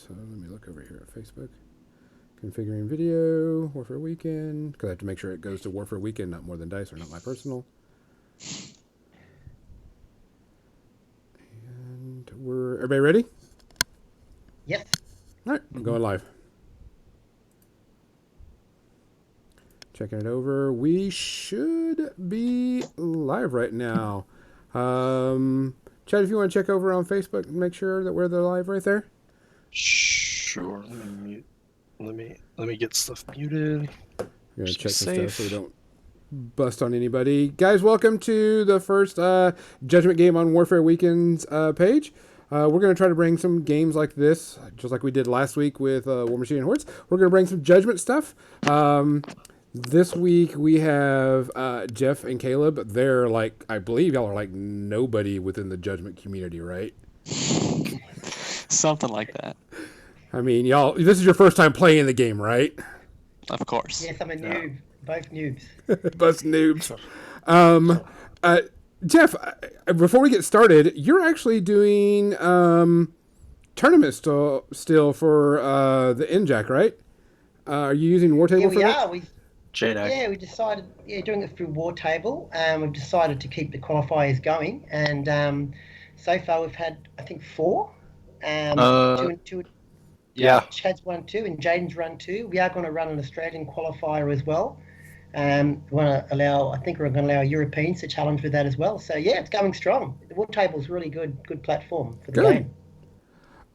So let me look over here at Facebook. Configuring video, Warfare Weekend. Because I have to make sure it goes to Warfare Weekend, not More Than Dice, or not my personal. And we're... Everybody ready? Yes. All right, I'm going live. Checking it over. We should be live right now. Chad, if you want to check over on Facebook and make sure that we're live right there. Sure. Let me get stuff muted. We're gonna check some stuff so we don't bust on anybody. Guys, welcome to the first Judgment game on Warfare Weekend's page. We're going to try to bring some games like this, just like we did last week with War Machine and Hordes. We're going to bring some Judgment stuff. This week we have Jeff and Caleb. They're like, I believe y'all are like nobody within the Judgment community, right? Something like that. I mean, y'all, this is your first time playing the game, right? Of course. Yes, I'm a noob. Both noobs. Both noobs. Jeff, before we get started, you're actually doing tournaments still for the NJAC, right? Are you using War Table for that? We decided, doing it through War Table. We've decided to keep the qualifiers going, and so far we've had, I think, 4. Two. Yeah. Chad's run 2 and Jaden's run 2. We are going to run an Australian qualifier as well. We want to allow, I think we're going to allow Europeans to challenge with that as well. So yeah, it's going strong. The War Table's really good platform for the game.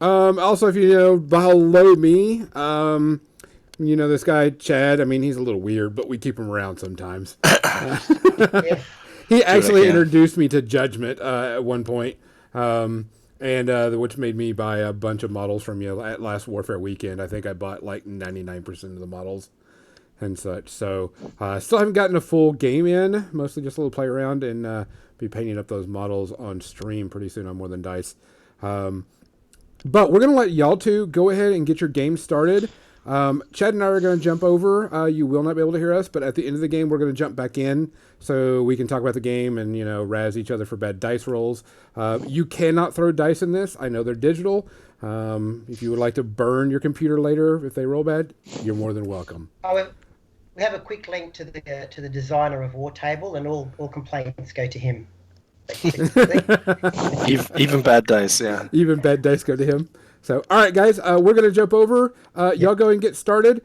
Also, if you know below me, you know this guy Chad. I mean, he's a little weird, but we keep him around sometimes. Yeah. He actually introduced me to Judgment at one point. And which made me buy a bunch of models from you at last Warfare Weekend. I think I bought like 99% of the models and such. So still haven't gotten a full game in. Mostly just a little play around and be painting up those models on stream pretty soon on More Than Dice. But we're going to let y'all two go ahead and get your game started. Chad and I are going to jump over. You will not be able to hear us, but at the end of the game, we're going to jump back in so we can talk about the game and, razz each other for bad dice rolls. You cannot throw dice in this. I know they're digital. If you would like to burn your computer later if they roll bad, you're more than welcome. We have a quick link to the designer of War Table, and all complaints go to him. Even bad dice, yeah. Even bad dice go to him. So, all right, guys, we're going to jump over. Y'all go and get started.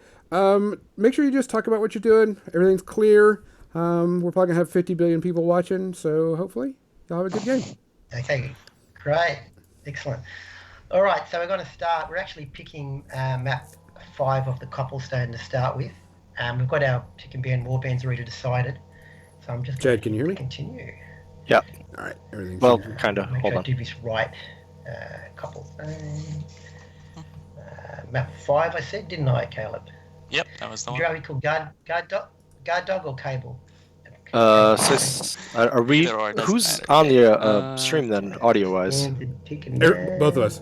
Make sure you just talk about what you're doing. Everything's clear. We're probably going to have 50 billion people watching, so hopefully y'all have a good game. Okay, great. Excellent. All right, so we're going to start. We're actually picking map 5 of the Copplestone to start with. We've got our Tick and Band warbands already decided. So I'm just going Chad, can you hear me? Continue. Yeah. All right, everything's well, kind of. Make Hold sure on. I do this right. Copplestone. Map 5, I said, didn't I, Caleb? Yep, that was the one. Would you call guard dog or cable? Are we? Either or, it doesn't Who's matter. on the stream then, audio wise? Both of us.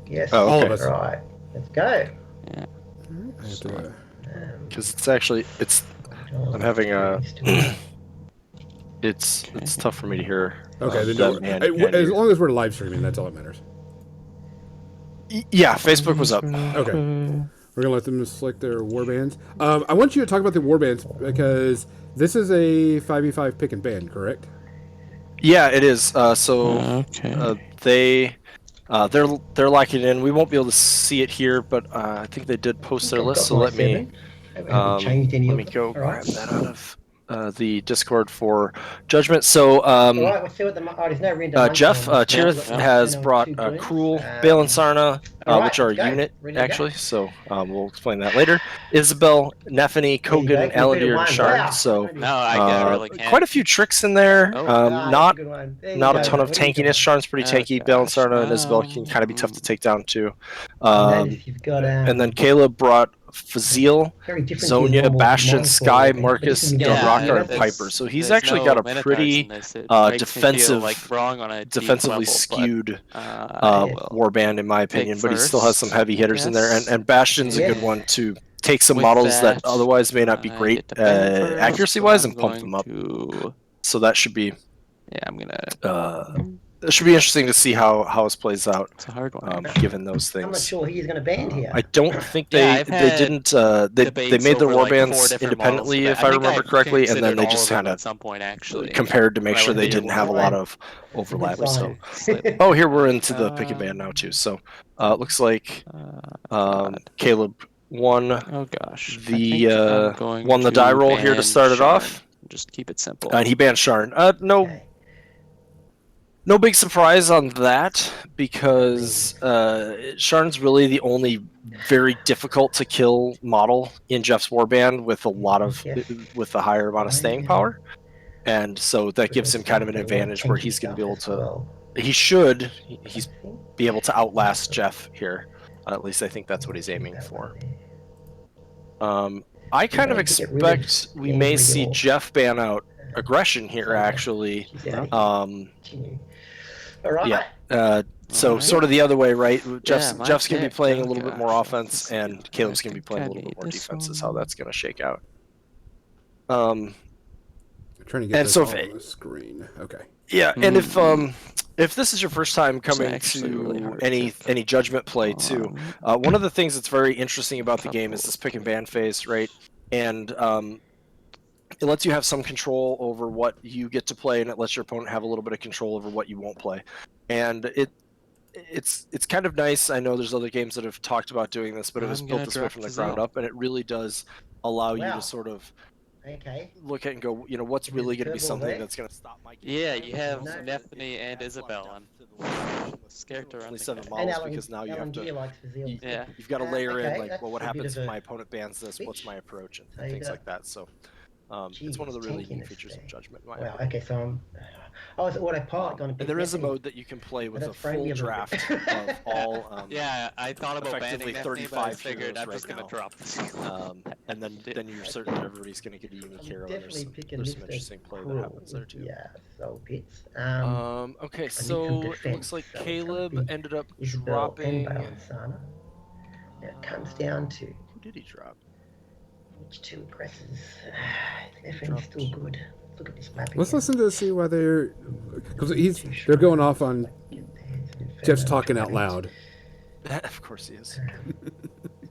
Yes. Oh, okay. All of us. Right. Let's go. Yeah. Because it's. I'm having a. It's tough for me to hear. Okay, then don't worry. As long as we're live streaming, that's all that matters. Yeah, Facebook was up. Okay. We're going to let them select their warbands. I want you to talk about the warbands because this is a 5v5 pick and ban, correct? Yeah, it is. They're locking in. We won't be able to see it here, but I think they did post their list. So let me go grab that out of the Discord for Judgment. So we'll see what there's no random Jeff Cherith has brought Cruel, Bale and Sarna, which are a unit actually. So we'll explain that later. Isabel, Nephany, Kogan, Aladir, and Shard. So No, I really can't. quite a few tricks in there. Not a a ton of tankiness. Shard's pretty tanky. Bale and Sarna and Isabel can kind of be tough to take down too. And then Caleb brought Fazil, Zonia, Bastion, Sky, Marcus, Rocker, and Piper. So he's actually got a pretty defensively skewed warband in my opinion, but he still has some heavy hitters in there. And Bastion's a good one to take some models that otherwise may not be great accuracy-wise and pump them up. So that should be... Yeah, I'm gonna it should be interesting to see how this plays out. It's a hard one. Given those things. I'm not sure who he's going to ban here. I don't think Yeah, they didn't. They made their warbands independently, if I remember correctly, and then they just kind of at some point actually compared to make Right, sure they when didn't they have a were- lot of overlap. So, Fine. oh, here we're into the pick and ban now too. So, looks like Caleb won oh gosh, won the die roll here to start it off, Just keep it simple. and he banned Sharn. No. Okay. No big surprise on that, because Sharn's really the only very difficult to kill model in Jeff's warband with a higher amount of staying power, and so that gives him kind of an advantage where he's going to be able to. He's be able to outlast Jeff here. At least I think that's what he's aiming for. I kind of expect we may see Jeff ban out aggression here, actually. All right. Yeah. So Alright. sort of the other way, right? Jeff's my going to be pick. playing a Oh little bit more gosh, offense, let's and see. Caleb's I going to be think playing I a little bit need more this defense. Is one. how that's going to shake out. I'm trying to get And this so all if- on the screen. Okay. Yeah, and if this is your first time coming actually really to hard to any pick. judgment play too, one of the things that's very interesting about the game is this pick and ban phase, right? And it lets you have some control over what you get to play, and it lets your opponent have a little bit of control over what you won't play. And it's kind of nice. I know there's other games that have talked about doing this, but it was I'm built gonna this way drop from the the ground Zell. up, and it really does allow you Wow. to sort of Okay. look at and go, what's It really is going to be purple something there. that's going to stop my game. Yeah, you have No. Nephany and Isabel on. Scared to run. Only the 7 game. models, Alan, because now you have Alan to. Deere likes Fazil. Yeah. You've got to layer in okay, like, well, what that's a bit happens of if a my opponent bans this? What's switch. my approach, and So you things got- like that. So it's one of the Jeez, really tankiness neat features there. of Judgment. In my Wow. opinion. Okay, so I'm. Oh, is autopilot going to be? And there is a mode that you can play with a That's friendly full a little draft bit. of all. Yeah, I thought about effectively banning Nephany, but I 35 figured heroes I'm right just gonna now. drop this. And then you're certain that everybody's going to get a unique I'm hero. And definitely picking there's some Mr. interesting play that Cruel happens there with too. the, soul pits. Okay, some so it defense, looks like so it's gonna Caleb be ended up Isabel and dropping. Balansana. Now it comes down to Who did he drop? which two aggresses. Definitely Dropped- still good. Look at this map. Let's again. listen to see why because they're going off on Jeff's talking out loud. Of course he is.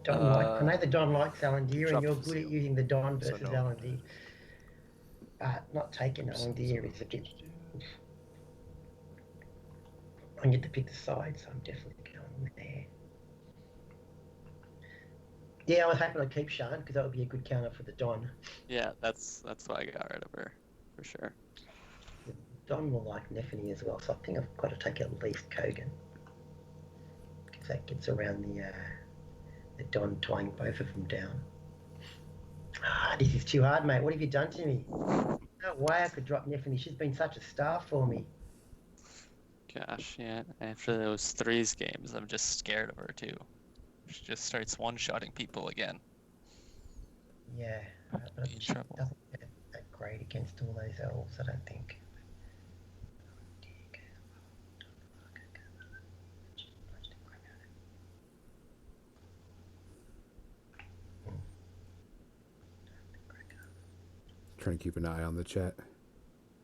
Don I know the Don likes Alan Deere, and drop you're the good at seal. using the Don So versus no. Alan Deere. Not taking Alan Deere is a bit. I get to pick the side, so I'm definitely going there. Yeah, I was happy to keep Sean because that would be a good counter for the Don. Yeah, that's why I got rid of her, for sure. Don will like Nephany as well, so I think I've got to take at least Kogan. Because that gets around the Don tying both of them down. This is too hard, mate. What have you done to me? No way I could drop Nephany. She's been such a star for me. Gosh, yeah. After those threes games, I'm just scared of her too. She just starts one-shotting people again. Yeah, but Be in she trouble. doesn't get that great against all those elves, I don't think. Trying to keep an eye on the chat.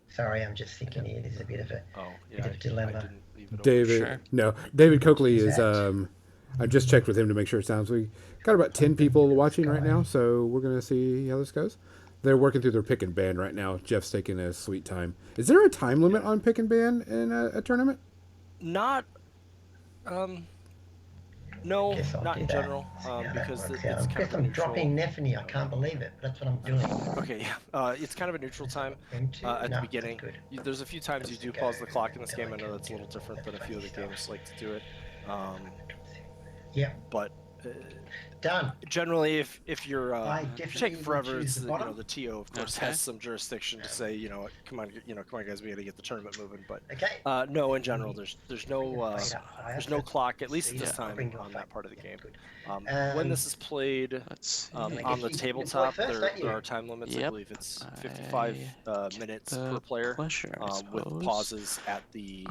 Sorry, I'm just thinking it is a bit of a. Oh, Bit yeah. of a dilemma. I didn't leave it open. David, Sure. no, David Coakley is. Exact. I just checked with him to make sure it sounds. We got about 10 people watching right now, so we're gonna see how this goes. They're working through their pick and ban right now. Jeff's taking a sweet time. Is there a time limit on pick and ban in a tournament? Not. No, Guess I'll not do in that. general, See how that because works it's out. kind I guess of a I'm neutral. dropping Nephany. I can't believe it, but that's what I'm doing. Okay, yeah. It's kind of a neutral time M2? at No, the that's beginning. good. There's a few times you do Go pause the clock in this game. I like know a that's a little different than a few other stuff. games like to do it. Yeah, But done. generally, if you're I if definitely taking will forever, choose it's, the bottom. the TO of course Okay. has some jurisdiction to say, come on, guys, we got to get the tournament moving. But Okay. no, in general, there's no there's no clock, at least at Yeah. this time, Bring your on that fight. part of the game. Good. When this is played Let's see. I on guess the you can tabletop, play first, don't you? there are time limits. I Yep. believe it's 55 minutes the per player, pleasure, I with suppose. pauses at the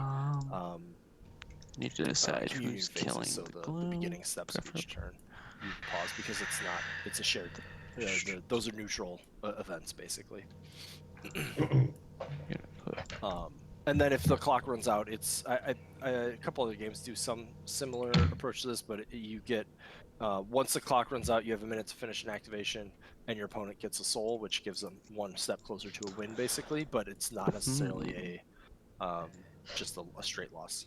Need to decide communion who's phases, killing so the the glue. beginning steps of each turn. You pause because it's a shared. Those are neutral events basically. I'm gonna put And then if the clock runs out, it's a couple other games do some similar approach to this, but you get once the clock runs out, you have a minute to finish an activation, and your opponent gets a soul, which gives them one step closer to a win, basically. But it's not necessarily just a straight loss.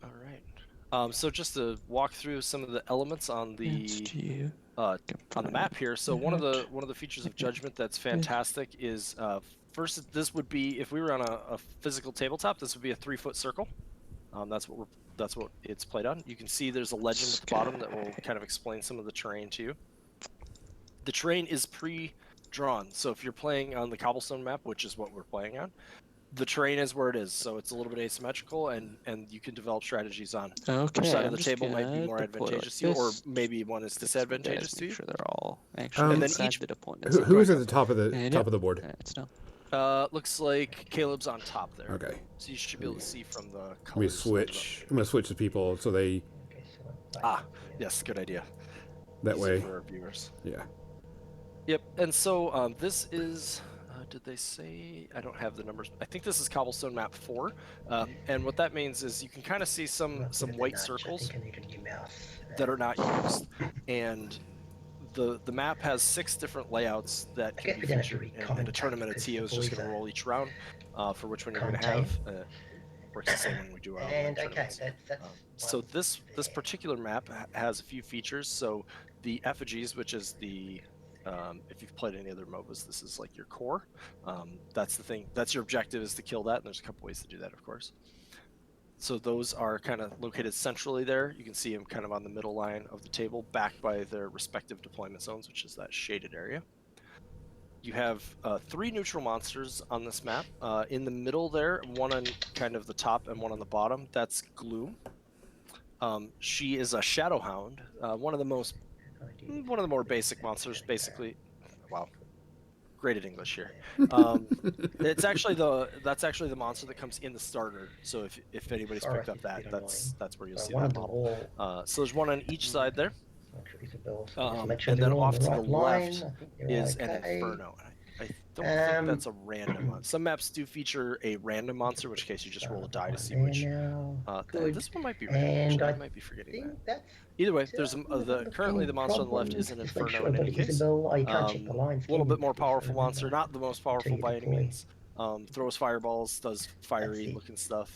All right. So just to walk through some of the elements on the map here. So one of the features of Judgment that's fantastic is first, this would be, if we were on a physical tabletop, this would be a 3-foot circle. That's what it's played on. You can see there's a legend at the bottom that will kind of explain some of the terrain to you. The terrain is pre-drawn, so if you're playing on the cobblestone map, which is what we're playing on, the terrain is where it is, so it's a little bit asymmetrical, and you can develop strategies on which side of the table might be more advantageous to you, or maybe one is disadvantageous to you. Sure, they're all actually and then inside the deployment. Who is at the top of the board? It's done. Looks like Caleb's on top there. Okay. So you should be able to see from the colors. I'm gonna switch the people so they. Yes, good idea. That way. For our viewers. Yeah. Yep. And so this is. Did they say? I don't have the numbers. I think this is Cobblestone Map 4, and what that means is you can kind of see some white circles that are not used, and the map has 6 different layouts that can be featured in a tournament. A TO is just going to roll each round for which one you're going to have. Works the same when we do our tournaments. So this particular map has a few features. So the effigies, which is the if you've played any other MOBAs, this is like your core. That's the thing. That's your objective, is to kill that, and there's a couple ways to do that, of course. So those are kind of located centrally there. You can see them kind of on the middle line of the table, backed by their respective deployment zones, which is that shaded area. You have 3 neutral monsters on this map. In the middle there, one on kind of the top and one on the bottom. That's Gloom. She is a Shadow Hound, one of the more basic monsters, basically. Wow, great at English here. That's actually the monster that comes in the starter. So if anybody's picked up that's where you'll see that model. So there's one on each side there. And then off to the left is an Inferno. I don't think that's a random one. Some maps do feature a random monster, in which case you just roll a die to see which. This one might be random. I might be forgetting that. Either way, there's currently the monster on the left is an Inferno in any case. A little bit more powerful monster, not the most powerful by any means. Throws fireballs, does fiery looking stuff.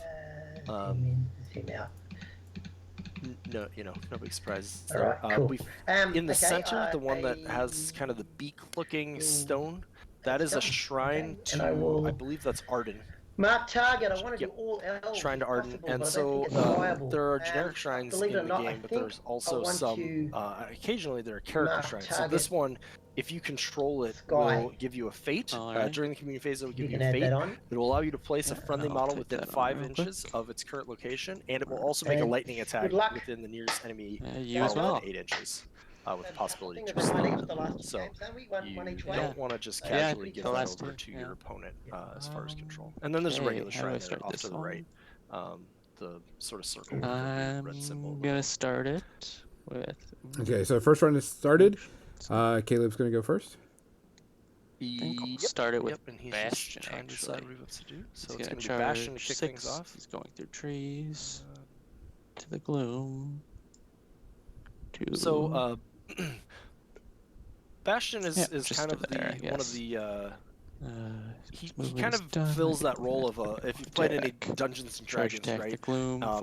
No, no big surprises there. Cool. In the center, the one that has kind of the beak-looking stone, that is a shrine to, I believe that's Arden. Mark target. I want to do all elves. Shrine to Arden, and so there are generic shrines in the game, but there's also some. Occasionally, there are character shrines. So this one, if you control it, will give you a fate. During the community phase, it will give you a fate. It will allow you to place a friendly model within 5 inches of its current location, and it will also make a lightning attack within the nearest enemy model within 8 inches. With the possibility to slow them. So you don't want to just casually give that over to your opponent as far as control. And then there's a regular shrine there off to the right. The sort of circle with the red symbol. I'm gonna start it with. Okay, so first round is started. Caleb's gonna go first. I'll start it with Bastion. Trying to decide what he wants to do. So he's it's gonna be Bastion to kick 6. things off. He's going through trees to the gloom. So Bastion is kind of one of the he kind of fills that role of if you've played any Dungeons and Dragons, right?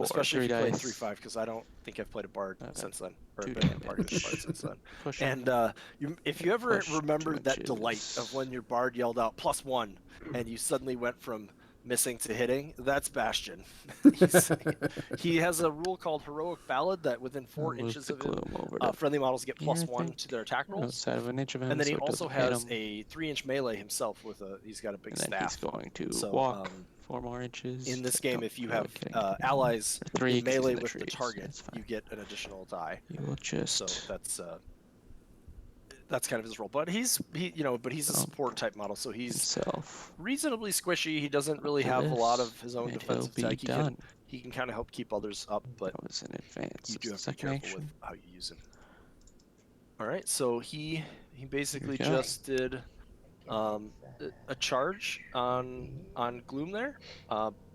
Especially if you played 3.5, because I don't think I've played a bard since then, or been a part of a bard since then. And if you ever remembered that delight of when your bard yelled out +1 and you suddenly went from missing to hitting, that's Bastion. He has a rule called Heroic Ballad that within 4 inches of him, friendly models get +1 to their attack rolls. Outside of an inch of him, and then he also has a 3-inch melee himself with he's got a big staff. He's going to walk 4 more inches. In this game, if you have allies in melee with the target, you get an additional die. You will just. So that's kind of his role, but he's a support type model, so he's reasonably squishy. He doesn't really have a lot of his own defensive tech. He can kind of help keep others up, but that was an advance. You do have to be careful with how you use him. All right, so he basically just did A charge on Gloom there.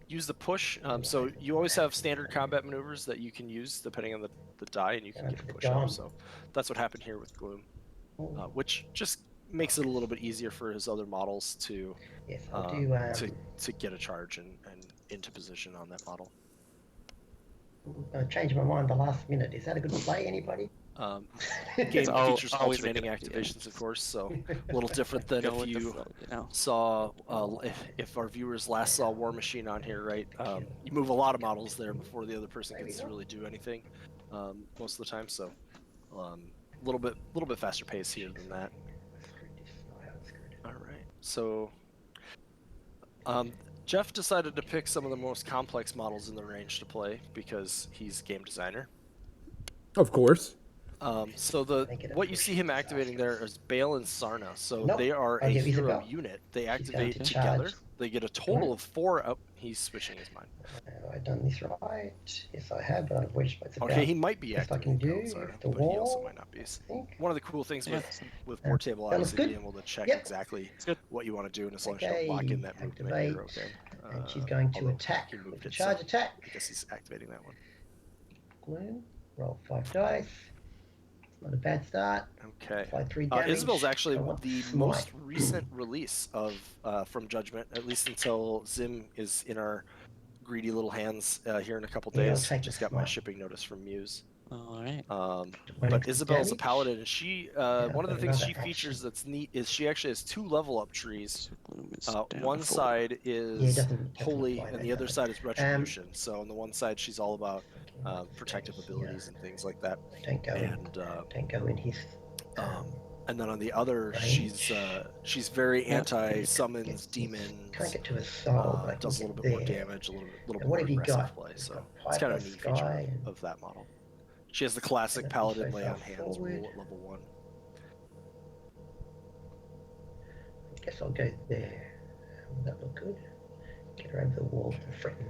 Use the push. So you always have standard combat maneuvers that you can use depending on the die, and you can get a push up. So that's what happened here with Gloom, which just makes it a little bit easier for his other models to to get a charge and into position on that model. I changed my mind the last minute. Is that a good play, anybody? Game features alternating activations, of course, so a little different than if you saw, if our viewers last saw War Machine on here, right? You move a lot of models there before the other person can really do anything, most of the time, so a little bit faster pace here than that. All right, so Jeff decided to pick some of the most complex models in the range to play because he's game designer. Of course. So what you see him activating there is Bale and Sarna. So they are a hero unit. They activate together. They get a total of 4 up. He's switching his mind. Have I done this right? Yes, I have, but I've wished it's okay, he might be activating Bale and Sarna, but he also might not be. One of the cool things with Board Table Eyes is being able to check exactly what you want to do, and as long as you don't lock in that movement, you're okay. And she's going to attack with a charge attack. I guess he's activating that one. Gloom. Roll 5 dice. Not a bad start. Okay. Apply 3 damage. Isabel's actually the most recent release of from Judgment, at least until Zim is in our greedy little hands here in a couple days. Just got my shipping notice from Muse. All right. But Isabel's a paladin, and she one of the things she features that's neat is she actually has 2 level up trees. One side is holy, and the other side is retribution. So on the one side, she's all about protective abilities and things like that. Don't go in his. And then on the other, she's very anti-summons, demons. Can't get to his soul, does a little bit more damage, a little bit more aggressive play. So it's kind of a neat feature of that model. She has the classic paladin lay on hands rule at level 1. I guess I'll go there. Would that look good? Get her over the wall and threaten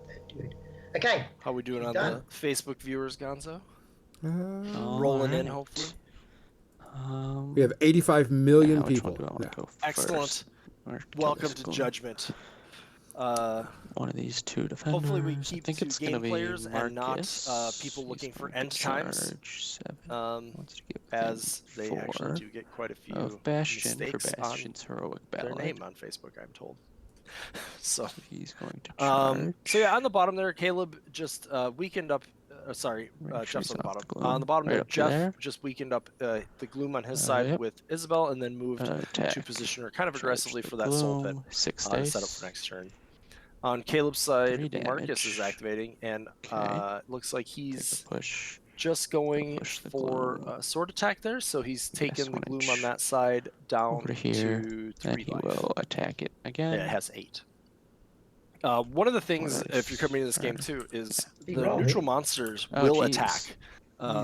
that dude. Okay. How we doing on the Facebook viewers, Gonzo? Rolling in, hopefully. We have 85 million people. Excellent. Welcome to Judgment. One of these 2 defenders. Hopefully we keep 2 game players and not people looking for end times. As they actually do get quite a few of Bastion mistakes for Bastion's heroic battle. Their name on Facebook, I'm told. So he's going to charge. So yeah, on the bottom there, Caleb just weakened up. Jeff's on the bottom. On the bottom there, Jeff just weakened up the Gloom on his side with Isabel, and then moved to position her kind of aggressively for that soul pit 6 to set up for next turn. On Caleb's side, Marcus is activating, and looks like he's just going for a sword attack there. So he's taken the Gloom on that side down over here, to 3 and he life. will attack it again. Yeah, it has 8. One of the things, if you're coming into this game too, is the neutral monsters will attack.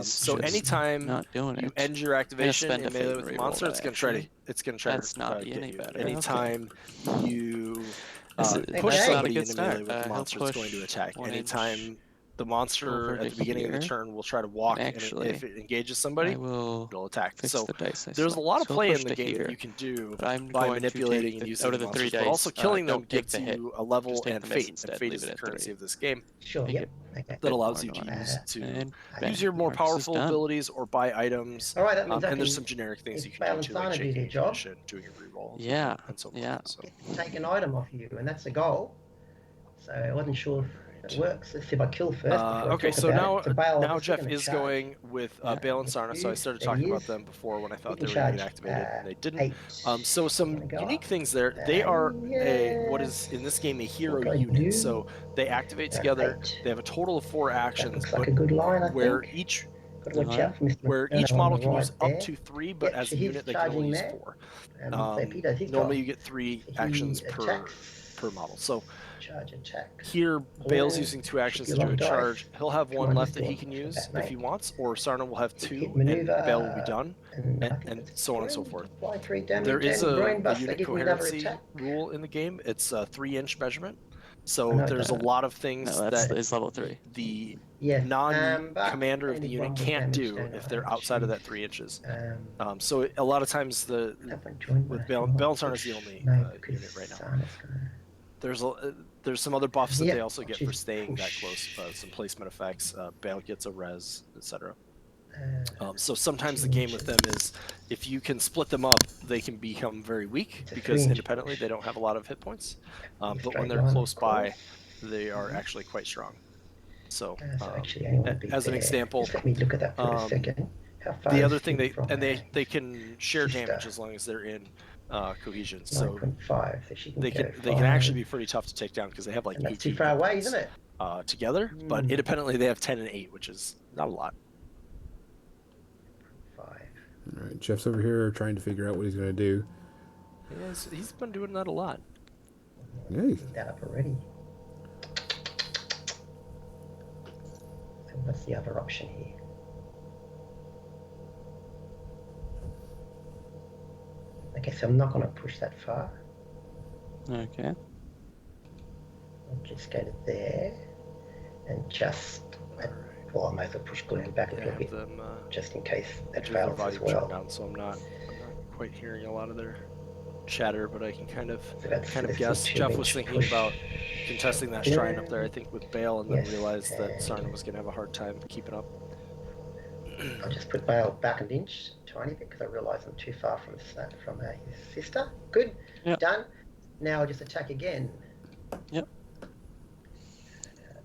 So anytime you end your activation in melee with a monster, it's gonna try to get you. Anytime you push somebody into melee with a monster, it's going to attack. Anytime the monster at the beginning of the turn will try to walk, and if it engages somebody, it'll attack. So there's a lot of play in the game that you can do by manipulating and using the monsters, but also killing them gives you a level and fate. And fate is the currency of this game. That allows you to use your more powerful abilities or buy items. And there's some generic things you can do too, like shaking ignition, doing a reroll, and so forth. So take an item off you, and that's the goal. So I wasn't sure if it works. Let's see if I kill first. Okay, so now Jeff is going with Bale and Sarna, so I started talking about them before when I thought they were going to get activated, and they didn't. So some unique things there. They are what is in this game a hero unit, so they activate together. They have a total of 4 actions, but where each model can use up to 3, but as a unit they can only use 4. Normally you get 3 actions per model. So here, Bale's using 2 actions to do a charge. He'll have 1 left that he can use if he wants, or Sarna will have 2, and Bale will be done, and so on and so forth. There is a unit coherency rule in the game. It's a 3-inch measurement. So there's a lot of things that is level 3. The Yes. commander of the unit can't do if they're outside of that 3 inches. So a lot of times with Balancer is the only unit right now. There's some other buffs that they also get for staying that close. Some placement effects. Bale gets a res, etc. So sometimes the game with them is, if you can split them up, they can become very weak because independently they don't have a lot of hit points. But when they're close by, they are actually quite strong. So as an example, just let me look at that for a second. How far the other thing they can share damage as long as they're in cohesion. So 9.5, so she can they can actually be pretty tough to take down because they have like 18 too far away, isn't it? Together, but independently they have 10 and 8, which is not a lot. 5. All right, Jeff's over here trying to figure out what he's going to do. He's been doing that a lot. Hey. That up already. So what's the other option here? Okay, so I'm not going to push that far. Okay. I'll just go to there and just. Well, I might as well push Glenn back a little bit, just in case that fails as well. Down, so I'm not quite hearing a lot of their chatter, but I can kind of guess. Jeff was thinking about contesting that shrine up there, I think, with Bale, and then realized that Sarna was going to have a hard time keeping up. I'll just put Bale back an inch, tiny bit, because I realise I'm too far from his sister. Good, done. Now I'll just attack again. Yep.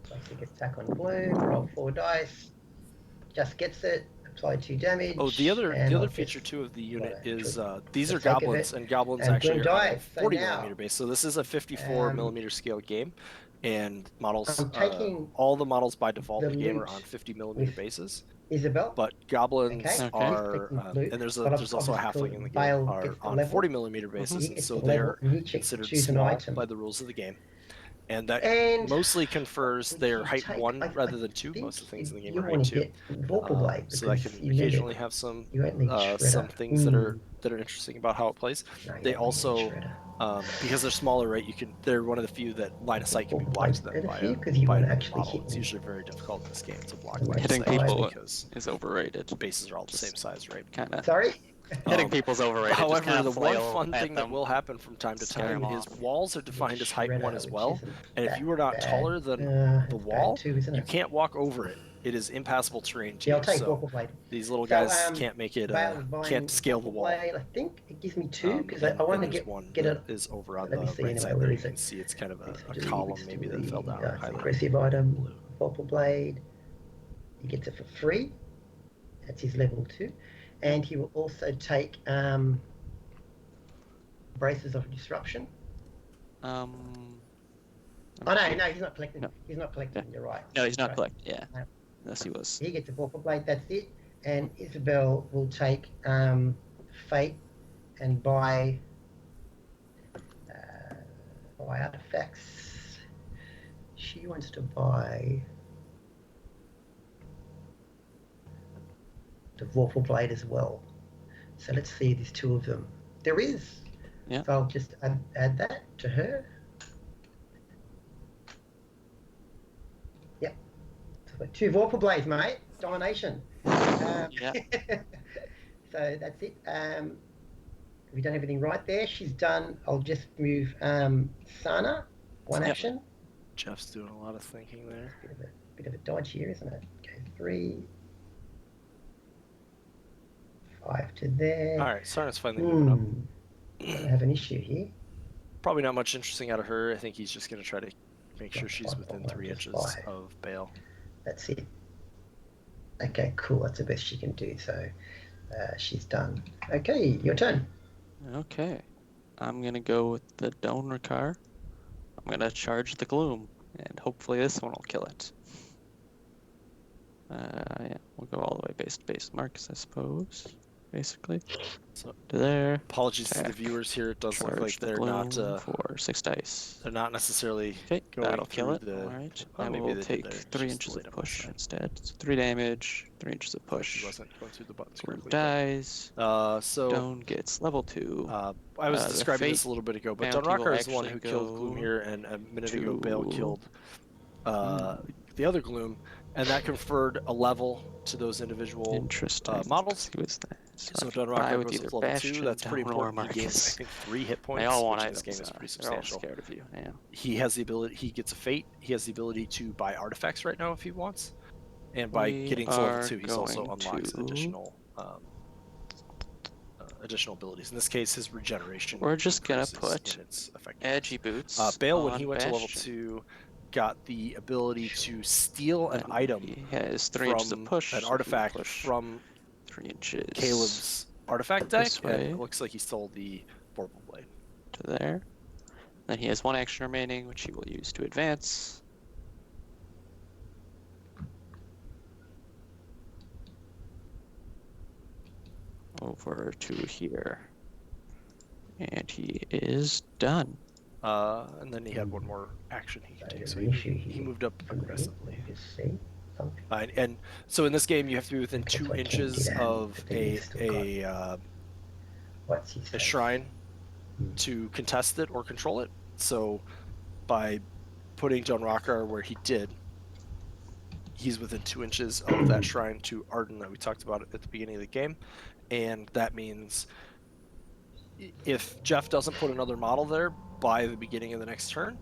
Basic attack on Bloom, roll 4 dice, just gets it, apply 2 damage. Oh, the other feature too of the unit is these are goblins, and goblins actually are on a 40 millimeter base. So this is a 54 millimeter scale game, and models, all the models by default in the game are on 50 millimeter bases. Isabel, but goblins are, and there's also a halfling in the game, are on 40 millimeter bases, and so they're considered small by the rules of the game. And that mostly confers their height 1 rather than 2. Most of the things in the game are height 2. So that can occasionally have some things that are interesting about how it plays. They also, because they're smaller, right? They're one of the few that line of sight can be blocked to them by a model. It's usually very difficult in this game to block line of hitting sight people because is overrated. The bases are all the same size, right? Kinda. Sorry. Hitting people's overrated. However, the one fun thing that will happen from time to time is walls are defined as height 1 as well, and if you are not taller than the wall, you can't walk over it. It is impassable terrain to you, so these little guys can't make it, can't scale the wall. I think it gives me 2 because I want to get it. Is over on the right side there. You can see it's kind of a column maybe that fell down. Aggressive item, Vorpal Blade. He gets it for free. That's his level 2. And he will also take braces of disruption. Oh no, he's not collecting. No. He's not collecting. Yeah. You're right. No, he's not collecting. Yeah. Yes, he was. He gets a Vorpal Blade. That's it. And Isabel will take Fate and buy artifacts. She wants to buy the Vorpal Blade as well. So let's see, there's 2 of them. There is. Yeah. So I'll just add that to her. Yep. So 2 Vorpal Blades, mate. Domination. Yeah. So that's it. We done everything right there. She's done. I'll just move Sana. 1 action. Jeff's doing a lot of thinking there. Bit of a dodge here, isn't it? Okay, 3. 5 to there. All right, Sana's finally moving up. I have an issue here. Probably not much interesting out of her. I think he's just going to try to make sure she's within 3 inches of Bale. That's it. Okay, cool. That's the best she can do. So she's done. Okay, your turn. Okay. I'm going to go with the donor car. I'm going to charge the gloom, and hopefully this one will kill it. Yeah, we'll go all the way base marks, I suppose. Basically, so to there. Apologies to the viewers here. It does look like they're not for 6 dice. They're not necessarily going That'll kill it. the... Alright. Oh, I maybe will they did take there. 3 Just inches delayed of on my push side. instead. So 3 damage, 3 inches of He push. wasn't going through the buttons One correctly. dies. So Stone gets level 2. I was The describing this Fate a little bit ago, but bounty will Dunrocker is the one actually who killed go Gloom here, and a minute ago Bale to- killed the other Gloom, and that conferred a level to those individual Interesting. models. He was there. So I Dunrocker with goes either up to level 2. Bastion, That's pretty Down, or important. He gains, I Marcus. think, 3 hit points, They all want which in items. this game is pretty They're all substantial. scared of you. Yeah. He has the ability. He gets a Fate. He has the ability to buy artifacts right now if he wants, and by getting to level 2, he's also unlocks additional abilities. In this case, his regeneration. We're just gonna increases put in its effectiveness. edgy boots. Bale, when on he went to level Bastion. 2, got the ability to steal an item He has 3 inches of from push. an so if you artifact push from 3 inches. Caleb's artifact deck, This and way. it looks like he stole the Vorpal Blade. To there. Then he has 1 action remaining, which he will use to advance. Over to here. And he is done. And then he had one more action he could take, so he moved up aggressively. And so in this game, you have to be within 2 inches of a shrine to contest it or control it. So by putting Dunrocker where he did, he's within 2 inches of that shrine to Arden that we talked about at the beginning of the game. And that means if Jeff doesn't put another model there by the beginning of the next turn,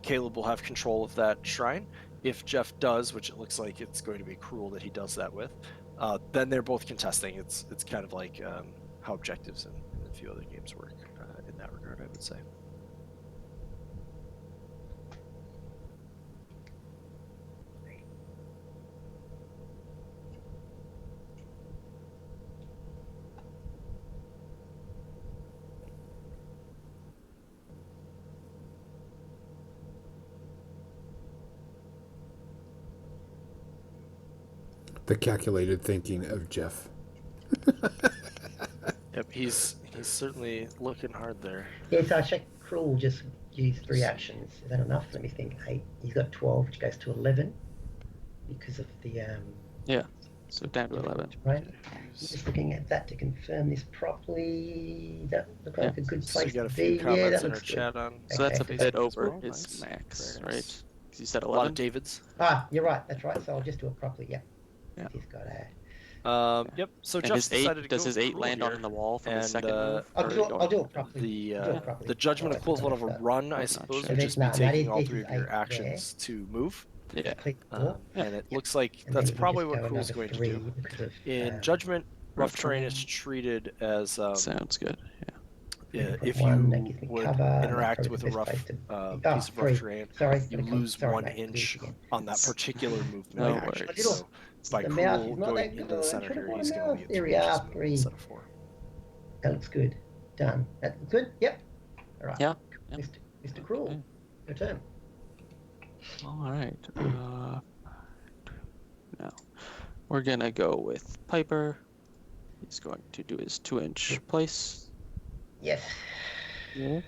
Caleb will have control of that shrine. If Jeff does, which it looks like it's going to be cruel that he does that with, then they're both contesting. It's kind of like how objectives in a few other games work in that regard, I would say. The calculated thinking of Jeff. Yep, he's certainly looking hard there. Yeah, so I checked Cruel just used 3 actions. Is that enough? Let me think. 8. He's got 12, which goes to 11 because of the Yeah. So down to 11. right. Just looking at that to confirm this properly. That looks like a good So place you got a to few be. Yeah, comments that in our looks good. chat on. So that's a Okay. bit Facebook as over well. his Nice. max, Very nice. right? Because you said A lot 11. of Davids. You're right. That's right. So I'll just do it properly. Yeah. Yeah. He's got a. Yep. So And Jeff his decided 8, to does go his 8 Cruel land here. on the wall from his And, second move? I'll Or do it. going- I'll do it properly. The I'll do it properly. judgment I'll equivalent of a that. run, I not suppose, sure. would just be No, that taking is- all this 3 is of your 8 actions to move. Yeah. Click 4. And it Yeah. looks like And that's then you probably just what go Cruel's another going to 3 do. because of, In Judgment, rough rough terrain is terrain. treated as Sounds good. Yeah. if one, that you gives me would cover, and interact that's with a probably the rough best place to- piece of rough 3. terrain, Sorry, you gonna lose sorry, 1 mate, inch again. on that particular movement No action. worries. So by The mouse Cruel is not going that into the good. center Should've here, bought a he's going to mouse. get There 3 we inches are, movement 3. instead of 4. That looks good. Done. That looks good? Yep. All right. Yeah. Yeah. Mr. Cruel, Okay. your turn. All right. Now we're gonna go with Piper. He's going to do his 2-inch place. Yes. Yeah.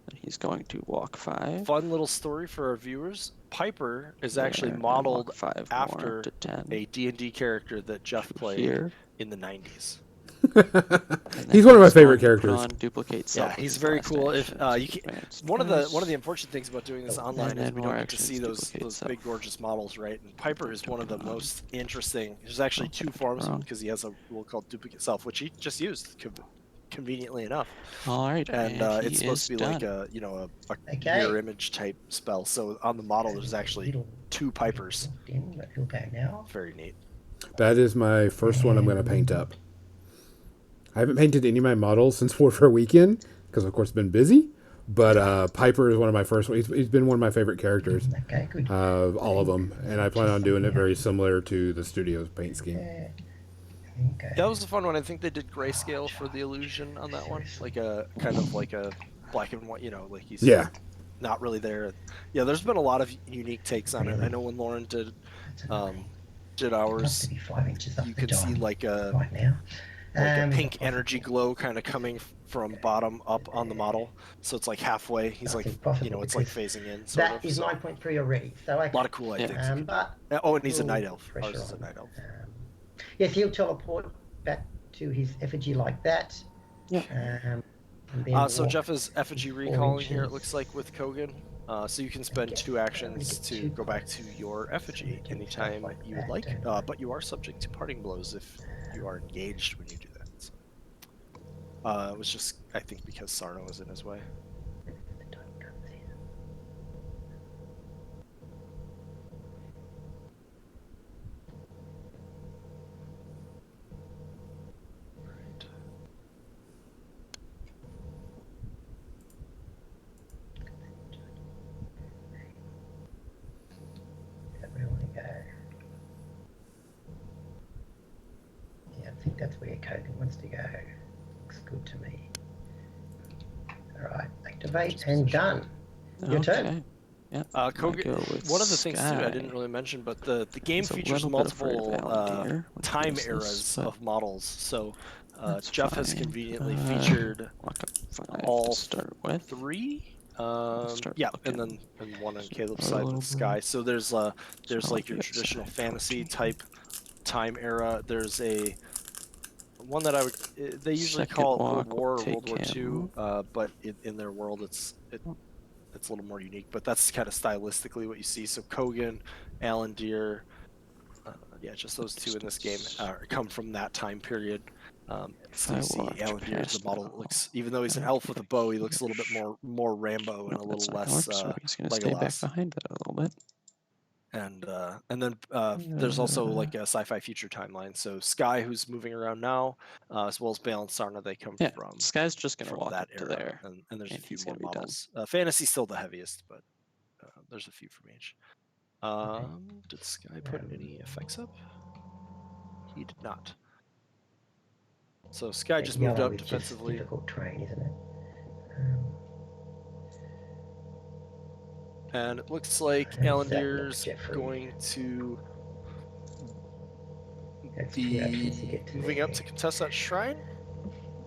And he's going to walk 5. Fun little story for our viewers. Piper is there, actually and modeled walk 5 after more to 10. a D&D character that Jeff played Here. in the 90s. And then He's one of my he's favorite going to put characters. on duplicate Yeah, self with he's his very last cool. If action, you can, advanced one of twice. the unfortunate things about doing this Oh, online and is then we more don't get to actions, see those duplicate self. big gorgeous models, right? And Piper is one of the most interesting. There's actually 2 forms of him because he has a rule called duplicate self, which he just used conveniently enough. All right, And he it's supposed is to be done. like a Okay. mirror image type spell. So on the model, there's actually 2 Pipers. But he'll go now. Very neat. That is my first one I'm going to paint up. I haven't painted any of my models since Warfare Weekend because, of course, I've been busy. But Piper is one of my first ones. He's been one of my favorite characters Okay, good. of all of them. And I plan on doing it very similar to the studio's paint scheme. Okay. That was a fun one. I think they did grayscale for the illusion on that one, like a kind of like a black and white. Like he's not really there. Yeah, there's been a lot of unique takes on it. I know when Lauren did Must ours, be 5 inches up you the could see dial like a right now. like a pink energy glow kind of coming from bottom up on the model. So it's like halfway. He's like, you know, it's like phasing in. That is 9.3 already. So okay. A lot of cool things. But and he's a night elf. Ours is a night elf. Yes, he'll teleport back to his effigy like that. Yeah. So Jeff is effigy recalling here, it looks like, with Kogan. So you can spend 2 actions to go back to your effigy anytime you would like, but you are subject to parting blows if you are engaged when you do that. So, it was just, I think, because Sarno was in his way. Yeah, I think that's where Kogan wants to go. Looks good to me. All right, activate and done. Your turn. Yeah. Kogan, one of the things too I didn't really mention, but the game features multiple time eras of models. So Jeff has conveniently featured all 3. And one on Caleb's side with Sky. So there's like your traditional fantasy type time era. There's a one that they usually call it World War or World War II, but in their world it's a little more unique. But that's kind of stylistically what you see. So Kogan, Alan Deere, just those 2 in this game come from that time period. So you see Alan Deere's the model looks, even though he's an elf with a bow, he looks a little bit more Rambo and a little less he's gonna stay back behind it a little bit. And then there's also like a sci-fi future timeline. So Sky, who's moving around now, as well as Bale and Sarna, they come from. Sky's just gonna walk that up to era, there, and there's a few more models. Fantasy's still the heaviest, but there's a few from each. Did Sky put any effects up? He did not. So Sky just moved up defensively. Difficult terrain, isn't it? And it looks like Alan Deere's going to be moving up to contest that shrine.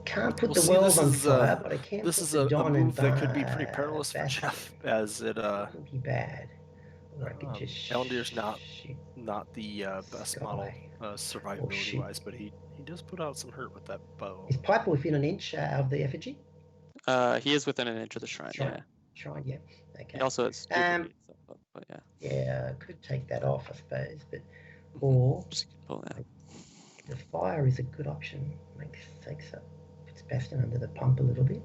Can't put the world on fire, but I can't. This is a move that could be pretty perilous for Jeff, as it would be bad. Or I could just Alan Deere's not the best model survivability wise, but he does put out some hurt with that bow. Is Piper within an inch of the effigy? He is within an inch of the shrine. Shrine, yeah. Okay. He also has but yeah. Yeah, I could take that off, I suppose, but or pull that. The fire is a good option. Takes up puts Bastion under the pump a little bit,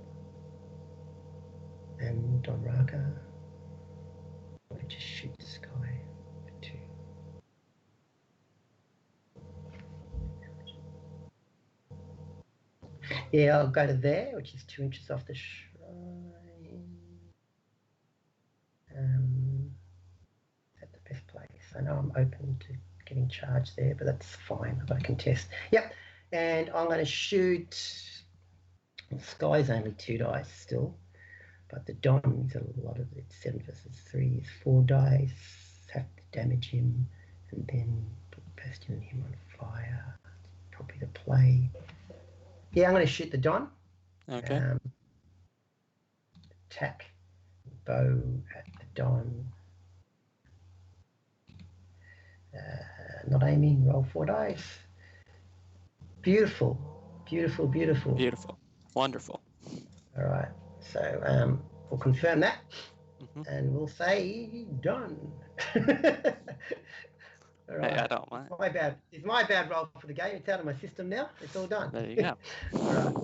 and Don Raka. Or just shoot the Sky for 2. Yeah, I'll go to there, which is 2 inches off the shrine. At the best place. I know I'm open to getting charged there, but that's fine. I've got a contest. Yep. And I'm going to shoot. Well, Sky's only 2 dice still, but the Don is a lot of it. 7 versus 3 is 4 dice. Have to damage him, and then put Bastion and him on fire. Probably the play. Yeah, I'm going to shoot the Don. Okay. Attack bow at the Don. Not aiming, roll 4 dice. Beautiful. Wonderful. All right. So we'll confirm that, and we'll say done. All right. Hey, I don't mind. It's my bad roll for the game. It's out of my system now. It's all done. There you go. All right.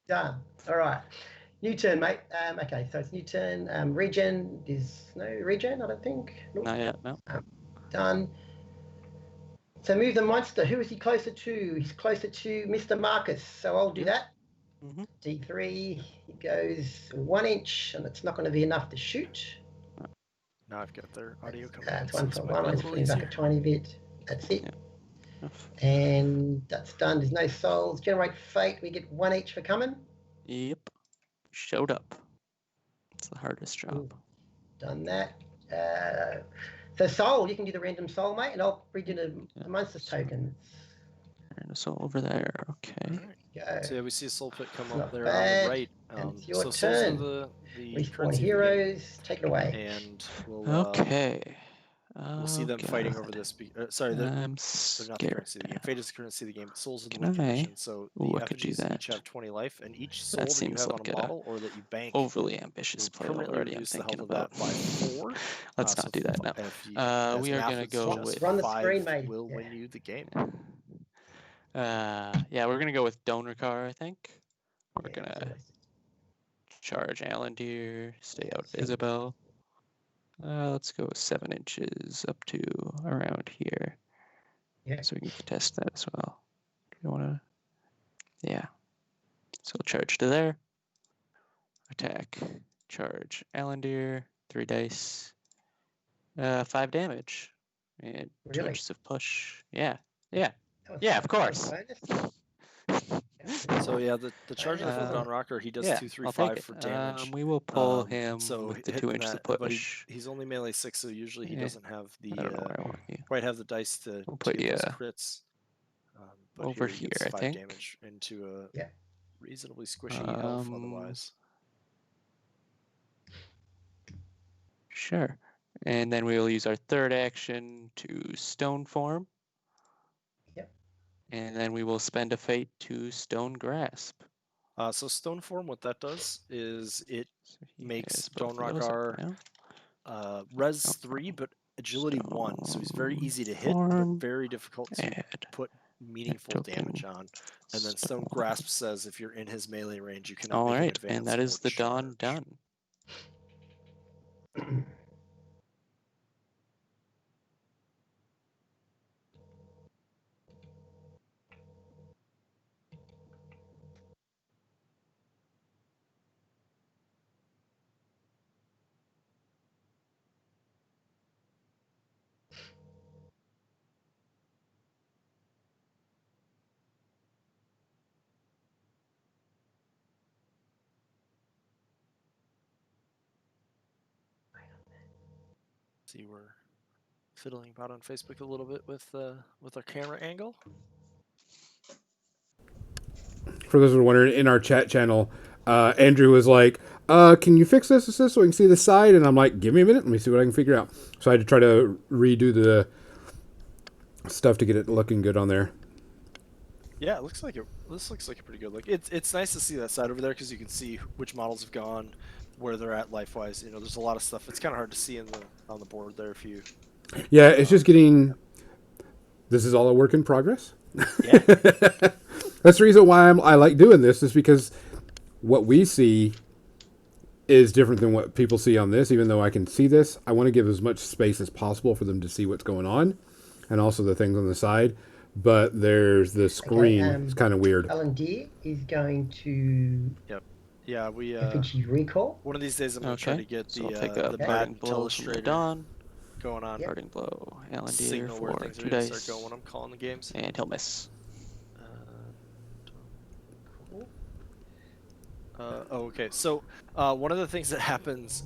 Done. All right. New turn, mate. Okay, so it's new turn. Regen. There's no regen, I don't think. Nope. Not yet, no. Done. So move the monster. Who is he closer to? He's closer to Mr. Marcus. So I'll do that. D3. He goes 1 inch, and it's not going to be enough to shoot. Now I've got their audio coming. That's 1 for 1. Let's bring back a tiny bit. That's it. Yeah. And that's done. There's no souls. Generate fate. We get 1 each for coming. Yep. Showed up. It's the hardest job. Ooh. Done that. So soul, you can do the random soul, mate, and I'll read you the monster's tokens. So over there, okay. Alright. Go. So yeah, we see a soul pit come up Not there bad. on the right. And it's your so turn. souls are the Respawn currency of the game, heroes. Take it away. and Okay. we'll see them fighting over this. Sorry, they're I'm not the scared. currency of the game. Fate is the currency of the game, but souls are the Can win I? condition. So Ooh, the I could do effigies each that. have 20 life, and each soul That that you seems have on like a a model or that you bank overly ambitious will play permanently already. I'm reduce the thinking health of about. that by 4. Let's not do that now. We are gonna go with. Run the 5 screen, mate. will Yeah. win you the game. Yeah, we're gonna go with Donrakar, I think. We're Yeah, gonna seriously. charge Alandir, stay out of See. Isabel. Let's go 7 inches up to around here. Yeah. So we can test that as well. Do you wanna? Yeah. So charge to there. Attack. Charge Alandir. 3 dice. 5 damage. And 2 Really? inches of push. Yeah. Yeah. That was Yeah, fun. of course. That was bonus. So yeah, the charger for Uh, Don Rocker, he does Yeah, 2, 3, I'll take 5 it. for damage. We will pull Um, him so with the hitting 2 inches of that, but push. he's only melee 6, so usually he Yeah. doesn't have the I don't know where I want you. quite have the dice to We'll put get those you crits. But over he here, gets I 5 think. damage into a Yeah. reasonably squishy elf otherwise. Sure. And then we will use our third action to stone form. Yep. And then we will spend a fate to stone grasp. So stone form, what that does is it So he makes has both of those up Donrakar now. res Nope. 3, but agility 1. So he's very easy to hit, Form. but very difficult to Add. put meaningful token. damage on. And then Stone Stone. Grasp says if you're in his melee range, you cannot All make an right, advance and that is or the dawn charge. done. See, we're fiddling about on Facebook a little bit with our camera angle. For those who are wondering, in our chat channel, Andrew was like, can you fix this so we can see the side? And I'm like, give me a minute. Let me see what I can figure out. So I had to try to redo the stuff to get it looking good on there. Yeah, it looks like this looks like a pretty good look. It's nice to see that side over there because you can see which models have gone, where they're at life-wise. You know, there's a lot of stuff. It's kind of hard to see on the board there if you. Yeah, it's just getting. This is all a work in progress. Yeah. That's the reason why I like doing this, is because what we see is different than what people see on this. Even though I can see this, I want to give as much space as possible for them to see what's going on, and also the things on the side. But there's the screen. It's kind of weird. Alandir is going to. Yep. Yeah, we. Effigy recall. One of these days, I'm gonna try to get so the I'll take a the parting bad blow from the telestrator dawn. going on. Yep. Parting blow. Alandir Signal where for things are 2 gonna dice. start going when I'm calling the games. And he'll miss. Cool. Okay. So one of the things that happens,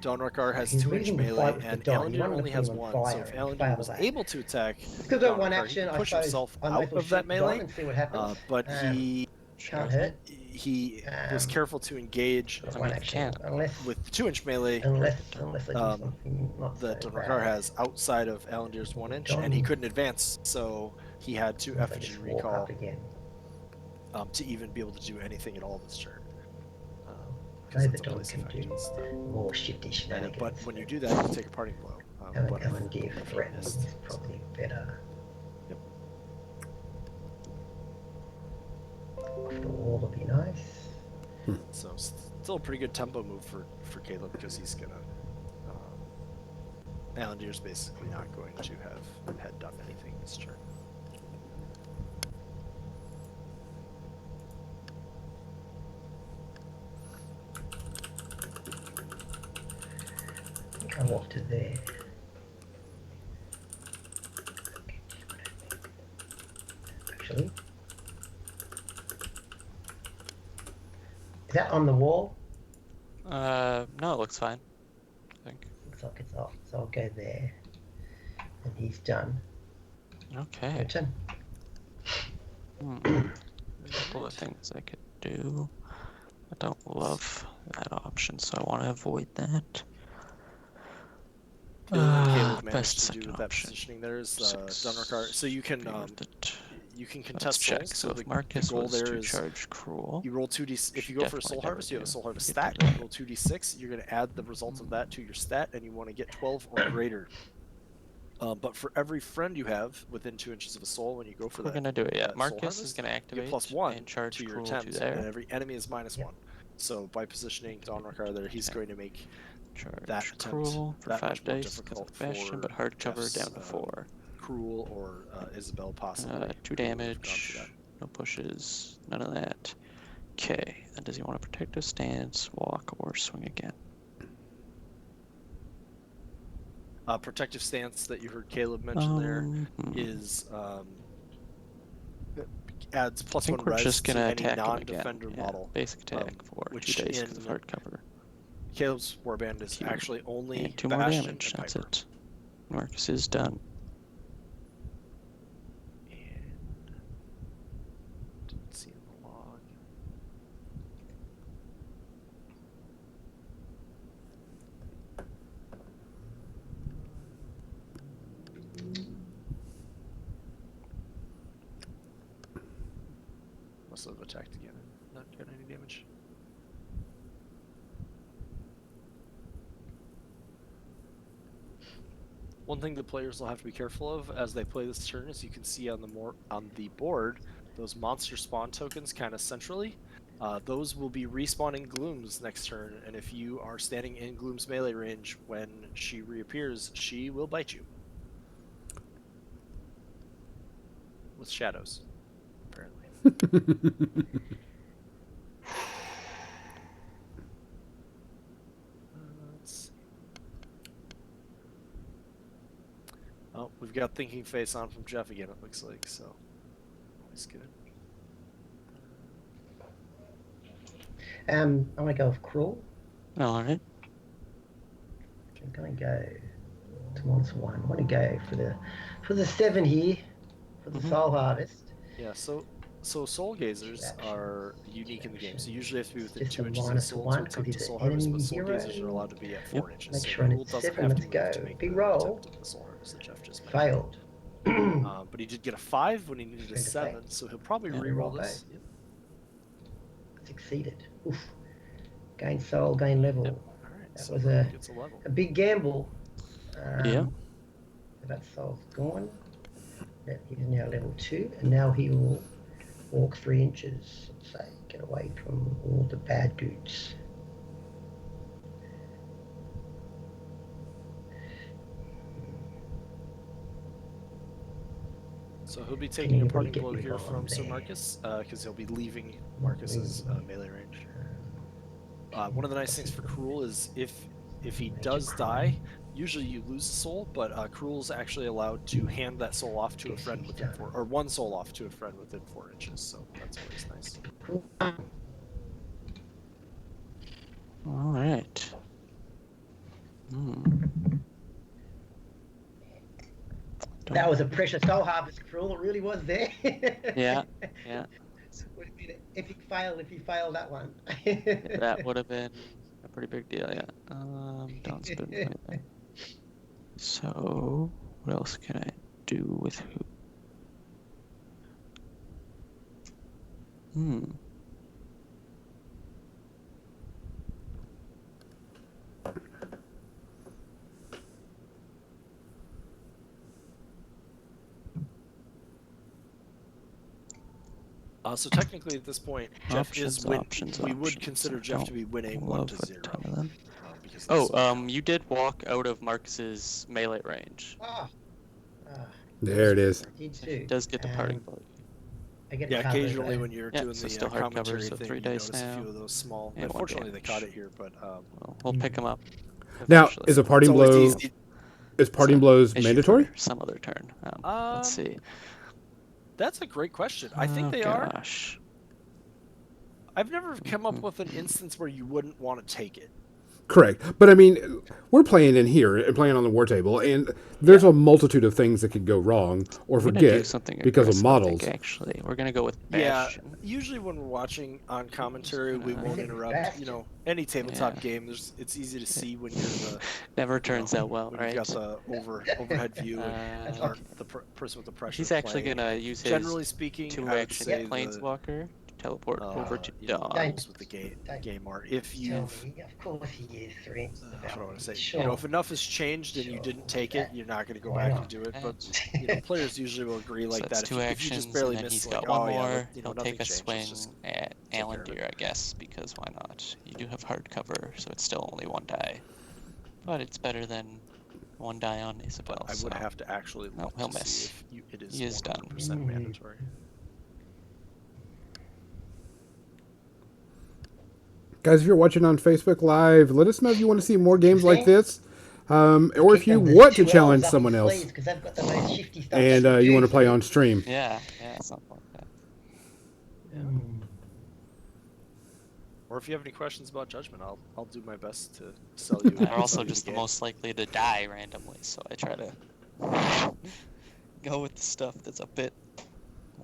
Donrakar has He's 2-inch reading the melee, fight and with the dawn. You Alandir want to only put has him on 1. fire So if and Alandir fail was that. able to attack Because that one Donrakar, action, he I could push suppose himself I might out as well of that shoot the dawn melee. and see what happens. But he Can't hurt. he was careful to engage That's one action. Unless with the 2-inch melee I do something not that so Donrakar bad. has outside of Alandir's 1-inch, and he couldn't advance, so he had to Unless I effigy just walk recall up again. to even be able to do anything at all this turn. Maybe That's the a dog place can effect do and stuff. more shifty shenanigans. But when you do that, you take a parting blow. But Alandir if you threatens missed, is probably better. Yep. Off the wall would be nice. So still a pretty good tempo move for Caleb, because he's gonna. Alandir's basically not going to have had done anything this turn. I think I walked to there. Actually. Is that on the wall? No, it looks fine. I think. Looks like it's off, so I'll go there. And he's done. Okay. Your turn. A couple of things I could do. I don't love that option, so I want to avoid that. The other thing Caleb managed Best to do second with that option. positioning there is Dunrikar. So you can Let's contest check. souls. So So if the Marcus goal was there to is charge Cruel, you roll 2d. If you go for a soul harvest, you have a soul harvest Get stat. that. You roll 2d6. You're going to add the result of that to your stat, and you want to get 12 or greater. But for every friend you have within 2 inches of a soul, when you go for we're gonna do it. Yeah, Marcus is gonna you activate get +1 and charge to your Cruel attempt, to there. and every enemy is -1. So by positioning Donrakar there, he's going to make charge that attempt Cruel for that 5 much more dice. difficult Bastion, for but hard cover Jeff's, down to 4. Cruel or Isabel possibly. 2 damage. No pushes. None of that. Okay. Then does he want to protect his stance, walk, or swing again? Protective stance that you heard Caleb mention there is adds +1 we're res just to gonna any attack non-defender him again. model. Basic attack for 2 dice because of hard cover. Caleb's warband is actually only And 2 more Bastion damage. and That's Piper. it. Marcus is done. And didn't see in the log. Must have attacked again and not done any damage. One thing the players will have to be careful of as they play this turn is you can see on the board those monster spawn tokens kind of centrally. Those will be respawning Glooms next turn, and if you are standing in Gloom's melee range when she reappears, she will bite you. With shadows, apparently. Let's see. Oh, we've got thinking face on from Jeff again, it looks like, so always good. I'm gonna go with Cruel. Alright. I'm gonna go towards 1. I'm gonna go for the 7 here for the Soul Harvest. Yeah, so Soul Gazers are unique in the game. So you usually have to be within Just 2 a inches of minus soul 1 to because attempt he's to Soul an Harvest, enemy but Soul hero. Gazers are allowed to be at 4 inches. Make so sure on Cruel its doesn't 7, have to let's move go. to make Big the roll. attempt at the Soul Harvest that Jeff just mentioned. Failed. But he did get a 5 when he needed a 7, so he'll probably reroll this. Yep. Succeeded. Oof. Gain soul, gain level. Yep. All right, that so was gets a level. a big gamble. Yeah. That soul's gone. He's now level 2, and now he will walk 3 inches, let's say, get away from all the bad dudes. So he'll be taking a parting blow here from Sir Marcus, because he'll be leaving Marcus's melee range. One of the nice things for Cruel is if he does die, usually you lose a soul, but Cruel's actually allowed to hand that soul off to a friend within 4, or one soul off to a friend within 4 inches. So that's always nice. All right. That was a precious soul harvest, Cruel. It really was there. Yeah. Would have been an epic fail if he failed that one. That would have been a pretty big deal, yeah. Don't spin anything. So, what else can I do with who? So technically, at this point, Jeff is winning. We would consider Jeff to be winning 1-0. You did walk out of Marcus's melee range. There it is. He does get the parting blow. Yeah, occasionally when you're doing the still hard commentary cover, so thing, 3 you dice notice now. a few of those small. And Unfortunately, they caught it here, but we'll pick them up. Now, is a parting blow? Is parting blows mandatory? Some other turn. Let's see. That's a great question. I think they are. I've never come up with an instance where you wouldn't want to take it. Correct. But I mean, we're playing in here and playing on the war table, and there's a multitude of things that could go wrong or We're gonna do forget something because of aggressive, models. I think, actually, we're gonna go with Yeah, Bastion. usually when we're watching on commentary, we won't Yeah, interrupt. Bastion. You know, any tabletop Yeah. game, it's easy to see when you're the Never turns out well, when right? you've got the overhead view and okay. the person with the pressure. He's actually playing. gonna use his Generally speaking, I would two-action say planeswalker to teleport over to you know, Dawn. rules with the game art. If you've Of course he is 3. how do I want to say? Sure. You know, if enough has changed and you Sure. didn't take it, you're not going to go Why back not? and do it. But you know, players usually will agree So like that's that. two If you actions, just barely and then miss, he's like, got one oh, yeah, more. you know, He'll nothing take a changed, swing let's just at care of it. Alandir, I guess, because why not? You do have hard cover, so it's still only 1 die. But it's better than 1 die on Isabel. I so would have to actually No, look he'll to miss. see if it is He is done. 100% mandatory. Guys, if you're watching on Facebook Live, let us know if you want to see more games like this, or if you want to challenge someone else and you want to play on stream. Yeah, something like that. Or if you have any questions about Judgment, I'll do my best to sell you. They're also just the most likely to die randomly, so I try to go with the stuff that's a bit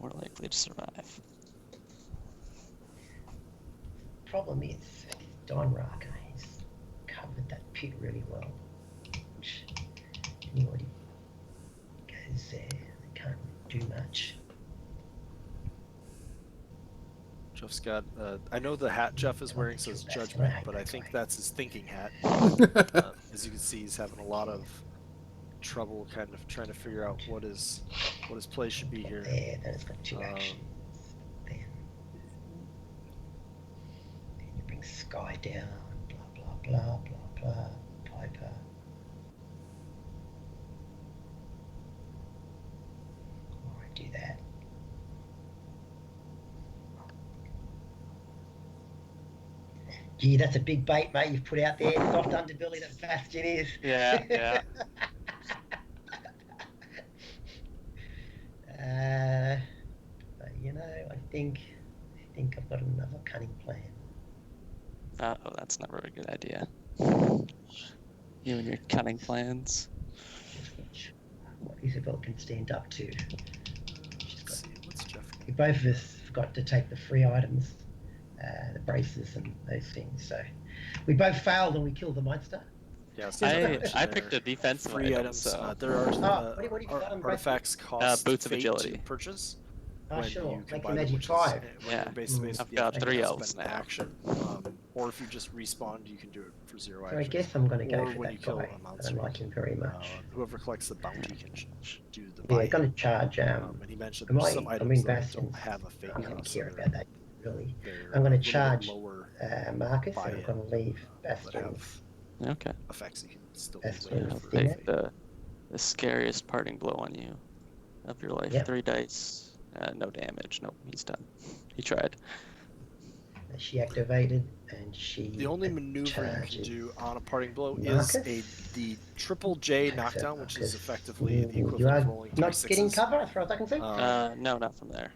more likely to survive. Problem is, Don Raka has covered that pit really well. Which anybody goes there, they can't do much. Jeff's got, I know the hat Jeff is wearing says Judgment, but I think that's his thinking hat. As you can see, he's having a lot of trouble kind of trying to figure out what his play should be here. There, then it's got 2 actions. Then you bring Sky down, blah, blah, blah, blah, blah, Piper. Alright, do that. Gee, that's a big bait, mate, you've put out there. Soft underbelly that Bastion is. Yeah. But you know, I think I've got another cunning plan. Oh, that's never a good idea. You and your cunning plans. What Isabel can stand up to. Let's see, what's Jeff? We both of us forgot to take the free items, the braces and those things. So we both failed and we killed the monster. Yeah, I picked a defensive free item, items. so There are what do you got on artifacts cost Boots of fate Agility. to purchase. Oh, when sure. you Make combine a them, magic which is 5. when Yeah. you're basically I've got 3 elves spend now. action. Or if you just respawn, you can do it for 0 So I actions. guess I'm going to go Or for when you that kill guy. a I monster. don't like him very much. Whoever collects the bounty can do the Yeah, buy-in. going to charge. And he mentioned am there's I- some I items mean, that Bastions, don't have a fate I don't cost. care so about that, really. they're I'm going a to little bit charge lower Marcus, and I'm buy-in, going to leave but Bastion. have Okay. effects you can still That's do later what I'll for think. take the scariest parting blow on you of your life. Yep. 3 dice. No damage. Nope, he's done. He tried. She activated, and she. The only maneuver you can charges. do on a parting blow Marcus? is the triple J Takes knockdown, out which is Marcus. effectively the You equivalent of are rolling 3 not getting sixes. cover, as far as I can see. No, not from there.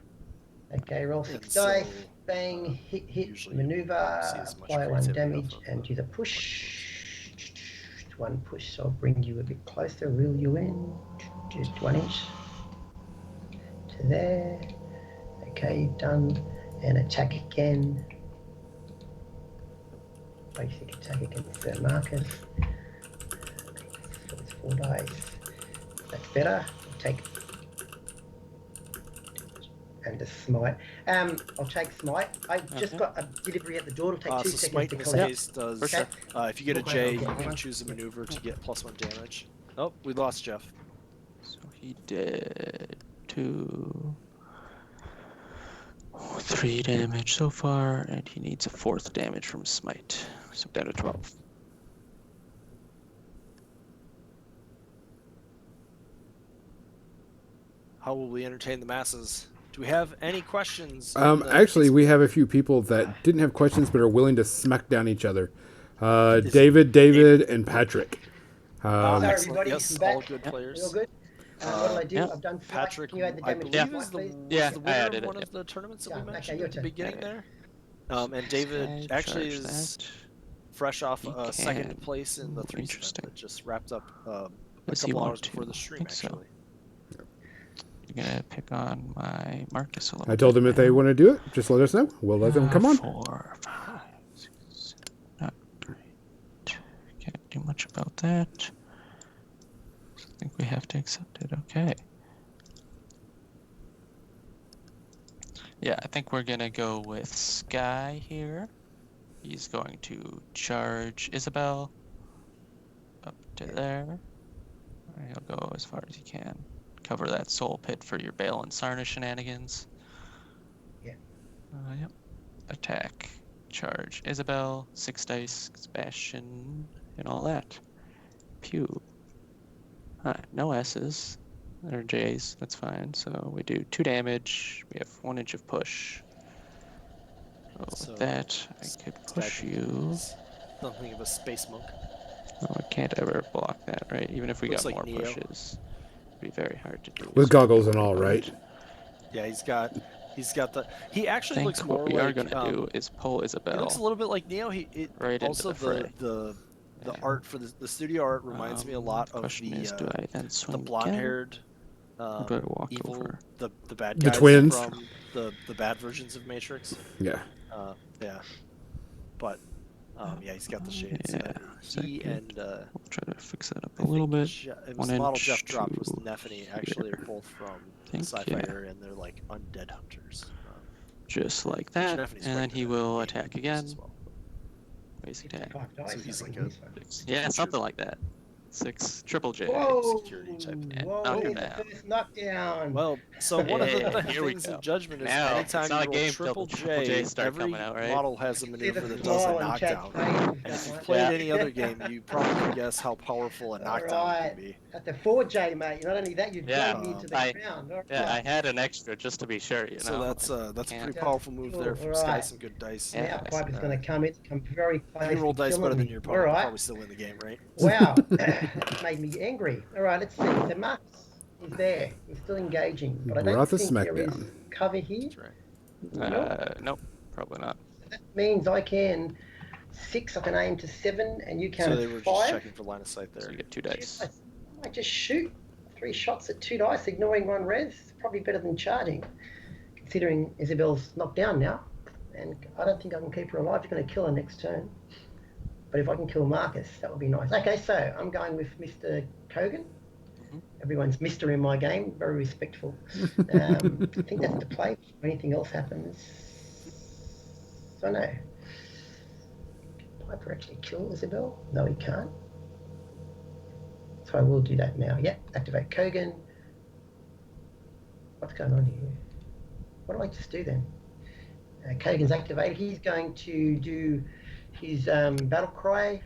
Okay, roll and 6 so, dice, bang, hit, usually you maneuver, don't see as much apply 1 creativity damage, off of and the- do the push. 1 push, so I'll bring you a bit closer, reel you in, just 1 inch to there. Okay, done, and attack again. Basic attack against Sir Marcus. So it's 4 dice. That's better. I'll take and the smite. I'll take smite. I've just got a delivery at the door. It'll take 2 so seconds smite to in this collect. case does, Okay. if you get a Okay, J, okay, you hold can on. choose a maneuver to get +1 damage. Oh, we lost Jeff. So he did 3 damage so far, and he needs a 4th damage from smite. So down to 12. How will we entertain the masses? Do we have any questions? Actually, we have a few people that didn't have questions but are willing to smack down each other. David, and Patrick. Sorry, Excellent. everybody. Yes, I'm back. all good players. All good. What did I do? Yeah. I've done flight. Patrick, Can you add the I damage believe, to is the, flight, was please? Yeah, the I winner added of one it, of the tournaments that we Yeah, okay, mentioned your at the turn. beginning Okay. there. And David Okay, actually charge is that. fresh off You second can. place in the 3 Interesting. that just wrapped up a Does he couple want hours before to? the stream, Think so. actually. You're gonna pick on my Marcus a little I told bit them if they now. want to do it, just let us know. We'll let them come on. 4, 5, 6. Not great. Can't do much about that. I think we have to accept it. Okay. Yeah, I think we're gonna go with Sky here. He's going to charge Isabel up to there. He'll go as far as he can. Cover that soul pit for your Bale and Sarna shenanigans. Yeah. Yep. Attack. Charge Isabel. 6 dice. Sebastian. And all that. Pew. No S's. Or J's. That's fine. So we do 2 damage. We have 1 inch of push. So with that, I could push you. Something of a space monk. Oh, I can't ever block that, right? Even if we Looks got like more Neo. pushes, it'd be very hard to do. With goggles and all, right? Yeah, he's got the. He actually looks more what we like. are gonna do is pull Isabel. He looks a little bit like Neo. Right Also into the fray. the art for the studio art reminds me a lot of question is, do I then swing the blonde-haired or do I walk evil over? the bad The guys twins. from the bad versions of Matrix. Yeah. Yeah. But yeah, he's got the shades. Yeah, He and we'll try to fix that up a little bit. it was 1 the model inch Jeff dropped was to Nephany. Actually, are here. both from Think, sci-fi yeah. area, and they're like undead hunters. Just like that, Nephany's and then quite he good will at attack games again. as well. Basic attack. 5 dice, So he's I like think, a- this one. Yeah, something like that. 6 triple J. Whoa! security type. And Whoa! knock him There's the down. first knockdown. Well, so one of Yeah, the here we things go. in Judgment is Now, anytime it's not you a roll game till triple the triple J, J's start every coming out, right? model has a See maneuver the that does a smile on Chad's knockdown. face, And if you've mate. played Yeah. any other game, you probably can guess how powerful a knockdown Alright. can be. At the 4J, mate. Not only that, you've Yeah, dragged me into the I- ground. All Yeah, right. I had an extra just to be sure, you know. So that's a can't- pretty powerful move there from Sky. Alright. Some good dice. Yeah. Now Piper's going to come very close. If you roll to dice killing better than me. your All opponent, you right. probably still win the game, right? Wow, that made me angry. All right, let's see. So Marcus is there. He's still engaging, but I don't Wrath of think there is Smackdown. cover here. That's right. Nope. Nope, probably not. That means I can 6. I can aim to 7, and you So count they were 5. just checking for line of sight So there. you get 2 dice. I just shoot 3 shots at 2 dice, ignoring 1 res. Probably better than charging, considering Isabel's knocked down now, and I don't think I can keep her alive. You're going to kill her next turn. But if I can kill Marcus, that would be nice. Okay, so I'm going with Mr. Kogan. Everyone's Mr. in my game, very respectful. I think that's the play. If anything else happens, I know. Piper actually kill Isabel? No, he can't. So I will do that now. Yep, activate Kogan. What's going on here? What do I just do then? Kogan's activated. He's going to do his battle cry.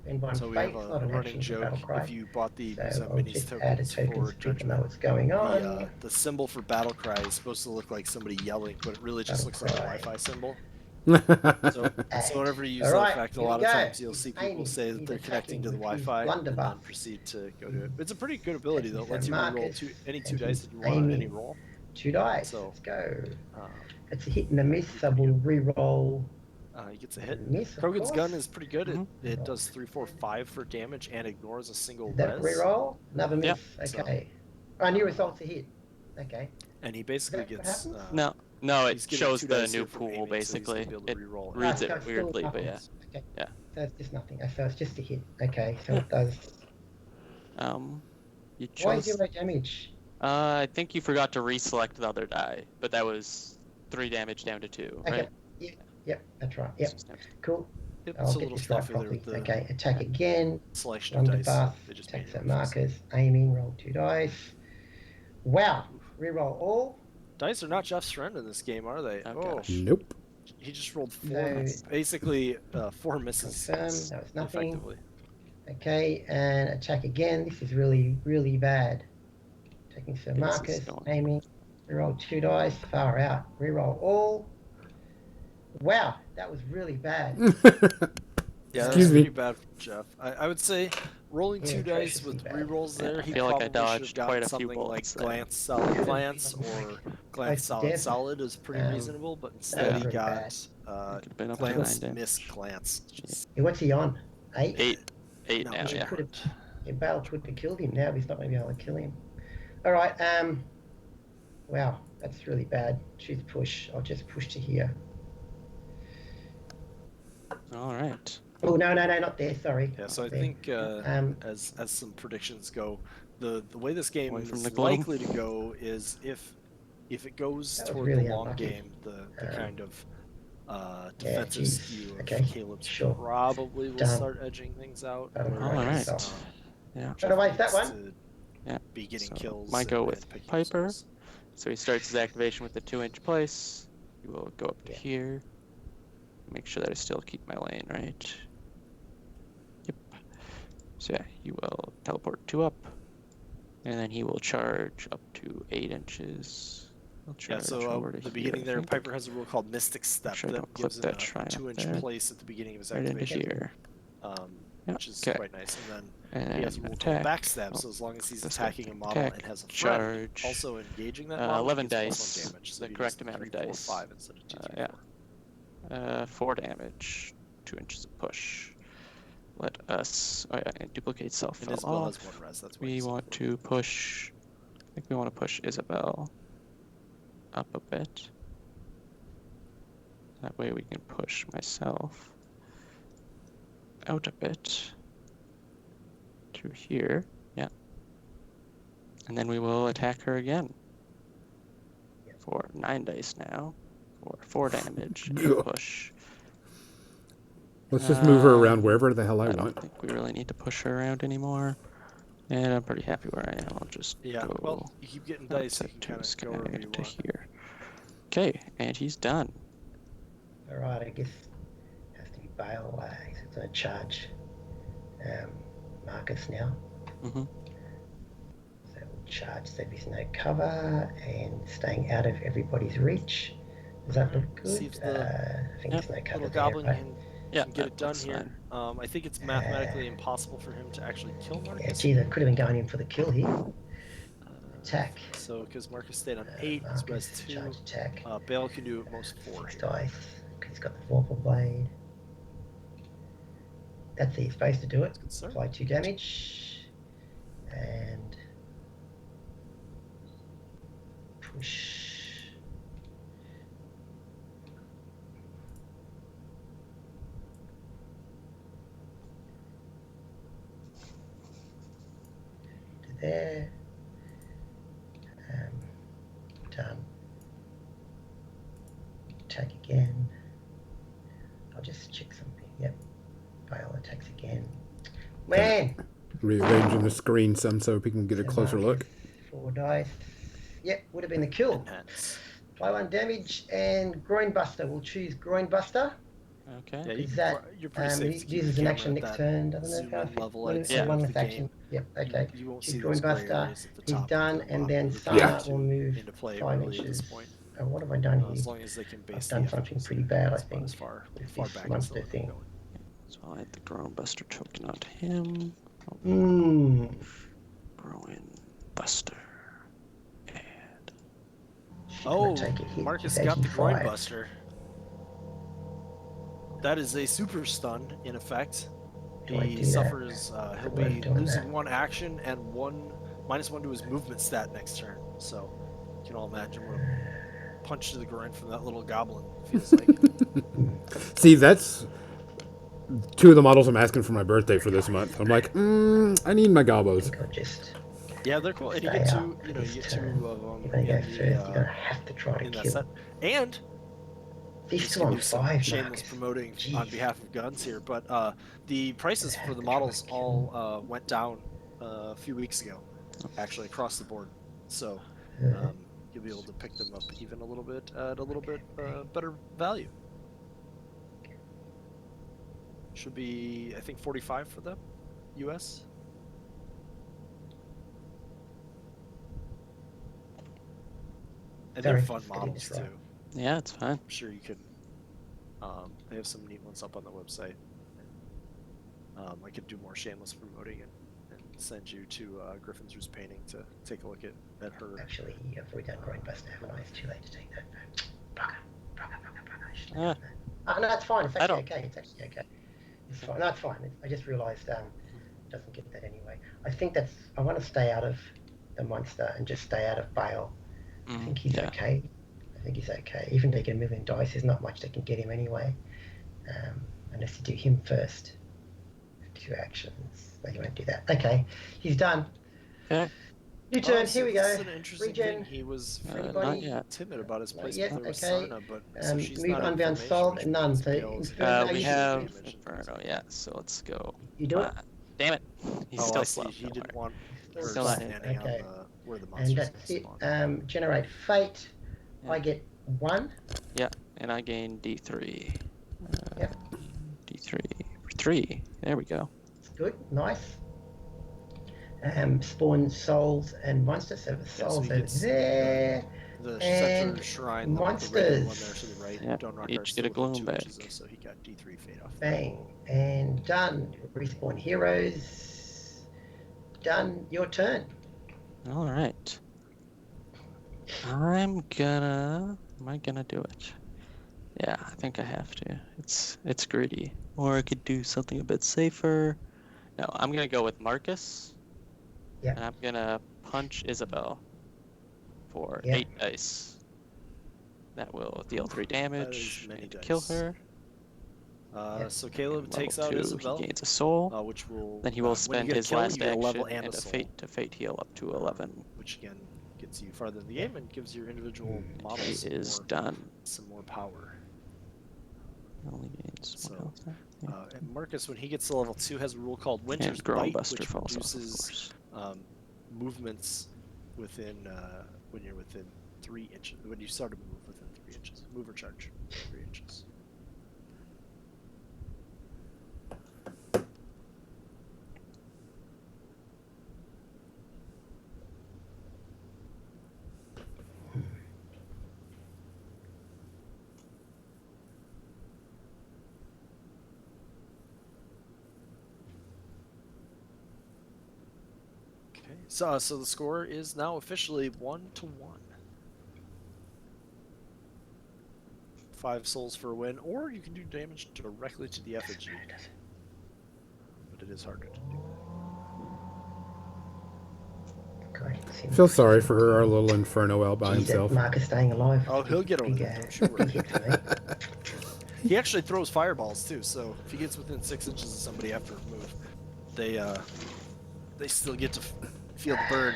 And by So we faith, have not a an running action, joke. battle cry. If you bought the So I'll minis just add a tokens token for so people know Judgment, what's going on. the symbol for battle cry is supposed to look like somebody yelling, but it really just Battle looks like a cry. Wi-Fi symbol. That's So whenever you use All that right, effect, a here lot we of go. times you'll see people Amy, say that he's they're connecting to the attacking with his Wi-Fi and then blunderbuss. proceed to go to it. It's a pretty good ability though. It So lets you reroll Marcus any 2 and dice he's that you want on any aiming. roll. 2 dice. So, Let's go. Uh, It's a hit and a miss, so we'll re-roll. he gets a hit. Miss, of Krogan's course. gun is pretty good. It does 3, 4, 5 for damage and ignores a single Is that res. re-roll? Another miss. Yep. Okay. Oh, new result's a hit. Okay. And he basically Is that what gets. happens? No, it he's getting shows 2 the dice new here from pool, aiming, so he's basically. gonna be able to It reroll reads so it it's still weirdly, but nothing. yeah. Okay. Yeah. So it's just nothing. So it's just a hit. Okay. So it does. You Why chose. 0 damage? I think you forgot to reselect the other die, but that was 3 damage down to 2, Okay. right? Yep. That's right. Yep. Cool. It's I'll a get little this right stuffy there properly. with the Okay. Attack again. selection of dice. Blunderbuss. They just Attacks made at it worse. Marcus. Aiming. Roll 2 dice. Wow. Reroll all. Dice are not Jeff's friend in this game, are they? Oh, gosh. Nope. He just rolled 4, No. basically 4 misses. Confirm. That was nothing. Effectively. Okay, and attack again. This is really, really bad. Taking Sir This is Marcus, going- aiming. Reroll 2 dice, far out. Reroll all. Wow, that was really bad. Yeah, Excuse that's me. pretty bad for Jeff. I would say rolling Yeah, 2 dice atrociously with bad. rerolls Yeah, there, I he feel like I probably should have dodged gotten quite a few something like bullets there. glance, solid glance, or Glance solid is pretty reasonable, but instead he got glance miss glance. What's he on? 8? 8 now, yeah. Bale could have killed him now, but he's not going to be able to kill him. All right. Wow, that's really bad. Choose push. I'll just push to here. All right. Oh, no, not there. Sorry. Yeah, so I think as some predictions go, the way this game is likely to go is if it goes toward really the long unlucky. game, the kind of defensive skew of Caleb's probably will start edging things out. All right. Yeah. Trying to waste that one. Yeah. Be getting kills. Might go with Piper. So he starts his activation with the 2-inch place. He will go up to here. Make sure that I still keep my lane, right? Yep. So yeah, he will teleport 2 up. And then he will charge up to 8 inches. So the beginning there, Piper has a rule called Mystic Step that gives him a 2-inch place at the beginning of his activation. Right into here. Which is quite nice. And then he has a rule called Backstab, so as long as he's attacking a model and has a friend also engaging that model, 11 dice, damage. So the correct amount of dice. 4, 5 instead of 2, 4 damage, 2 inches of push. Let us and duplicate self fell off. Has 1 res, that's we want to push. I think we want to push Isabel up a bit. That way we can push myself out a bit to here. Yeah. And then we will attack her again for 9 dice now for 4 damage and push. Let's just move her around wherever the hell I want. I don't think we really need to push her around anymore. And I'm pretty happy where I am. I'll just go. Well, you keep getting dice, you can kind of go wherever you want. Here. Okay, and he's done. All right, I guess it has to be Bale. It's going to charge Marcus now. Mm-hmm. So we'll charge so there's no cover and staying out of everybody's reach. Does that look good? I think there's no cover little goblin can get it done here. I think it's mathematically impossible for him to actually kill Marcus. Yeah, geez, I could have been going in for the kill here. Attack. So, because Marcus stayed on 8, his res 2. Attack. Bale can do at most 4. 6 dice. He's got the Vorpal Blade. That's the supposed to do it. Apply 2 damage. And push. To there. Done. Attack again. I'll just check something. Yep. Bale attacks again. Man! Rearranging the screen some so we can get a closer look. 4 dice. Yep, would have been the kill. Apply 1 damage and Groin Buster. We'll choose Groin Buster. Okay. Yeah, you're pretty safe he uses an action next turn, doesn't it? Level one with action. Yep, okay. You won't Choose see Groin those gray Buster. areas at the He's top done, and then Yeah. Sana will move into play 5 really at this inches. point. What have I done here? As long as they can base I've done something pretty bad, I think, as far with back this as monster they'll thing. go. So I'll add the Groin Buster token onto him. Groin Buster. And Marcus got the Groin Buster. That is a super stun, in effect. He suffers, he'll be losing 1 action and -1 to his movement stat next turn. So, you can all imagine what a punch to the groin from that little goblin feels like. See, that's 2 of the models I'm asking for my birthday for this month. I'm like, I need my gobos. Yeah, they're cool. And you get 2, you get 2 of them. You're gonna have to try to kill. Set. And these 2 on 5. Shameless promoting on behalf of Guns here, but the prices for the models all went down a few weeks ago, actually across the board. So you'll be able to pick them up even a little bit at a little bit better value. Should be, I think, 45 for them, US. And they're fun models too. Yeah, it's fine. I'm sure you can. They have some neat ones up on the website. I could do more shameless promoting and send you to Griffin's Roost painting to take a look at her. Actually, I've already done Groinbuster, haven't I? It's too late to take that. Bugger. I should have done that. Oh, no, it's fine. It's actually okay. It's actually okay. It's fine. No, it's fine. I just realised it doesn't get that anyway. I think I want to stay out of the monster and just stay out of Bale. I think he's okay. Even taking $1 million dice, there's not much that can get him anyway. Unless you do him first. 2 actions. No, you won't do that. Okay, he's done. Okay. New turn. Here we go. This is an interesting thing. He was fairly timid about his placement there with Sarna, but so she's move not Unbound Soul and none. So we have Inferno. Yeah. So let's go. You do it. Damn it. He's still slow. He didn't want her still standing on where the monsters. And that's it. Generate fate. Yeah. I get 1. Yeah, and I gain D3. Yep. D3 for 3. There we go. Good. Nice. Spawn souls and monsters. So the souls over there. The Scepter Shrine. Monsters. The one there to the right. Yep. Don't Each get a gloom back. So he got D3 fade off. Bang. And done. Respawn heroes. Done. Your turn. All right. Am I gonna do it? Yeah, I think I have to. It's greedy. Or I could do something a bit safer. No, I'm gonna go with Marcus. Yeah. And I'm gonna punch Isabel for 8 dice. That will deal 3 damage and kill her. So Caleb takes Level out 2, Isabel. He gains a soul. Which will Then he will spend his last action and a soul, fate heal up to 11. which again gets you farther in the game and gives your individual models some more power. Only gains So, 1 health. And Marcus, when he gets to level 2, has a rule called Winter's And Growing Bite, Buster which falls reduces off, movements within when you're within 3 inches. When you start to move within 3 inches, move or charge 3 inches. So the score is now officially 1-1. 5 souls for a win, or you can do damage directly to the effigy. But it is harder to do. I feel sorry for her, our little Inferno out by himself. Marcus staying alive. Oh, he'll get over that, don't you worry. He actually throws fireballs too, so if he gets within 6 inches of somebody after a move, they still get to feel the burn.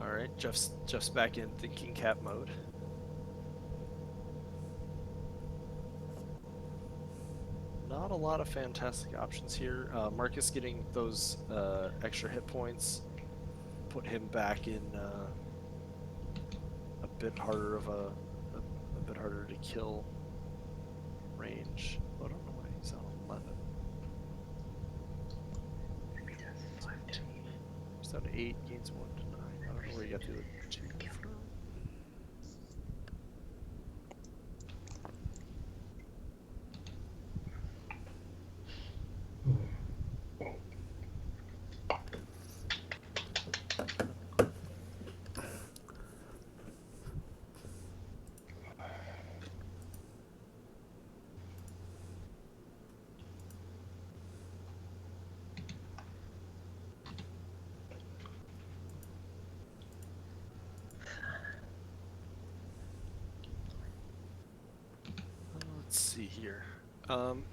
All right, Jeff's back in thinking cap mode. Not a lot of fantastic options here. Marcus getting those extra hit points put him back in a bit harder of a bit harder to kill range. Oh, I don't know why he's on 11. He's down to 8, gains 1 to 9. I don't know where you got the other 2 from. Let's see here.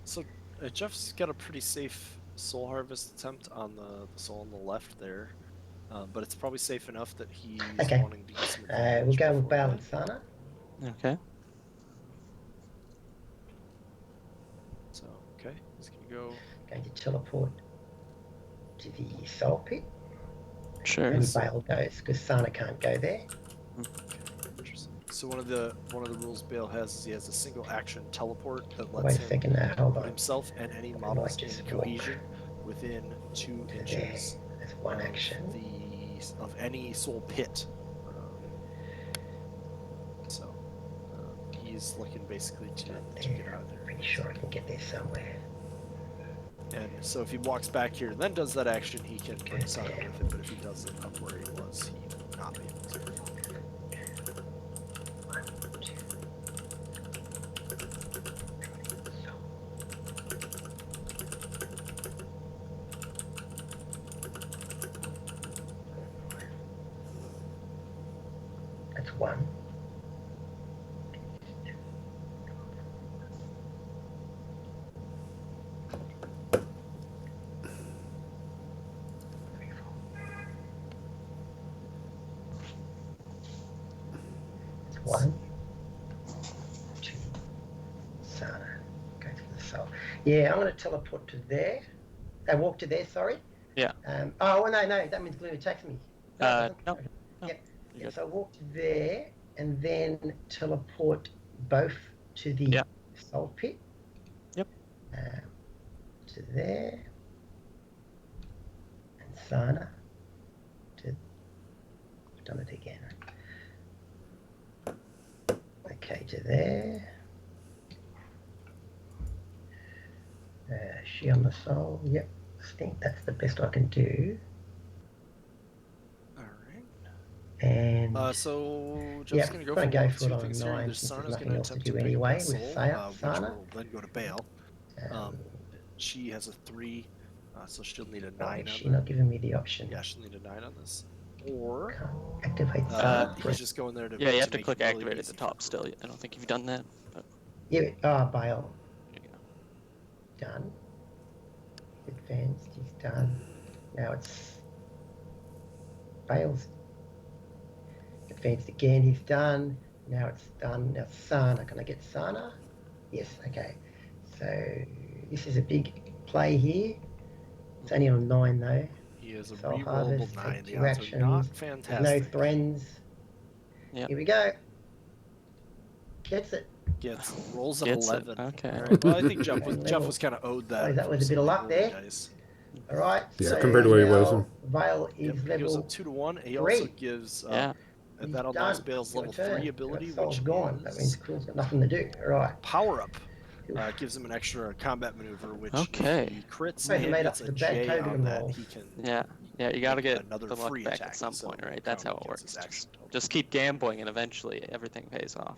So Jeff's got a pretty safe soul harvest attempt on the soul on the left there, but it's probably safe enough that he's wanting to get some advantage. We'll go with Bale and Sana. Okay. So, okay, he's gonna go. Going to teleport to the soul pit. Sure. And Bale goes, because Sana can't go there. Interesting. So one of the rules Bale has is he has a single action teleport that lets Wait a second now, hold put on. himself and any models in cohesion within 2 inches There's one action. of any soul pit. So he's looking basically to get out of there. Pretty sure I can get there somewhere. And so if he walks back here and then does that action, he can bring Sana with it, but if he does it up where he was, he will not be able to. That's one. One, two, Sana. Go to the soul. Yeah, I'm going to teleport to there. I walk to there, sorry. Yeah. Oh, well, no, that means Gloom attacks me. No. Yeah, so I walk to there and then teleport both to the soul pit. Yep. To there. And Sana. I've done it again. Okay, to there. She on the soul. Yep. I think that's the best I can do. All right. And so Joe's going to go for go one, for it two on things here. 9 Either since there's Sana's nothing going to else to attempt do to pick anyway up that with soul, which Sana. will then go to Bale. She has a 3, so she'll need a 9 on She's that. not giving me the option. Yeah, she'll need a 9 on this. Or can't activate Sana. he's just going there to Yeah, you have to make click it really activate at easy the top for still. I don't think you've done that. But Yeah, Bale. there you go. Done. Advanced, he's done. Now it's Bale's advanced again, he's done. Now it's done. Now Sana. Can I get Sana? Yes, okay. So this is a big play here. It's only on 9 though. He is a Soul rerollable Harvest, 9. take The 2 odds are actions. not There's fantastic. no friends. Yep. Here we go. Gets it. Rolls an Gets it. 11. Okay. All right. Well, I think Jeff Okay, was kind of owed that. Oh, that from was a bit of some luck early there. dice. All right. Yeah, so compared to where he was. now Vale is Yep, he goes level up 2 to 1. He 3. also gives He's that done. unlocks Bale's Your level turn. 3 ability, Your soul's which gone. That means is Quill's got nothing to do. All right. power up. Gives him an extra combat maneuver, which Okay. if he crits So he and made gets up a the bad J Kogan on that, roll. he can Yeah, you got to get another the luck free back attack, at some so point, right? That's how it counts works. as action total. Just keep gambling, and eventually everything pays off.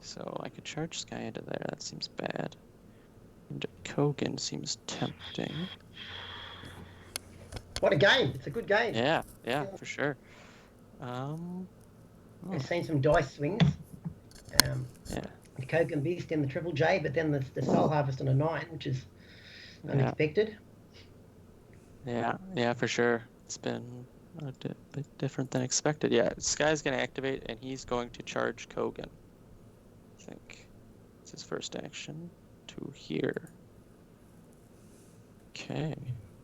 So I could charge Sky into there. That seems bad. And Kogan seems tempting. What a game. It's a good game. Yeah, for sure. We've seen some dice swings. Yeah. The Kogan Beast and the Triple J, but then the Soul Harvest on a 9, which is unexpected. Yeah, for sure. It's been a bit different than expected. Yeah, Sky's going to activate, and he's going to charge Kogan. I think it's his first action to here. Okay.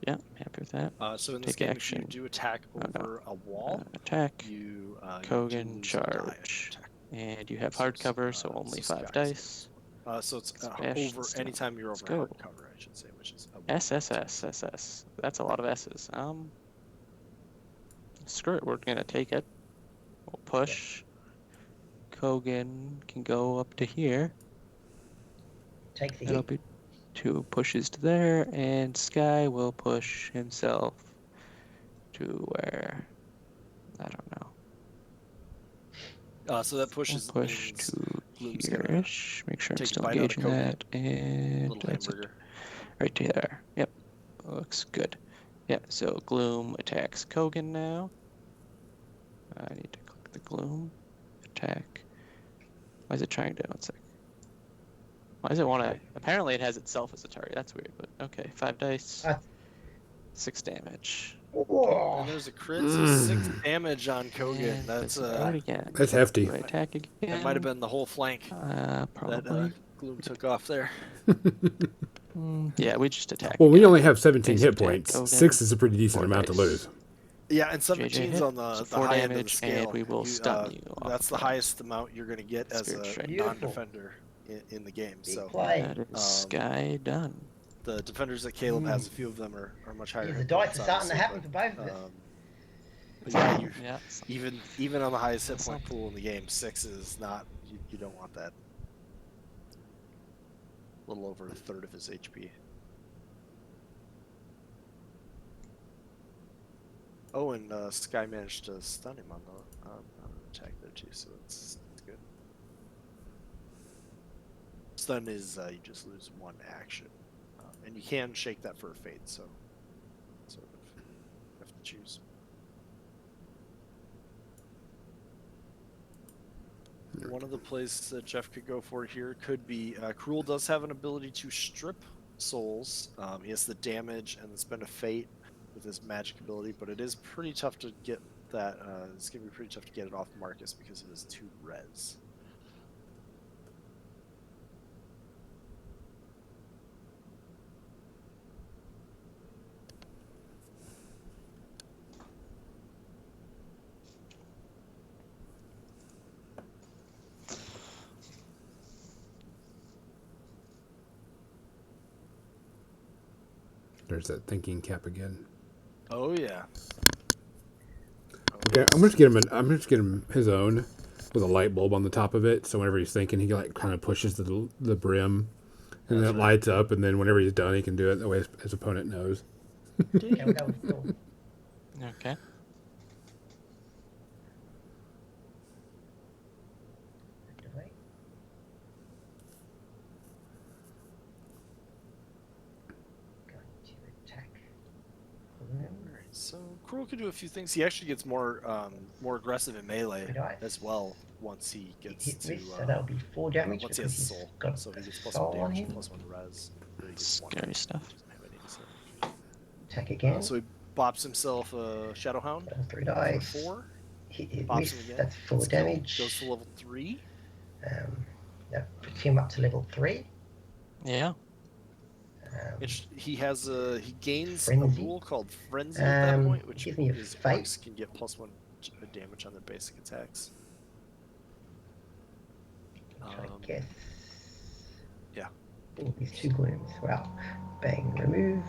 Yeah, I'm happy with that. So in this Take game, action. if you do attack over a wall, Attack. you Kogan do charge. attack. And you have hardcover, so only 5 dice. So it's Smash over stuff. anytime you're Let's over go. hardcover, I should say, which is SS. That's a lot of S's. Screw it, we're gonna take it. We'll push. Kogan can go up to here. Takes the That'll hit. be 2 pushes to there, and Sky will push himself to where? I don't know. so that pushes We'll push means to Gloom's gonna here-ish. Make sure I'm take a still bite out of engaging Kogan. that, and little that's it. hamburger. Right there. Yep. Looks good. Yeah, so Gloom attacks Kogan now. I need to click the Gloom. Attack. Why is it trying to? One sec. Why does it want to? Apparently it has itself as a target. That's weird, but okay. 5 dice. 6 damage. Whoa. And there's a crit, so 6 damage on Kogan. And That's do it again. That's hefty. Do I attack again? that might have been the whole flank Probably. that Gloom took off there. Yeah, we just attack. Well, we again. only have 17 Base hit attack, points. Kogan. 6 is a pretty decent 4 amount to dice. lose. Yeah, and JJ 17's hit, on the so 4 high end of the damage, scale. and we will stun you off That's the that. highest amount you're going to get as Spirit a strike. non-defender in the game. Big So play. That is Sky done. the defenders that Caleb has, a few of them are much higher. Yeah, the hit dice points, are starting to obviously, happen for both of us. But yeah, you Yeah. even on the highest hit point Something. pool in the game, 6 is not. You don't want that. little over a third of his HP. Oh, and Sky managed to stun him on an attack there too, so that's good. Stun is you just lose one action, and you can shake that for a fate, so sort of have to choose. One of the plays that Jeff could go for here could be Cruel does have an ability to strip souls. He has the damage and then spend a fate with his magic ability, but it is pretty tough to get that. It's gonna be pretty tough to get it off Marcus because of his 2 res. There's that thinking cap again. Oh yeah. Okay, I'm just get him his own with a light bulb on the top of it. So whenever he's thinking, he like kind of pushes the brim, and then it lights up. And then whenever he's done, he can do it that way his opponent knows. Yeah, that was cool. Okay. Activate. Going to attack. Alright, so Cruel can do a few things. He actually gets more aggressive in melee as well once he gets to. So that'll be 4 damage. Once he has the soul, so he gets +1 damage and +1 res. Scary stuff. Attack again. So he bops himself a Shadowhound. 3 dice. 4. Hit Bops him again. That's 4 damage. Goes to level 3. That puts him up to level 3. Yeah. He has he gains Frenzy. a rule called Frenzy at that point, which gives me a his fate. orcs can get +1 damage on their basic attacks. I guess. Yeah. Oh, these 2 glooms. Wow. Bang. Remove.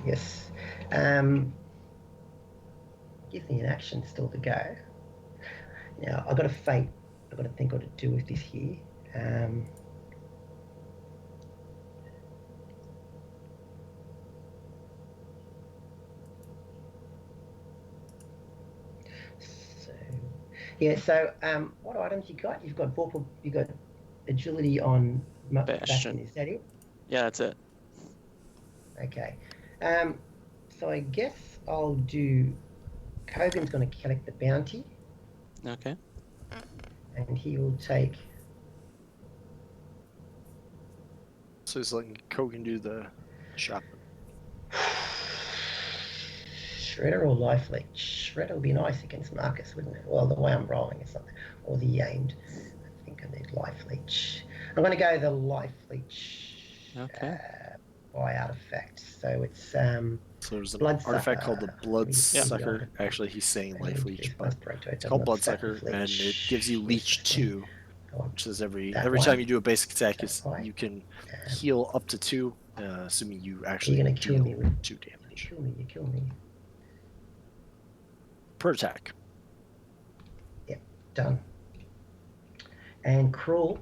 Yes. Gives me an action still to go. Now, I've got a fate. I've got to think what to do with this here. So what items you got? You've got Vorpal, you got agility on Bastion. Is that it? Yeah, that's it. Okay. So I guess I'll do. Kogan's going to collect the bounty. Okay. And he will take. So he's letting Kogan do the shopping. Shredder or Life Leech? Shredder would be nice against Marcus, wouldn't it? Well, the way I'm rolling is something. Or the aimed. I think I need Life Leech. I'm going to go the Life Leech. Okay. By artifact. So it's so there's an artifact called the Bloodsucker. Actually, he's saying Life Leech, but it's called Bloodsucker, and it gives you Leech 2, which is every time you do a basic attack, you can heal up to 2, assuming you actually you're gonna kill me with 2 damage. You kill me. Per attack. Yep, done. And Cruel.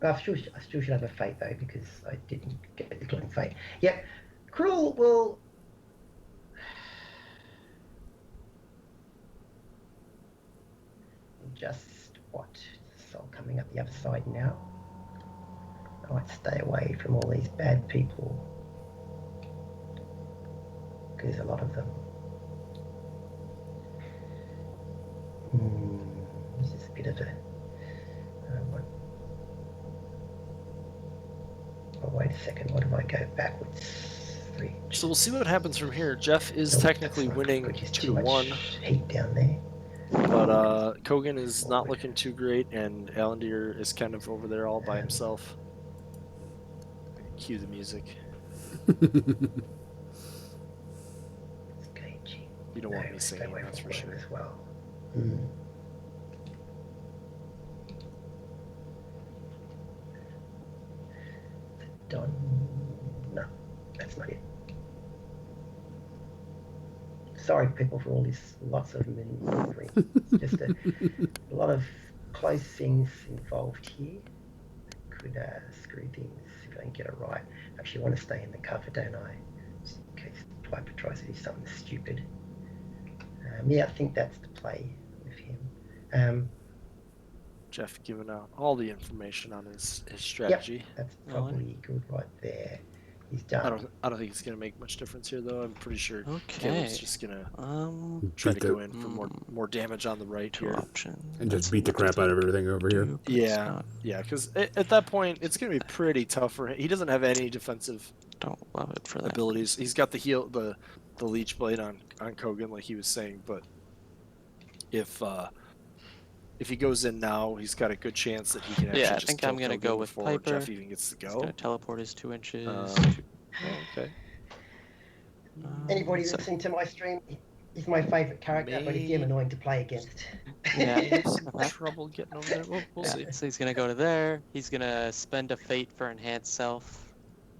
I still should have a fate though because I didn't get the glowing fate. Yep, Cruel will. Just what? Soul coming up the other side now. I might stay away from all these bad people because there's a lot of them. This is a bit of a. Oh, wait a second, what if I go backwards? 3. So we'll see what happens from here. Jeff is technically winning 2-1. Heat down there. But Kogan is not looking too great, and Alandir is kind of over there all by himself. Cue the music. You don't want me singing, that's for sure. As well. No, that's not it. sorry, people, for all this lots of maneuvering. It's just a lot of close things involved here. Could screw things if I don't get it right. Actually, I want to stay in the cover, don't I? Just in case Piper tries to do something stupid. Yeah, I think that's the play with him. Jeff giving out all the information on his strategy. Yep, that's probably good right there. He's done. I don't think it's gonna make much difference here, though. I'm pretty sure Caleb's just gonna try Beat to go in for more damage on the right here, and just beat the crap out of everything over here. Yeah, because at that point it's gonna be pretty tough for him. He doesn't have any defensive abilities. He's got the heal, the leech blade on Kogan, like he was saying, but if he goes in now, he's got a good chance that he can actually just kill I'm gonna Kogan go with before Piper. Jeff even gets to go. He's gonna teleport his 2 inches. Okay. Anybody that's into my stream, he's my favourite character, but he's damn annoying to play against. Yeah, some trouble getting over there. We'll see. So he's gonna go to there. He's gonna spend a fate for enhanced self.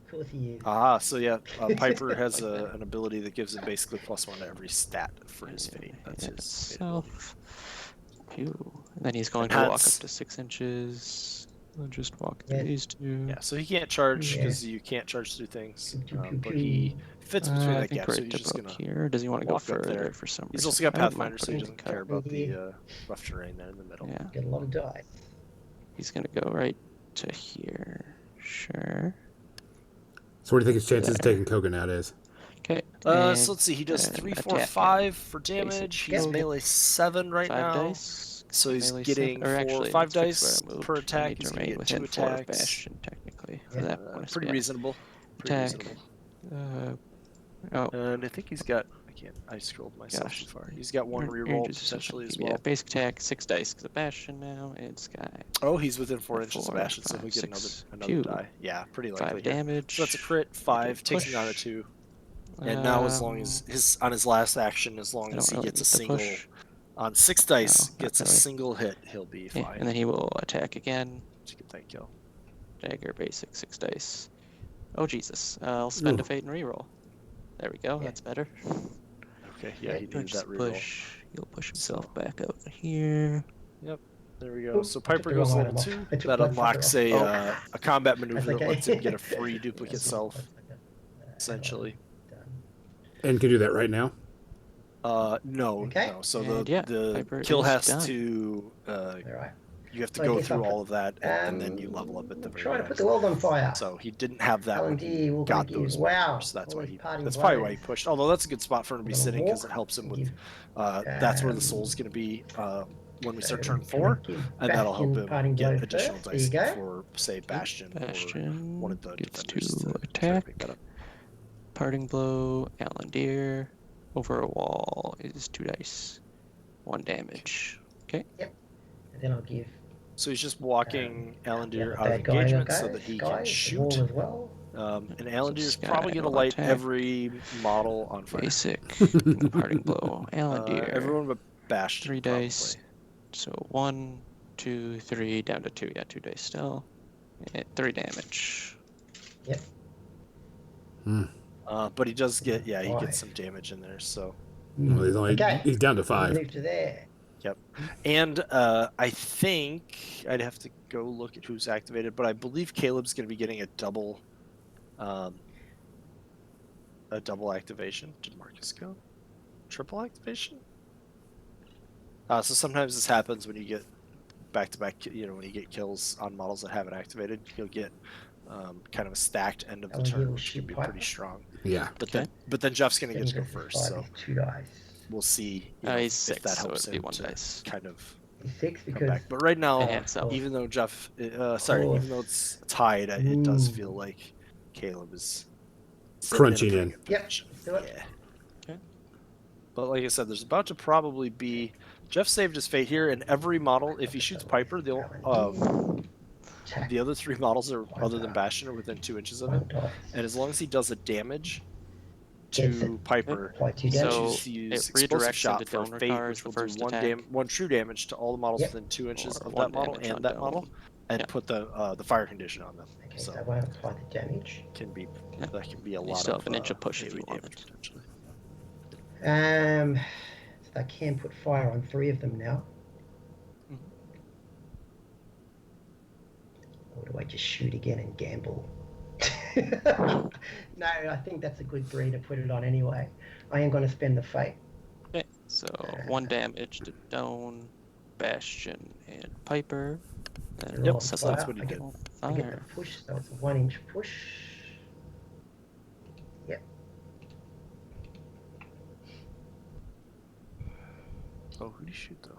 Of course he is. So yeah, Piper has an ability that gives him basically +1 to every stat for his fate. That's his self. And then he's going to walk up to 6 inches. I'll just walk through these two. Yeah, so he can't charge because you can't charge through things. But he fits between that gap, so he's just gonna here. Does he want to go further for some reason? He's also got Pathfinder, so he doesn't care about the rough terrain there in the middle. Yeah. Get a lot of dice. He's gonna go right to here. Sure. So what do you think his chances of taking Kogan out is? Okay. So let's see. He does 3, 4, 5 for damage. He's melee 7 right now. Dice. So he's melee getting 5 dice per attack. He's gonna get 2 attacks. Bastion, technically, for that bonus. Pretty reasonable. Attack. And I think he's got. I scrolled myself too far. He's got 1 reroll potentially as well. Yeah, basic attack, 6 dice because of Bastion now, and Sky. Oh, he's within 4 inches of Bastion, so he'll get another die. Yeah, pretty likely. 5 damage. So that's a crit. 5 takes him down to 2. And now, as long as on his last action, as long as he gets a single on 6 dice, gets a single hit, he'll be fine. And then he will attack again. To get that kill. Dagger, basic, 6 dice. Oh Jesus! I'll spend a fate and reroll. There we go. That's better. Okay, yeah, he needs that reroll. He'll push himself back over here. Yep, there we go. So Piper goes level 2. That unlocks a combat maneuver that lets him get a free duplicate self, essentially. And can do that right now? No. So the kill has to. You have to go through all of that, and then you level up at the very Trying to end. put the world on fire. So he didn't have that when he L&D got those. Wow. So that's why that's probably why he pushed. Although that's a good spot for him to be sitting because it helps him with. That's where the soul's going to be when we start turn 4, and that'll help him get additional dice for, say, Bastion or one of the defenders to attack. Parting blow, Alandir, over a wall is 2 dice, 1 damage. Okay. Yep. And then I'll give. So he's just walking Alandir out of engagement so that he can shoot. As well. And Alandir's probably going to light every model on fire. Basic, parting blow, Alandir. Everyone but Bastion. 3 dice. So 1, 2, 3, down to 2. Yeah, 2 dice still. And 3 damage. Yep. But he does get, he gets some damage in there, so. Well, he's down to 5. Move to there. Yep. And I think I'd have to go look at who's activated, but I believe Caleb's going to be getting a double activation. Did Marcus go? Triple activation? So sometimes this happens when you get back-to-back, when you get kills on models that haven't activated, you'll get kind of a stacked end of the turn, which can be pretty strong. Yeah. But then Jeff's going to get to go first, so 2 dice. we'll see he's 6, if that helps so him 1 to dice. kind of 6 come because back. But right now, even though even though it's tied, it does feel like Caleb is crunching in. Yep. Do it. Yeah. Okay. But like I said, there's about to probably be. Jeff saved his fate here, and every model, if he shoots Piper, the other 3 models are other than Bastion are within 2 inches of him, and as long as he does a damage to Piper, so use it explosive redirects shot into for donor fate, cards, which will the do first one true damage to all the models within 2 inches of that model and that model, and put the fire condition on them. Okay, so I won't apply the damage. That can be a You lot still of have an inch of push if you AoE want damage it. potentially. So I can put fire on 3 of them now. Or do I just shoot again and gamble? No, I think that's a good 3 to put it on anyway. I am going to spend the fate. Okay, so 1 damage to Doan, Bastion, and Piper. They're all on so fire. that's what he did. I get the push, so it's a 1-inch push. Yep. Oh, who did he shoot though?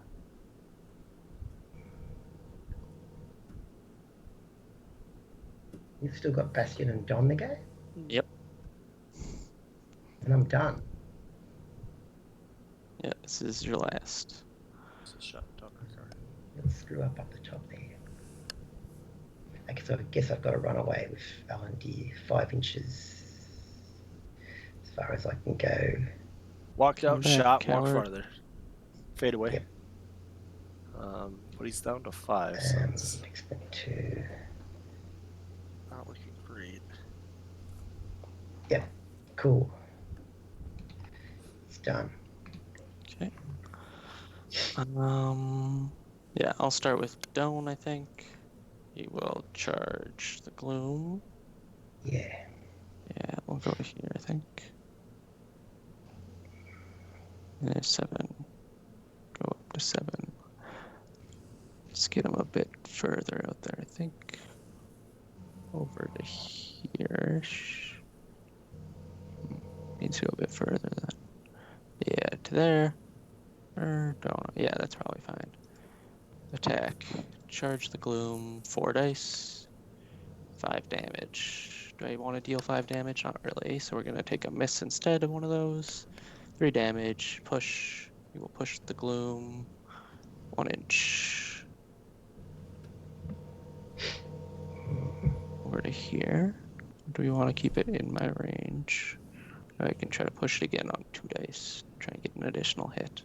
You've still got Bastion and Don to go? Yep. And I'm done. Yeah, this is your last. Shot Don Ricard. Little screw up the top there. I guess I've got to run away with Alan 5 inches. As far as I can go. Walked out, shot, coward. walk farther. Fade away. Yep. But he's down to 5, so it's Expect to. not looking great. Yep. Cool. It's done. Okay. Yeah, I'll start with Doan, I think. He will charge the Gloom. Yeah. Yeah, we'll go here, I think. And there's 7. Go up to 7. Let's get him a bit further out there, I think. Over to here. Needs to go a bit further then. Yeah, to there. Or don't. Yeah, that's probably fine. Attack. Charge the Gloom. 4 dice. 5 damage. Do I want to deal 5 damage? Not really. So we're going to take a miss instead of one of those. 3 damage. Push. We will push the Gloom. 1 inch. Over to here. Do we want to keep it in my range? I can try to push it again on 2 dice. Try and get an additional hit.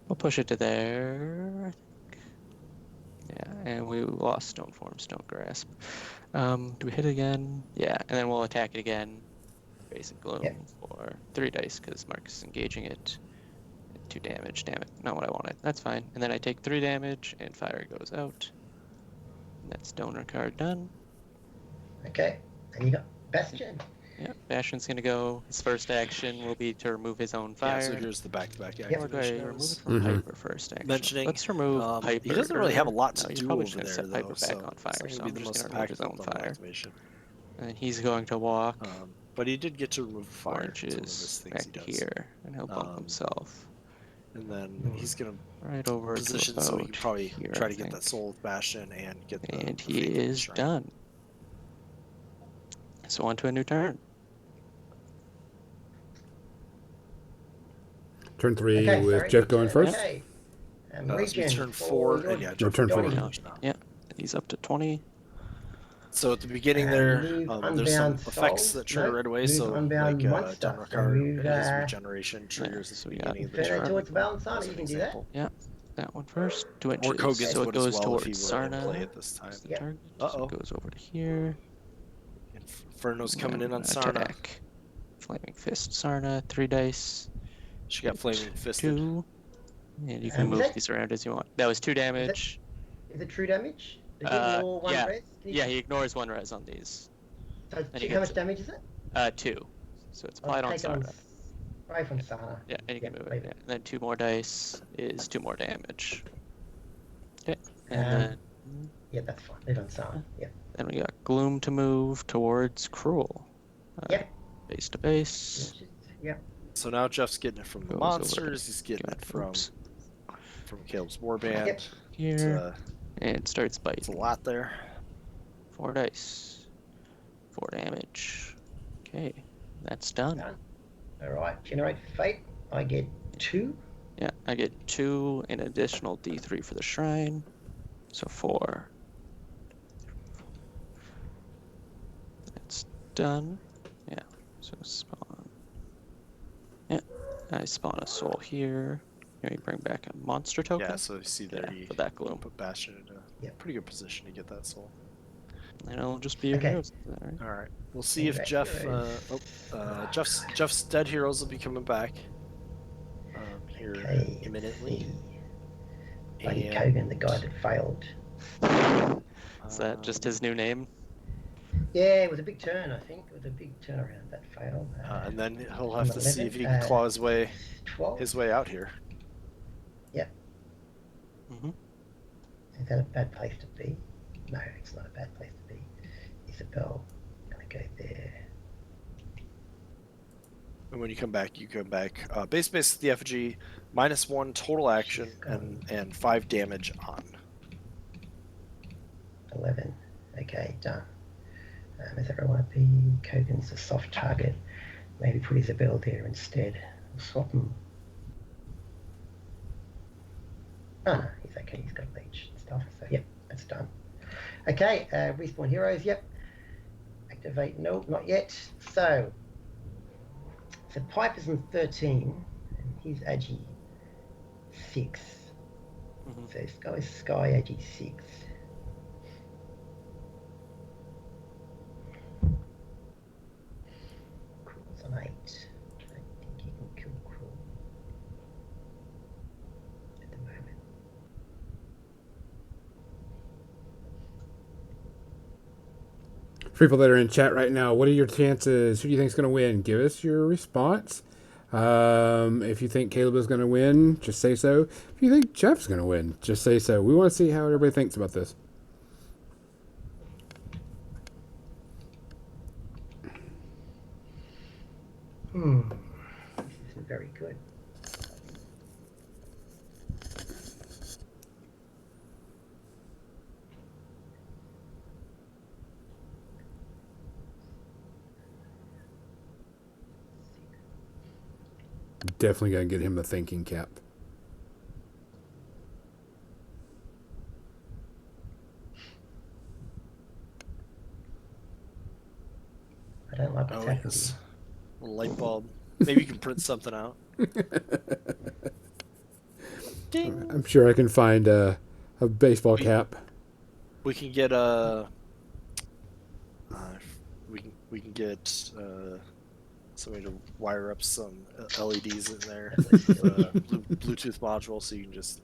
We'll push it to there, I think. Yeah, and we lost Stone Form, Stone Grasp. Do we hit it again? Yeah, and then we'll attack it again. Basic Gloom for 3 dice because Marcus is engaging it. 2 damage, damn it, not what I wanted. That's fine. And then I take 3 damage and fire goes out. And that's Donor card done. Okay, and you got Bastion. Yeah, Bastion's gonna go. His first action will be to remove his own fire. Yeah, so here's the back-to-back Or do I activation. remove it from Piper first, actually? Mentioning, Let's remove Piper. He doesn't really have a lot to No, he's do probably over just there, gonna set Piper though, back on fire, it's so not I'm gonna be the just most gonna remove his impactful own double fire. activation. And he's going to walk But he did get to remove 4 fire. It's one of inches his things back he to does. here, and he'll bump himself And then he's gonna right over position to so he can probably here, try I to get that think. soul with Bastion and get the And the he faith in the is shrine. done. So on to a new turn. Turn 3 with Jeff going first. Okay. And So regen turn for 4, your and yeah, No, Jeff turn will 4. go Donnie. now. Yeah, he's up to 20. So at the beginning there, move there's some Unbound effects Souls. that trigger No, right away. move So Unbound like Monster. Don So Ricard, move, his regeneration triggers so at we the got beginning of the Inferno turn. towards Balansana, as you an can do example. Yeah, that one first. 2 inches. Or Kogan's So it would as goes well if he towards were in Sarna. play at this time. The Yep. target. So it goes over to here. Inferno's coming in on Sarna. Attack. Flaming Fist Sarna, 3 dice. She got flaming fisted. 2. And you can move these around as you want. That was 2 damage. Is it true damage? Does he ignore 1 yeah. res? Yeah, he ignores 1 res on these. So and he how gets much damage is it? 2. So it's applied on Take it Sarna. Away from Sana. Yeah, and you can move leave it. Yeah. And then 2 more dice is 2 more damage. Okay. And then Yeah, that's fine. Leave on Sana. Yeah. then we got Gloom to move towards Cruel. Yep. Base to base. Yep. So now Jeff's getting it from the Goes over monsters. He's getting it from Oops. Caleb's warband. Yep. Here. And starts biting. It's a lot there. 4 dice. 4 damage. Okay. That's done. Done. Alright. Generate fate. I get 2. Yeah, I get 2 and additional D3 for the shrine. So 4. That's done. Yeah. So spawn. Yeah. I spawn a soul here. Here we bring back a monster token. Yeah, so you see there Yeah, he for that Gloom. put Bastion in a pretty good position to get that soul. And it'll just be your Okay. heroes. Right? All right. We'll see if Jeff. Jeff's dead heroes will be coming back. Here imminently. Bloody Kogan, the guy that failed. Is that just his new name? Yeah, it was a big turn, I think. It was a big turnaround that failed. And then he'll have to see if he can claw his way out here. Yep. Mm-hmm. Is that a bad place to be? No, it's not a bad place to be. Isabel, gonna go there. And when you come back, base the effigy, -1 total action and 5 damage on. 11. Okay, done. Does everyone want to be Kogan's a soft target? Maybe put Isabel there instead. We'll swap him. Oh no, he's okay. He's got leech and stuff. So yep, that's done. Okay, respawn heroes. Yep. Activate. No, not yet. So Piper's in 13, and he's Agi 6. Mm-hmm. So Sky Agi 6. Cruel's on 8. I don't think he can kill Cruel at the moment. For people that are in chat right now, what are your chances? Who do you think is going to win? Give us your response. If you think Caleb is going to win, just say so. If you think Jeff's going to win, just say so. We want to see how everybody thinks about this. This isn't very good. Definitely got to get him the thinking cap. I don't like what's happening. Yes. A light bulb. Maybe you can print something out. Ding. I'm sure I can find a baseball cap. We can get we can get somebody to wire up some LEDs in there, Bluetooth module, so you can just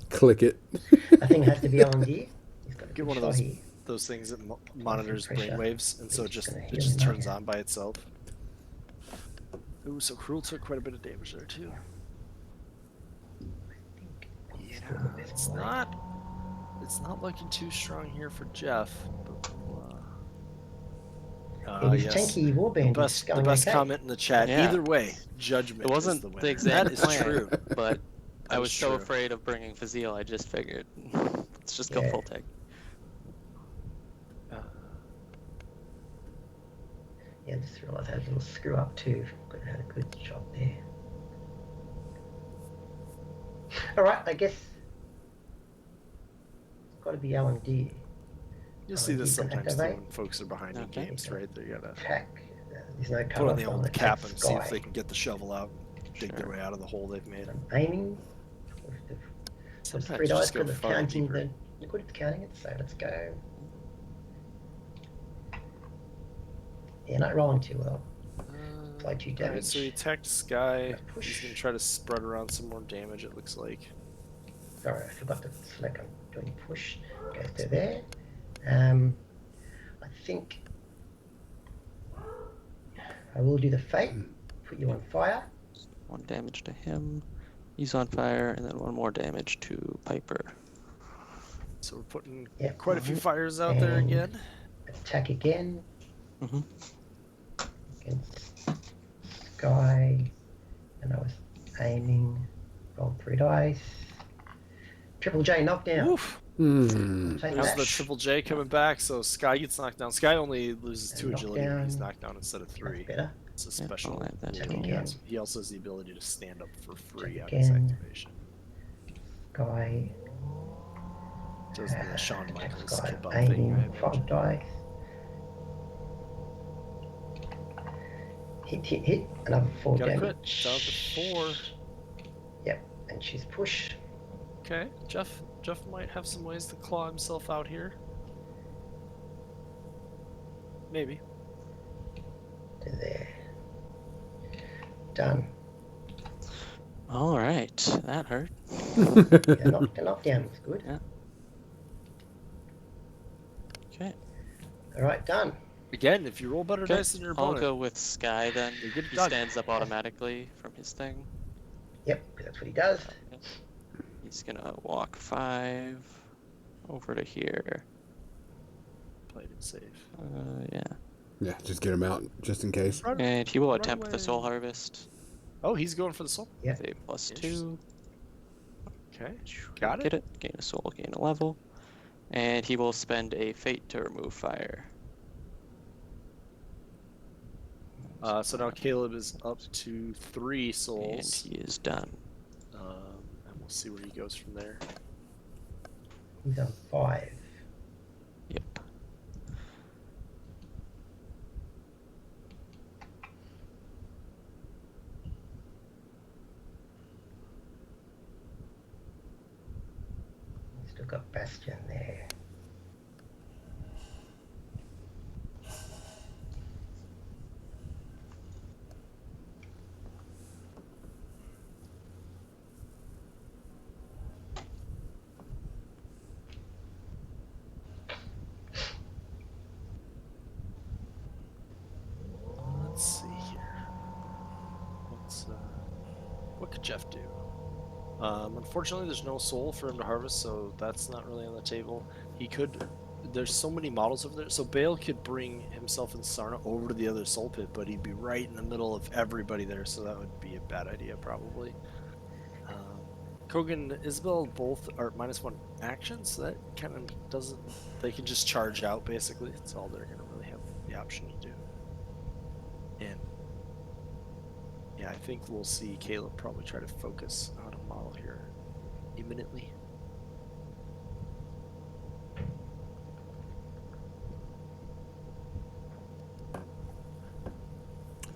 click it. I think it has to be L&D. Get one of those things that monitors brainwaves, and so it just turns on by itself. Ooh, so Cruel took quite a bit of damage there too. Yeah, it's not looking too strong here for Jeff. But yes. Tanky warband. The best comment in the chat. Yeah. Either way, Judgment. It wasn't is the winner. the exact That is plan, true. but I was so afraid of bringing Fazil, I just figured let's just go full tech. Yeah, I just realised I had a little screw up too, but I had a good shot there. Alright, I guess it's got to be L&D. You'll see this sometimes too when folks are behind in games, right? They gotta There's no put on the old cap and see if they can get the shovel out, dig their way out of the hole they've made. I'm aiming. Sometimes 3 dice just go because of far counting deeper. the good at counting it, so let's go. Yeah, not rolling too well. Apply 2 damage. Alright, so he attacked Sky. He's gonna try to spread around some more damage, it looks like. Sorry, I forgot to select. I'm doing push. Goes to there. I think I will do the fate. Put you on fire. 1 damage to him. He's on fire, and then 1 more damage to Piper. So we're putting quite a few fires out there again. Attack again. Mm-hmm. Against Sky. And I was aiming. Roll 3 dice. Triple J knockdown. Oof. There's the Triple J coming back, so Sky gets knocked down. Sky only loses 2 agility when he's knocked down instead of 3. Better. It's a special. He also has the ability to stand up for free on his activation. Sky. Does the Shawn Michaels skip up aiming thing. 5 dice. Hit. Another 4 Got a damage. crit. Down to 4. Yep, and she's push. Okay, Jeff might have some ways to claw himself out here. Maybe. To there. Done. All right, that hurt. The knockdown was good. Yeah. Okay. All right, done. Again, if you roll better dice than your I'll opponent, go with Sky then. you get it He done. stands up automatically from his thing. Yep, that's what he does. He's gonna walk 5 over to here. Played it safe. Yeah. Yeah, just get him out just in case. And he will attempt the Soul Harvest. Oh, he's going for the soul. Yep. With a +2. Okay, got Get it. Gain a soul, gain a level. And he will spend a fate to remove fire. So now Caleb is up to 3 souls. And he is done. And we'll see where he goes from there. He's on 5. Yep. He's still got Bastion there. Let's see here. What could Jeff do? Unfortunately, there's no soul for him to harvest, so that's not really on the table. He could. There's so many models over there. So Bale could bring himself and Sarna over to the other soul pit, but he'd be right in the middle of everybody there, so that would be a bad idea probably. Kogan and Isabel both are -1 actions, so that kind of doesn't. They can just charge out basically. That's all they're gonna really have the option to do. And yeah, I think we'll see Caleb probably try to focus on a model here imminently.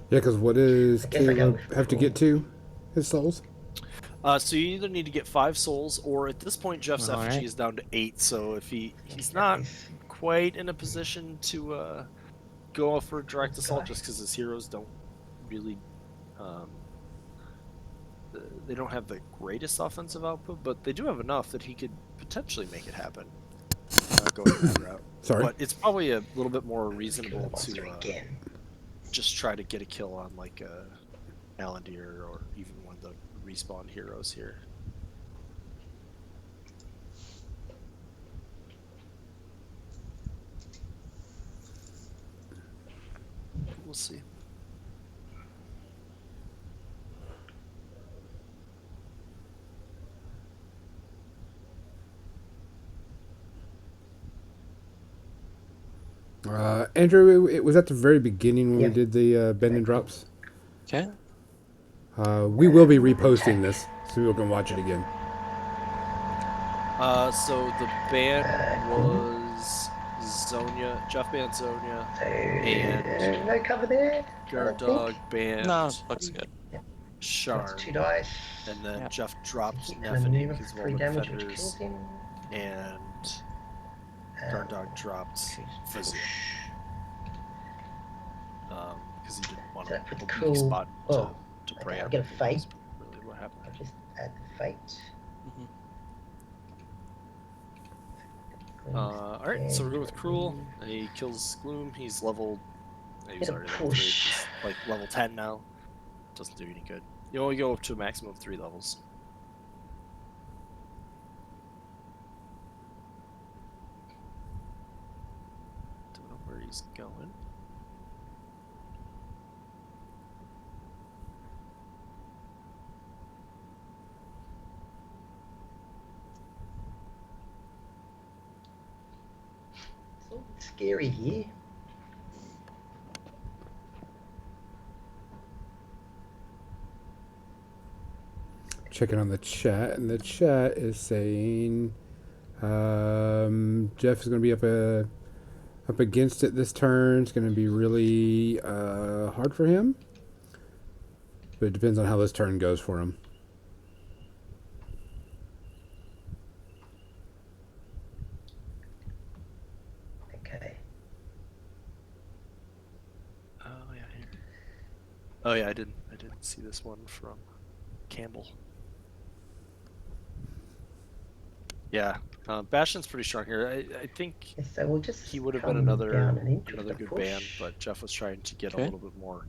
Yeah, because what does Caleb have to get to? His souls? So you either need to get 5 souls, or at this point Jeff's effigy is down to 8. So if he's not quite in a position to go for direct assault, just because his heroes don't really they don't have the greatest offensive output, but they do have enough that he could potentially make it happen. Going that route. Sorry, but it's probably a little bit more reasonable to just try to get a kill on like Alandir or even one of the respawn heroes here. We'll see. Andrew, it was at the very beginning when we did the bend and drops. Okay. We will be reposting this, so people can watch it again. So the band was Zonia, Jeff band Zonia, and no cover there. Guard Dog band. No, looks good. Sharn. That's 2 dice. And then Jeff dropped Hit Nephany for because of all 3 the damage, which defenders, kills him. and Guard Dog dropped Fizzy. Because he didn't want to put the weak cool spot to prey I'll on. get a fate. Really what happened. I'll just add the fate. Alright, so we're going with Cruel. He kills Gloom. He's level. He's already level 3. He's like level 10 now. Doesn't do any good. You only go up to a maximum of 3 levels. Don't know where he's going. It's scary here. Checking on the chat, and the chat is saying Jeff is going to be up against it this turn. It's going to be really hard for him, but it depends on how this turn goes for him. Okay. Oh yeah, I didn't see this one from Campbell. Yeah, Bastion's pretty strong here. I think So we'll just he would have been another good push. ban, but Jeff was trying to get a little bit more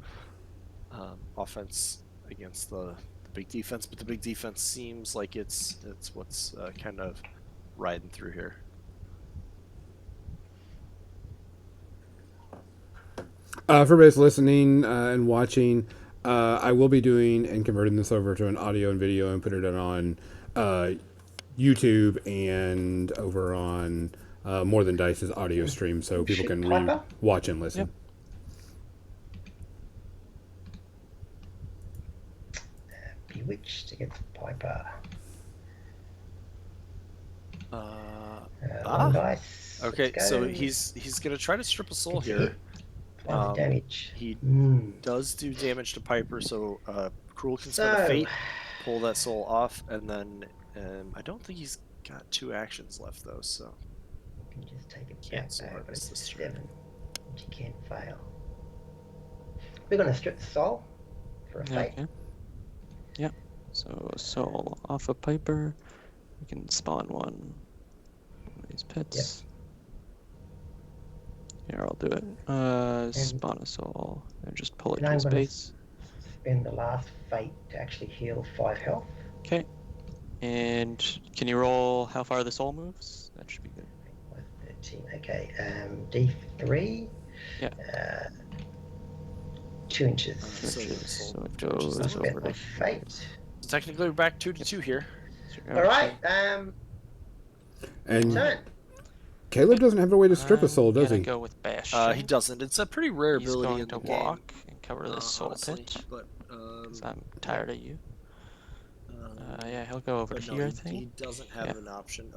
offense against the big defense. But the big defense seems like it's what's kind of riding through here. For everybody's listening and watching, I will be doing and converting this over to an audio and video and put it on YouTube and over on More Than Dice's audio stream, so people can watch and listen. Yep. Bewitched against Piper. Dice. Okay, so he's gonna try to strip a soul here. Damage. He does do damage to Piper, so Cruel can spend a fate, pull that soul off, and then I don't think he's got 2 actions left though, so you can just take it back though, but it's 7, which you can't fail. We're gonna strip the soul for a fate. Okay. Yep. So soul off of Piper. We can spawn one of these pits. Yep. Here, I'll do it. Spawn a soul and just pull it to his base. Spend the last fate to actually heal 5 health. Okay. And can you roll how far the soul moves? That should be good. 13. Okay. D3. Yeah. 2 inches. So it goes over to fate. So technically, we're back 2-2 here. All right. And turn. Caleb doesn't have a way to strip a soul, does he? Go with Bastion. He doesn't. It's a pretty rare ability in the game. He's going to walk and cover this soul pit. But I'm tired of you. Yeah, he'll go over here, I think. He doesn't have an option.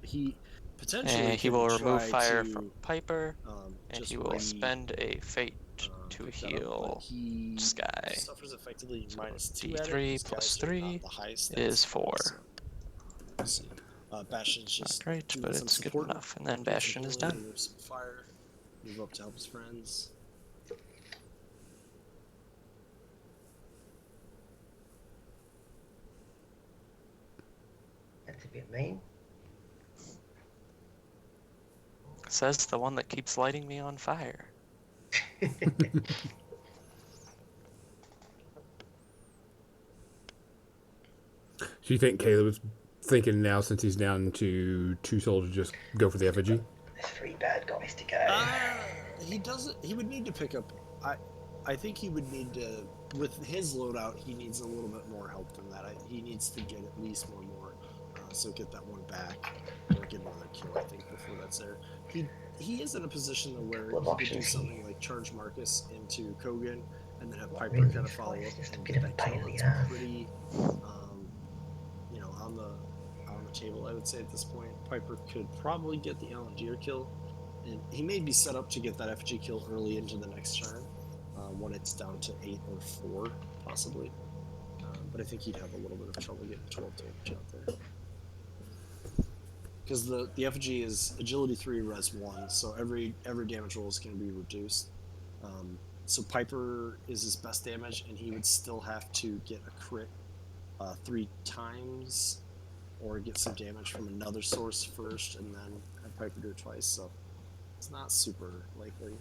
He potentially and he will remove fire from Piper, and he will spend a fate to heal Sky. Suffers effectively so -2 D3 plus 3 is 4. So, Bastion's just not great, but it's good enough. And then Bastion is done. Remove some fire, move up to help his friends. That's a bit mean. Says the one that keeps lighting me on fire. Do you think Caleb's thinking now, since he's down to 2 souls, to just go for the effigy? There's 3 bad guys to go. He doesn't. He would need to pick up. I think he would need to. With his loadout, he needs a little bit more help than that. He needs to get at least one more. So get that one back, or get another kill. I think before that's there. He is in a position where he could do something like charge Marcus into Kogan, and then have Piper kind of follow up and get that kill. It's pretty, on the table. I would say at this point, Piper could probably get the Alandir kill, and he may be set up to get that FG kill early into the next turn, when it's down to 8 or 4 possibly. But I think he'd have a little bit of trouble getting 12 damage out there. Because the effigy is agility 3, res 1, so every damage roll is going to be reduced. So Piper is his best damage, and he would still have to get a crit 3 times, or get some damage from another source first, and then have Piper do it twice. So it's not super likely.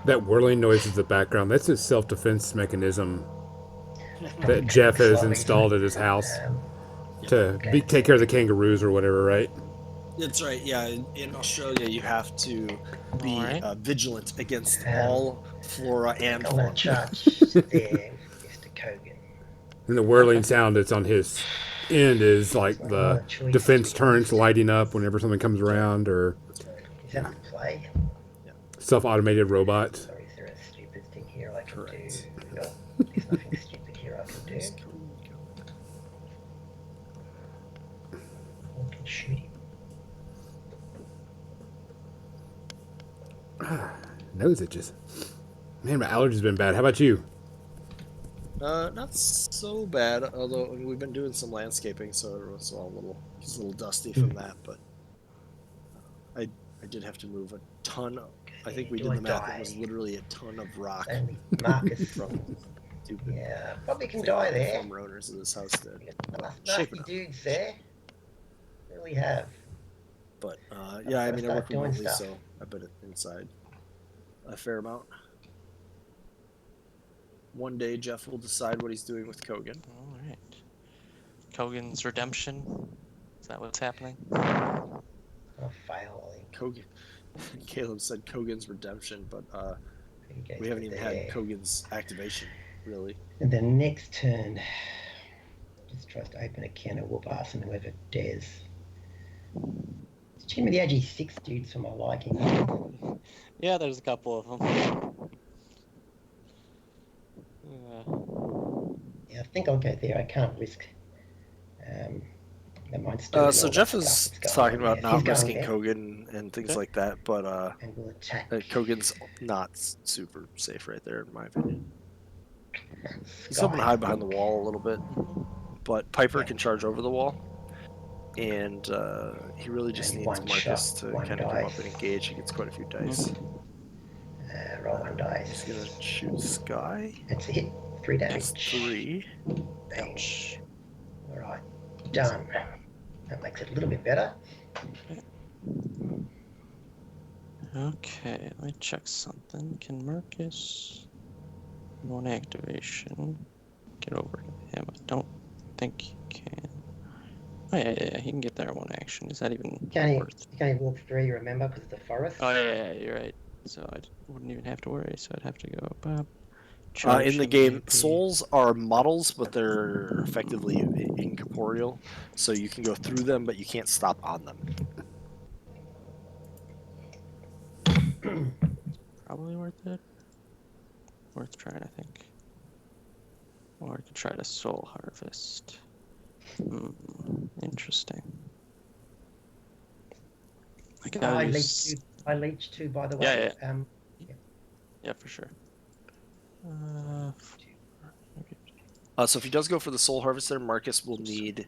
That whirling noise in the background, that's his self-defense mechanism that Jeff has installed at his house to take care of the kangaroos or whatever, right? That's right, yeah. In Australia, you have to be vigilant against all flora and fauna. I'm charge there with Mr. Kogan. And the whirling sound that's on his end is like the defense turrets lighting up whenever something comes around, or is that the play? Self-automated robots. Sorry, is there a stupid thing here I can do? No, there's nothing stupid here I can do. I can shoot him. Nose itches. Man, my allergies been bad. How about you? Not so bad. Although we've been doing some landscaping, so it's all a little dusty from that. But I did have to move a ton. I think we did the math. It was literally a ton of rock. Only Marcus. From stupid. Yeah, probably can die there. Former owners of this house did. Nasty dudes there. Really have. But yeah, I mean, I work remotely, so I bet it inside a fair amount. One day, Jeff will decide what he's doing with Kogan. All right. Kogan's redemption. Is that what's happening? Oh, finally. Kogan. Caleb said Kogan's redemption, but we haven't even had Kogan's activation, really. And the next turn, just tries to open a can of whoop ass and whoever dares. It's with the edgy 6 dudes for my liking. Yeah, there's a couple of them. Yeah, I think I'll go there. I can't risk. So Jeff is talking about not risking Kogan and things like that, but and we'll attack. Kogan's not super safe right there, in my opinion. He's hoping to hide behind the wall a little bit, but Piper can charge over the wall, and he really just needs Marcus to kind of come up and engage. He gets quite a few dice. Roll 1 dice. He's gonna shoot Sky. That's a hit. 3 damage. That's 3. Ouch. Alright. Done. That makes it a little bit better. Okay, let me check something. Can Marcus, one activation, get over to him? I don't think he can. Oh, yeah, he can get there one action. Is that even worth? You can't walk 3, remember, because it's the forest. Oh, yeah, you're right. So I wouldn't even have to worry. So I'd have to go up. In the game, souls are models, but they're effectively incorporeal, so you can go through them, but you can't stop on them. Probably worth it. Worth trying, I think. Or I could try to soul harvest. Interesting. I leech too, by the way. Yeah. Yeah, for sure. So if he does go for the soul harvester, Marcus will need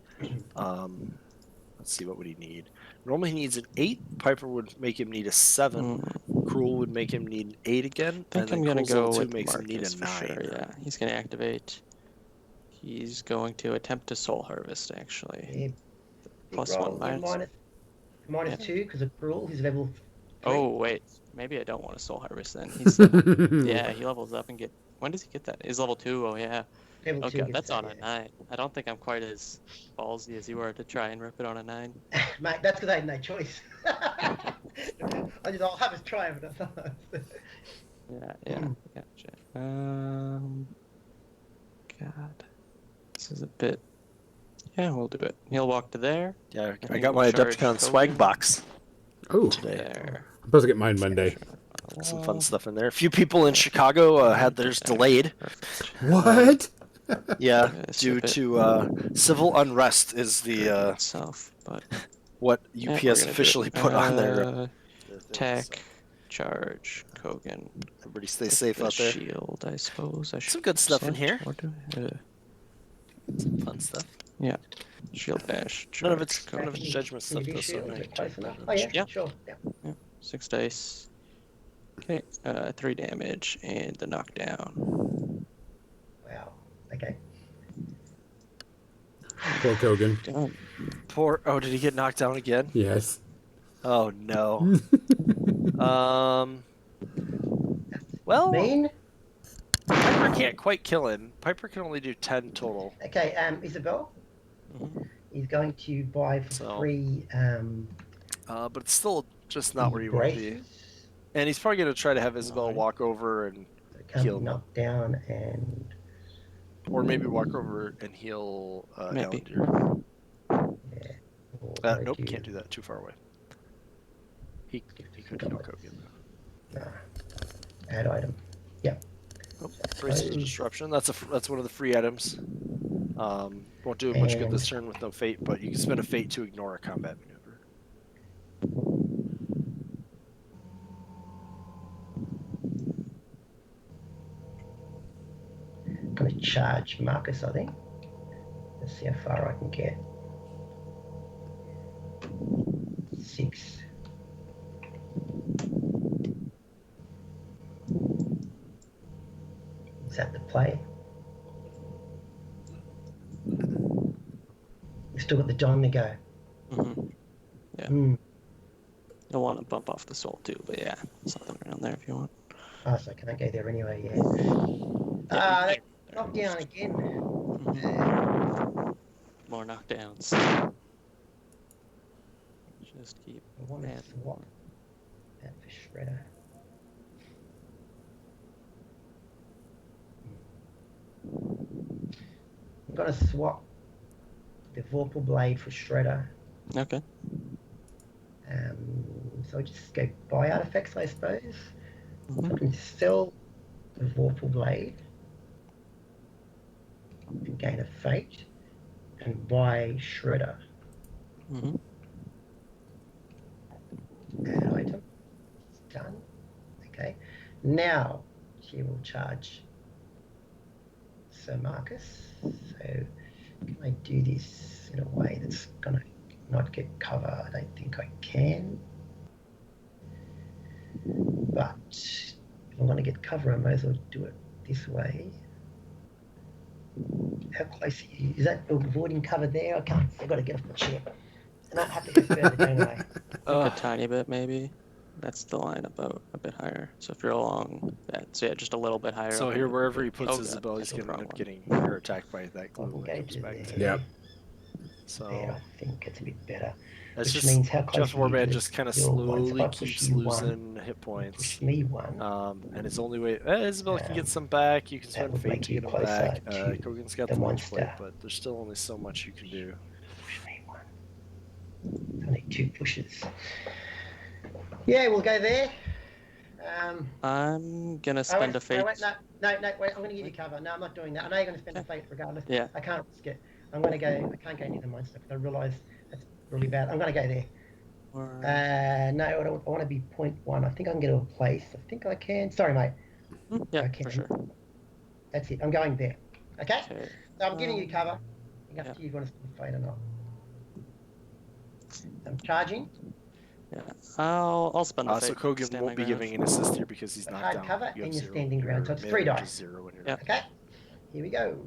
let's see, what would he need? Normally he needs an 8. Piper would make him need a 7. Cruel would make him need an 8 again. I think I'm gonna go with makes Marcus him need a 9. for sure. Yeah, he's gonna activate. He's going to attempt to soul harvest, actually. Yeah. +1 minus 2 because of Cruel. He's level 3. Oh wait, maybe I don't want to soul harvest then. He's he levels up and get. When does he get that? He's level 2. Oh yeah. Level 2 okay, that's on a 9. I don't think I'm quite as ballsy as you were to try and rip it on a 9. Mate, that's because I had no choice. I'll have us try it. Yeah, gotcha. God, this is a bit. Yeah, we'll do it. He'll walk to there. Yeah, I got my Adepticon swag box. Oh, today. There. I'm supposed to get mine Monday. Some fun stuff in there. A few people in Chicago had theirs delayed. What? Yeah, due to civil unrest is the itself, but what UPS officially put on their tech charge Kogan. Everybody stay safe out there. Shield, I suppose. Some good stuff in here. Some fun stuff. Yeah. Shield dash. None of it's judgment stuff though. So yeah, sure. Yeah. 6 dice. Okay, 3 damage and the knockdown. Wow. Okay. Poor Kogan. Poor. Oh, did he get knocked down again? Yes. Oh no. Well, Piper can't quite kill him. Piper can only do 10 total. Okay. Isabel. He's going to buy for 3. But it's still just not where you want to be. And he's probably going to try to have Isabel walk over and heal him. Knock down and... Or maybe walk over and heal maybe. Ellendir. Yeah. Nope, can't do that. Too far away. He could heal Kogan. Nah. Add item. Yeah. Oh, Braces of Disruption. That's one of the free items. Won't do much good this turn with no fate, but you can spend a fate to ignore a combat maneuver. charge Marcus, I think. Let's see how far I can get. 6. Is that the play? We've still got the Don to go. Yeah. You'll want to bump off the soul too, but yeah, something around there if you want. Oh, so I can't go there anyway, yeah. That's knockdown again. More knockdowns. Just keep. I want to swap that for Shredder. I'm going to swap the Vorpal Blade for Shredder. Okay. So I just go buy artifacts, I suppose. So I can sell the Vorpal Blade and gain a Fate and buy Shredder. Add item. It's done. Okay. Now she will charge Sir Marcus. So can I do this in a way that's going to not get cover? I don't think I can. But if I'm going to get cover, I might as well do it this way. How close are you? Is that avoiding cover there? I can't. I've got to get off my chair. And I have to go further, don't I? A tiny bit, maybe. That's the line about a bit higher. So if you're along that, so yeah, just a little bit higher. So here, wherever he puts Isabel, he's going to end up getting her attacked by that glue when it comes back to. Yeah. So there, I think it's a bit better. That's which just means how close Jeff Warband just kind of slowly keeps losing hit points. Push me one. And his only way, Isabel can get some back. You can spend Fate to get him back. Kogan's got the match play, but there's still only so much you can do. Push me one. Only 2 pushes. Yeah, we'll go there. I'm gonna spend a Fate. No, wait, I'm gonna give you cover. No, I'm not doing that. I know you're gonna spend a Fate regardless. Yeah. I can't risk it. I'm gonna go. I can't go near the monster because I realise that's really bad. I'm gonna go there. No, I want to be 0.1. I think I can get to a place. I think I can. Sorry, mate. Yeah, I can. for sure. That's it. I'm going there. Okay. So I'm giving you cover. It's up to you if you want to spend a Fate or not. I'm charging. Yeah, I'll spend the Fate. So Kogan won't be giving an assist here because he's knocked down. Cover and you're standing ground, so it's 3 dice. Yeah. Okay, here we go.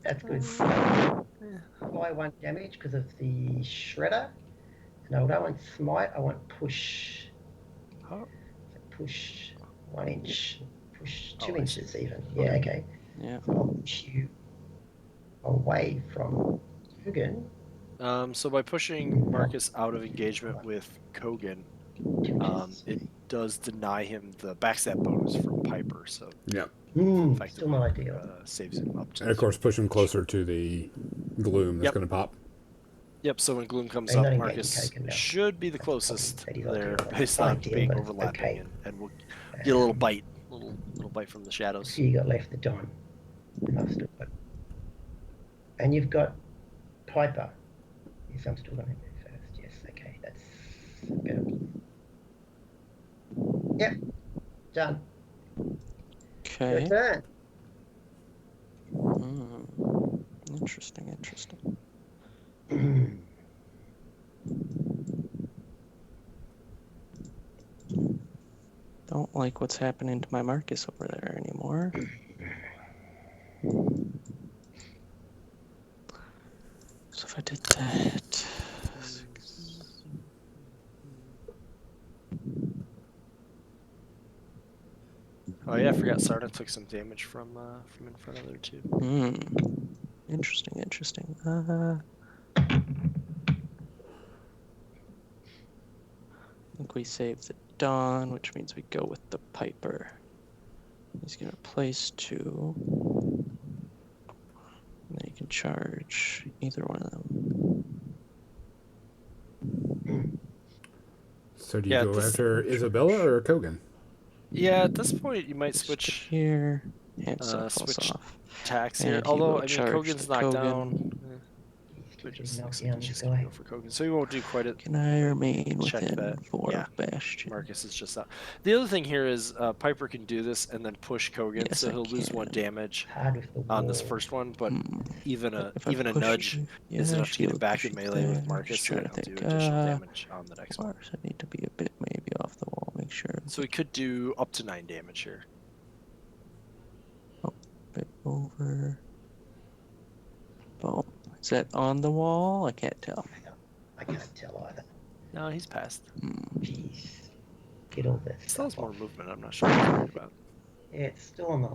That's good. Apply 1 damage because of the Shredder. And I don't want Smite, I want Push. So push 1 inch, push 2 inches even. Yeah, okay. Yeah. So I'll push you away from Kogan. So by pushing Marcus out of engagement with Kogan, it does deny him the backstab bonus from Piper. So yeah, still not ideal. Saves him up to. And of course, push him closer to the gloom that's going to pop. Yep. So when gloom comes up, Marcus should be the closest there, based on being overlapping, and we'll get a little bite, little bite from the shadows. You got left the Don, and you've got Piper. Yes, I'm still going to go first. Yes, okay, that's better. Yep, done. Okay. Your turn. Interesting. Don't like what's happening to my Marcus over there anymore. So if I did that... Oh yeah, I forgot Sarda took some damage from in front of there too. Interesting. I think we save the Dawn, which means we go with the Piper. He's gonna place 2. And then you can charge either one of them. So do you go after Isabella or Kogan? Yeah, at this point you might switch here. Switch attacks here. Although I mean Kogan's knocked down. It Just just knock looks down like he's this just gonna guy. go for Kogan. So he won't do quite a Can I remain check within bet. 4 Yeah. of Bastion? Marcus is just out. The other thing here is Piper can do this and then push Kogan, Yes, so I he'll lose can. 1 damage Hard with the on this wall. first one, but even a If I even a push nudge you- is enough to get him shield back push in you melee with there. Marcus, Just so trying he'll to do think. additional damage on the next one. Course, I need to be a bit maybe off the wall. Make sure. So he could do up to 9 damage here. A bit over. Boom. Is that on the wall? I can't tell. I can't tell either. No, he's passed. Jeez. Get all this. He still has stuff more off. movement. I'm not sure what he's worried about. Yeah, it's still on the.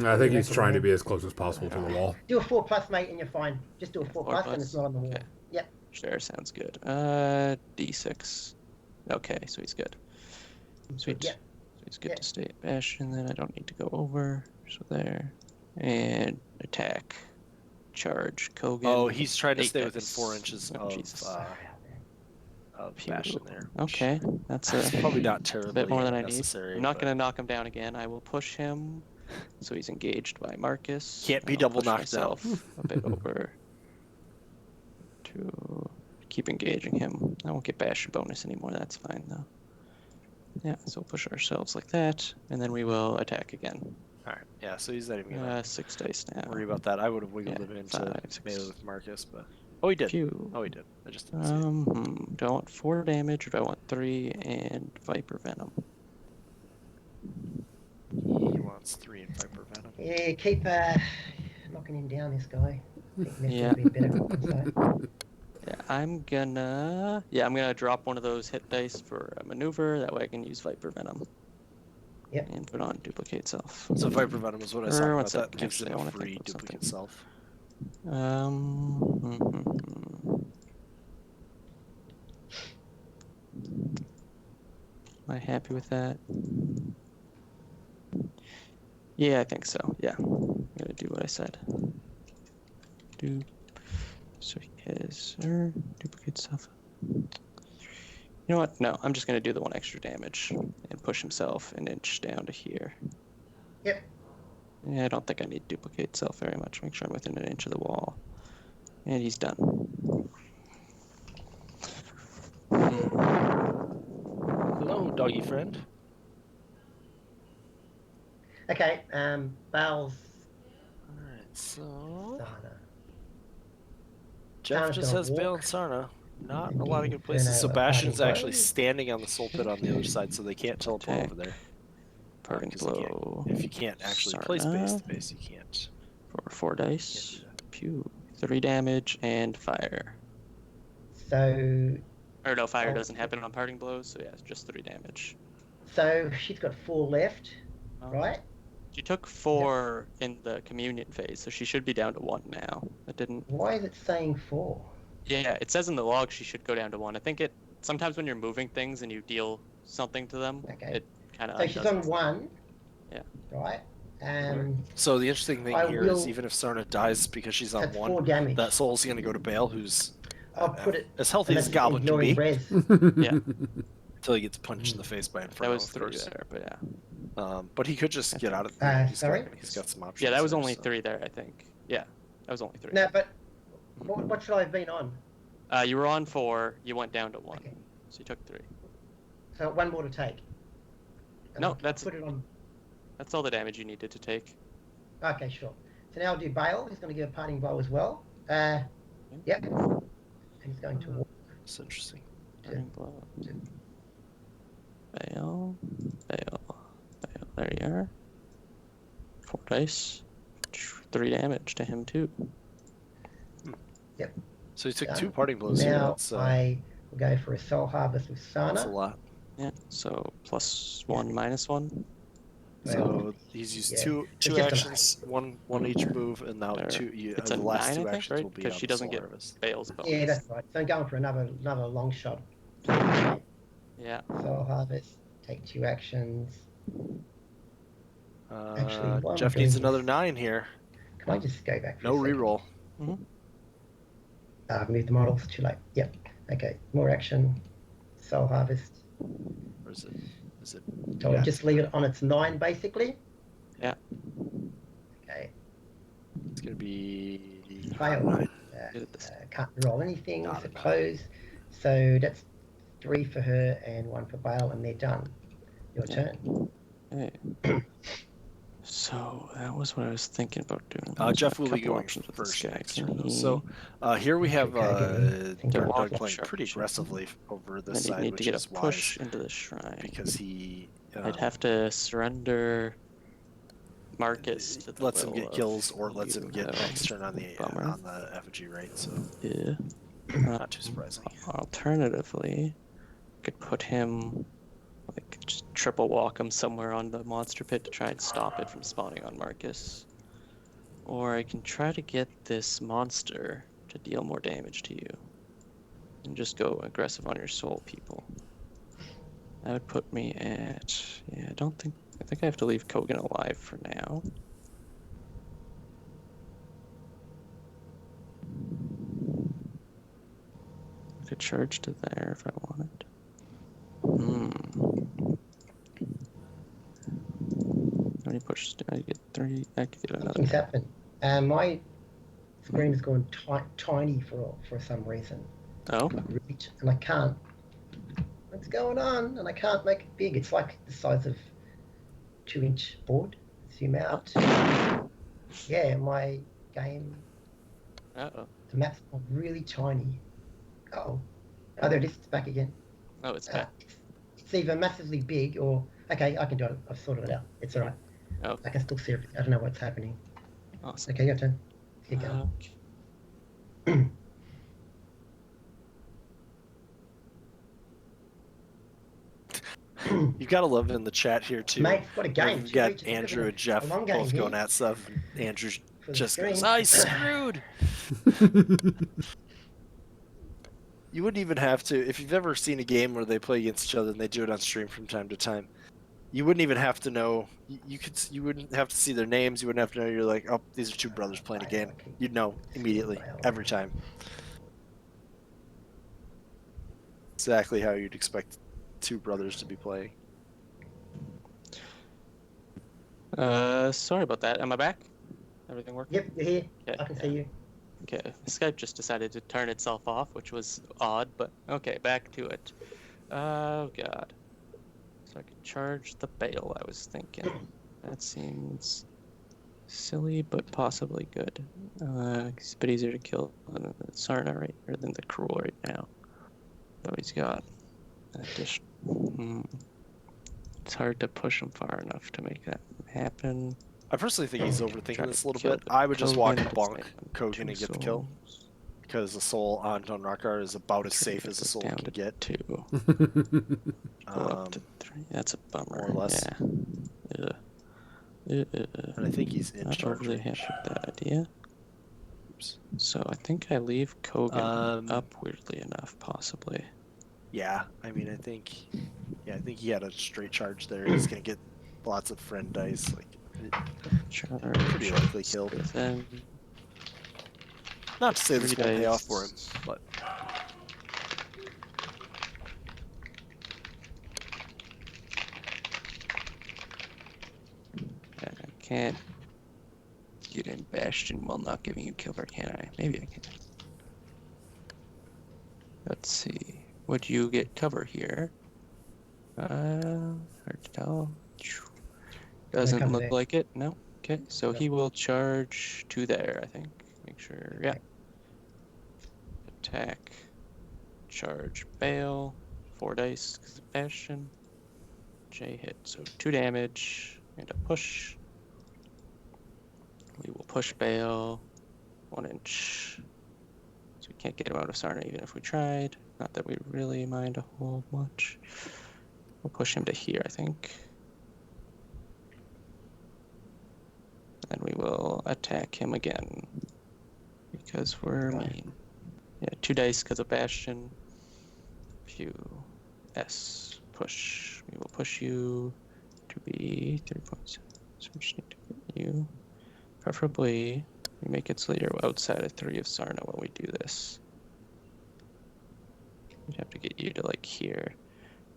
I think he's trying to be as close as possible to the wall. Do a 4+, mate, and you're fine. Just do a 4+, 4+? and it's not on the wall. Okay. Yep. Sure, sounds good. D6. Okay, so he's good. Sweet. Yep. So he's good Yep. to stay at Bastion, then I don't need to go over. So there. And attack. Charge. Kogan. Oh, he's trying to 8 stay within dice. 4 inches Oh, of Jesus. Bastion there. Okay, that's It's probably not a terribly bit more than I need. necessary. I'm not but going to knock him down again. I will push him. So he's engaged by Marcus. Can't be I'll double push knocked down. myself a bit over to keep engaging him. I won't get Bastion bonus anymore. That's fine, though. Yeah, so we'll push ourselves like that, and then we will attack again. All right. Yeah, so he's not even gonna 6 dice now. worry about that. I would have wiggled Yeah, him into 5, 6. melee with Marcus, but oh, he did. Phew. Oh, he did. I just didn't see it. Do I want 4 damage or do I want 3 and Viper Venom? He wants 3 and Viper Venom. Yeah, keep knocking him down, this guy. I think that's Yeah. gonna be a better compensate. Yeah, I'm gonna drop one of those hit dice for a maneuver. That way I can use Viper Venom. Yep. And put on duplicate self. So Viper Venom is what I Or saw. what's That that? gives Actually, I him wanna free think of duplicate something. self. Am I happy with that? Yeah, I think so. Yeah, I'm gonna do what I said. So he has duplicate self. You know what? No, I'm just gonna do the 1 extra damage and push himself an inch down to here. Yep. Yeah, I don't think I need duplicate self very much. Make sure I'm within an inch of the wall. And he's done. Hello, doggy friend. Okay, Bale's Alright, so Sana. Jeff Sana's just gonna has Bale walk and Sarna. Not and a lot of give good places. Inferno So a Bastion's parting actually blow. standing on the soul pit on the other side, so they can't teleport over there. Parting 'Cause you can't- blow. If you can't actually place base to base, you can't. For 4 dice. Can't do that. Pew. 3 damage and fire. So Or no, fire Oh. doesn't happen on parting blows, so yeah, it's just 3 damage. she's got 4 left, right? She took 4 in the communion phase, so she should be down to 1 now. That didn't. Why is it saying 4? Yeah, it says in the log she should go down to 1. I think it sometimes when you're moving things and you deal something to them, Okay. it kind of. So she's on 1. Yeah. Right. So the interesting thing I here is will- even if Sarna dies because she's on That's 1, 4 damage. that soul's going to go to Bale, who's I'll put it. as healthy and as a that's goblin can ignoring be, Brez. Yeah, until he gets punched in the face by Inferno. that was of 3 course. there, but yeah. But he could just get out of the he's sorry? he's got some options. Yeah, that was there, only so. 3 there, I think. Yeah, that was only 3. No, but what should I have been on? You were on 4, you went down to 1. Okay. So you took 3. So 1 more to take. And No, I'll that's- put it on. That's all the damage you needed to take. Okay, sure. So now I'll do Bale. He's going to give a parting blow as well. Yep. And he's going to walk. It's interesting. Parting blow. Fail. There you are. 4 dice. 3 damage to him too. Yep. So he took Done. 2 parting blows here. Now That's, I will go for a soul harvest with that's a Sana. lot. Yeah. So +1, -1. So he's used Yeah. two It's just a actions, one each move, and now Or- 2. It's The a last 9, 2 I think, actions right? will be Because on she the doesn't soul get harvest. Bale's bonus. Yeah, that's right. So I'm going for another long shot. Yeah. Soul harvest. Take 2 actions. one Jeff of needs those another is- 9 here. Can I just go back for No a second? reroll. I've moved the models. Too late. Yep. Okay. More action. Soul harvest. Or is it? So Yeah. I'll just leave it on its 9 basically. Yeah. Okay. It's gonna be Fail. 9. Can't roll anything, I suppose. So that's 3 for her and 1 for Bale, and they're done. Your turn. Okay. So that was what I was thinking about doing. Jeff will be going first next turn. So here we have Doug playing pretty aggressively over this side, which is push wise into the shrine because he. I'd have to surrender Marcus to the lets him get kills or lets him get next turn on the effigy, right? So yeah, not too surprising. Alternatively, I could put him. Like, just triple walk him somewhere on the monster pit to try and stop it from spawning on Marcus. Or I can try to get this monster to deal more damage to you. And just go aggressive on your soul people. That would put me at... Yeah, I think I have to leave Kogan alive for now. I could charge to there if I wanted. How many pushes do I get? 3? I could get another. Nothing's happened. My screen has gone tiny for some reason. Oh? And I can't. What's going on? And I can't make it big. It's like the size of 2-inch board. Zoom out. Yeah, my game. Uh-oh. The map's really tiny. Oh, there it is. It's back again. Oh, it's back. It's either massively big or... Okay, I can do it. I've sorted it out. It's all right. Oh. I can still see everything. I don't know what's happening. Awesome. Okay, your turn. Keep going. You gotta love it in the chat here too. Mate, what a game. We've got Andrew and Jeff both going at stuff. And Andrew just goes, "I screwed." You wouldn't even have to, if you've ever seen a game where they play against each other and they do it on stream from time to time. You wouldn't even have to know. You wouldn't have to see their names. You wouldn't have to know. You're like, oh, these are two brothers playing a game. You'd know immediately, every time. Exactly how you'd expect two brothers to be playing. Sorry about that. Am I back? Everything working? Yep, you're here. Okay, I can see you. Okay, Skype just decided to turn itself off, which was odd, but okay, back to it. Oh god. So I could charge the Bale, I was thinking. That seems silly, but possibly good. It's a bit easier to kill than the Sarna rather than the Cruel right now. So he's got an addition. It's hard to push him far enough to make that happen. I personally think he's overthinking this a little bit. I would just walk and bonk Kogan and get the kill. Because the soul on Rockar is about as safe as the soul can get. 2. Go up to 3. That's a bummer. More or less. Yeah. And I think he's in not charge. Overly happy with that idea. Oops. So I think I leave Kogan up weirdly enough, possibly. Yeah, I mean, I think he had a straight charge there. He's gonna get lots of friend dice, like pretty likely killed. Then not to say this won't pay off for him, but I can't get in Bastion while not giving you cover, can I? Maybe I can. Let's see. Would you get cover here? Hard to tell. Doesn't look like it. No. Okay, so he will charge to there, I think. Make sure. Yeah. Attack. Charge. Bale. 4 dice because of Bastion. J hit. So 2 damage and a push. We will push Bale 1 inch. So we can't get him out of Sarna even if we tried. Not that we really mind a whole much. We'll push him to here, I think. And we will attack him again. Because we're mean. Yeah, 2 dice because of Bastion. Few S. Push. We will push you to be 3.7. So we just need to get you. Preferably, we make it so that you're outside of 3 of Sarna when we do this. We'd have to get you to like here.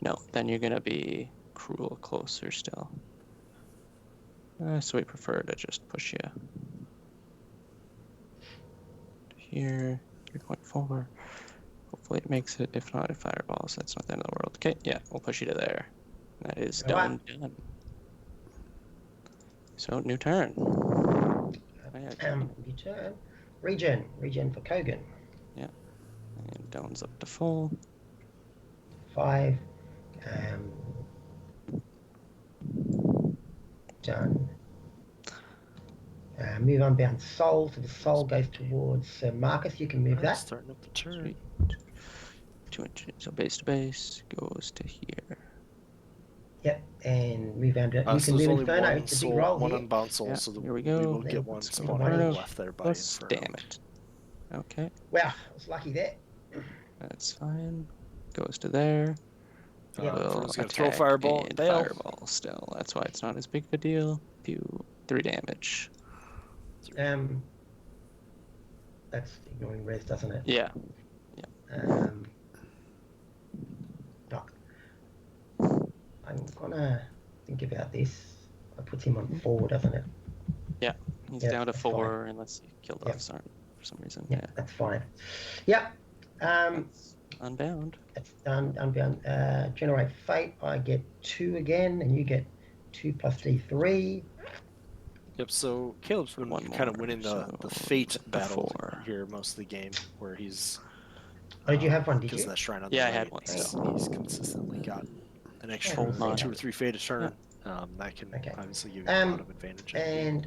No, then you're gonna be Cruel closer still. So we prefer to just push you to here. 3.4. Hopefully it makes it. If not, it fireballs. That's not the end of the world. Okay, yeah, we'll push you to there. That is done. So, new turn. New turn. Regen for Kogan. Yeah. And Dawn's up to full. 5. Done. Move Unbound Soul. So the soul goes towards Marcus. You can move that. Starting up the turn. Sweet. 2 inches. So base to base goes to here. Yep. And move Unbound. You So can there's move only Inferno. one It's a soul, big roll one here. unbound soul, Yeah, so here we we go. will get one Some soul money left there by Plus Inferno. damage. Okay. Wow, I was lucky there. That's fine. Goes to there. Yeah. We'll Inferno's gonna attack throw fireball and bail. fireball still. That's why it's not as big of a deal. Do 3 damage. That's ignoring res, doesn't it? Yeah. I'm gonna think about this. It puts him on 4, doesn't it? Yeah. He's Yeah, down to that's 4 unless he killed Yeah. off Sarn for some reason. Yeah, Yeah. that's fine. Yep. That's unbound. That's done. Unbound. Generate fate. I get 2 again, and you get 2 plus D3. Yep, so Caleb's been One kind of more, winning the so fate the battle 4. here most of the game, where he's... Oh, did you have one, did Because you? of that shrine on Yeah, the I had right, one he's- still. He's consistently got an extra Hold on. 2 or 3 fate a turn. That can Okay. obviously give you a lot of advantage. And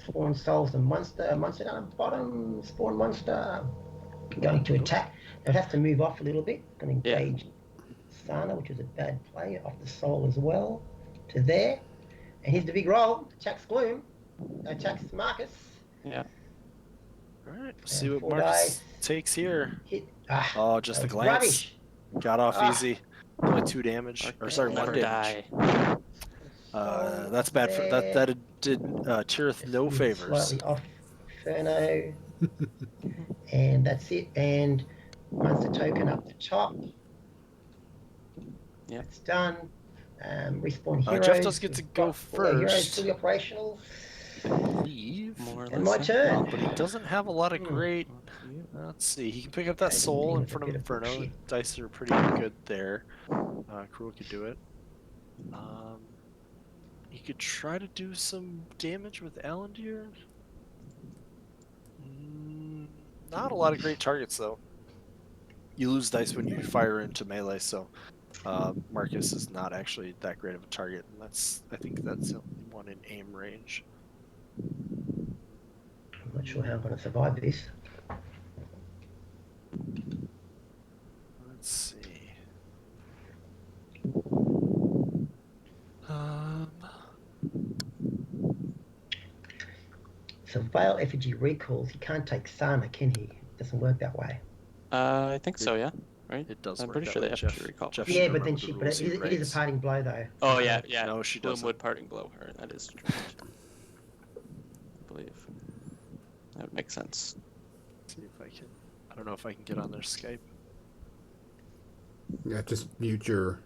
spawn souls and monster down the bottom. Spawn monster. Going to attack. I'd have to move off a little bit. Going to engage Sana, which was a bad play, off the soul as well. To there. And here's the big roll. Attacks Gloom. Attacks Marcus. Yeah. Alright, see what 4 Marcus dice. takes here. Hit. Oh, just a that was glance. Rubbish. Got off Ah. easy. Only 2 damage. Or sorry, 1 Never damage. die. That's bad for that did Tirith no favors. Slightly off Inferno. And that's it. And monster token up the top. Yeah. It's done. Respawn heroes. Jeff does get to We've go got all our heroes first. fully operational. I believe. More or And less. my turn. But he doesn't have a lot of great. Let's see. He can pick up that soul in front of Inferno. Dice are pretty good there. Cruel could do it. He could try to do some damage with Alandir. Not a lot of great targets though. You lose dice when you fire into melee, so Marcus is not actually that great of a target. And I think that's the only one in aim range. I'm not sure how I'm going to survive this. Let's see. So Vale effigy recalls. He can't take Sana, can he? It doesn't work that way. I think so, yeah. Right? It does I'm work pretty that sure way, they have Jeff. to recall. Jeff Yeah, should but then remember she. the But rules he it is a writes. parting blow, though. Oh, yeah, yeah. No, she Bloom doesn't. would parting blow her. That is true. I believe. That would make sense. See if I can. I don't know if I can get on their Skype, Yeah, just mute your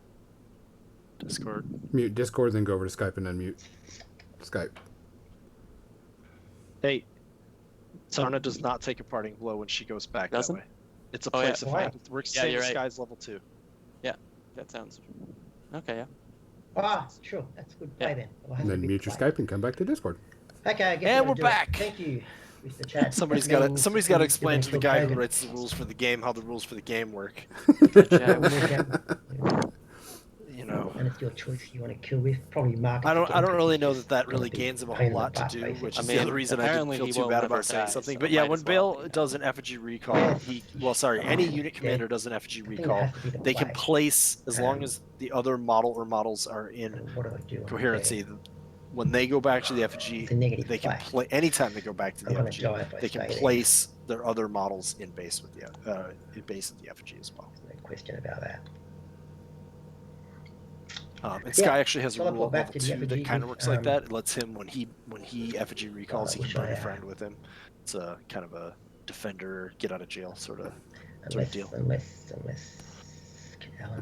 Discord. mute Discord, then go over to Skype and unmute Skype. Hey, Sana does not take a parting blow when she goes back Doesn't? that way. It's a Oh, yeah. place of Why? fate. It works Yeah, same you're as right. Sky's level 2. That sounds okay. Yeah. Ah, sure. That's a good play Yeah. then. Well, I have And a then big mute your play. Skype and come back to Discord. Okay, I guess And I'm gonna we're do it. back. Thank you, Mr. Chad. Somebody's That got to means somebody's got to you're explain gonna to the kill guy who Kogan. writes the rules for the game how the rules for the game work. You know, And it's your choice who you want to kill with. Probably Marcus. I don't again, 'cause really he's know just that gonna really be gains him a pain whole in the lot to butt, do, basically. which I is mean, the other reason I didn't apparently feel he too will bad never about saying die, something. so But yeah, might when as well, Bale you know. does an effigy recall, any unit commander does an effigy I think it recall, has to be the they can play. place, as long as the other model or models are in And what do I do? coherency, when they go back to the It's effigy, a negative they can play. play anytime they go back to I'm the gonna effigy. die if I They can stay there. place their other models in base with the effigy as well. There's no question about that. And Sky actually has a teleport rule at back level to the 2 effigy that kind with, of works like that. It lets him, when he effigy recalls, I he can wish bring I a had. friend with him. It's a kind of a defender, get out of jail sort of deal. Unless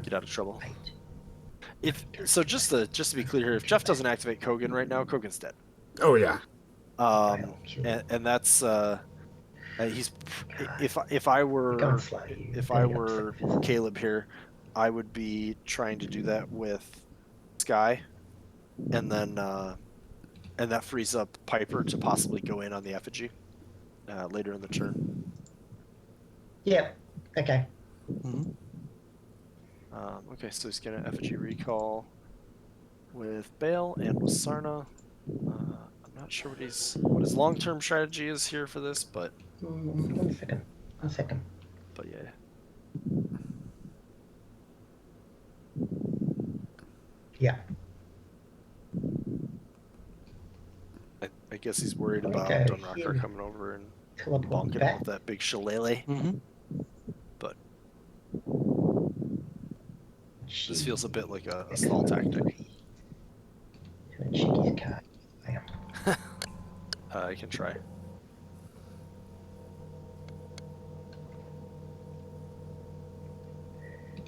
Get out of trouble. Right. Just to be clear here, if Jeff doesn't activate Kogan right now, Kogan's dead. Oh yeah. I'll kill him. And that's He's if I were Caleb here, I would be trying to do that with Sky, and then and that frees up Piper to possibly go in on the effigy later in the turn. Yeah. Okay. Mm-hmm. Okay, so he's gonna effigy recall with Bale and with Sarna. I'm not sure what his long-term strategy is here for this, but 1 second. 1 second. but yeah. Yeah. I guess he's worried about Okay, Dunrocker coming over and teleport bonking him back. with that big shillelagh. Mm-hmm. But this feels a bit like a stall tactic. Cheeky's card. I can try.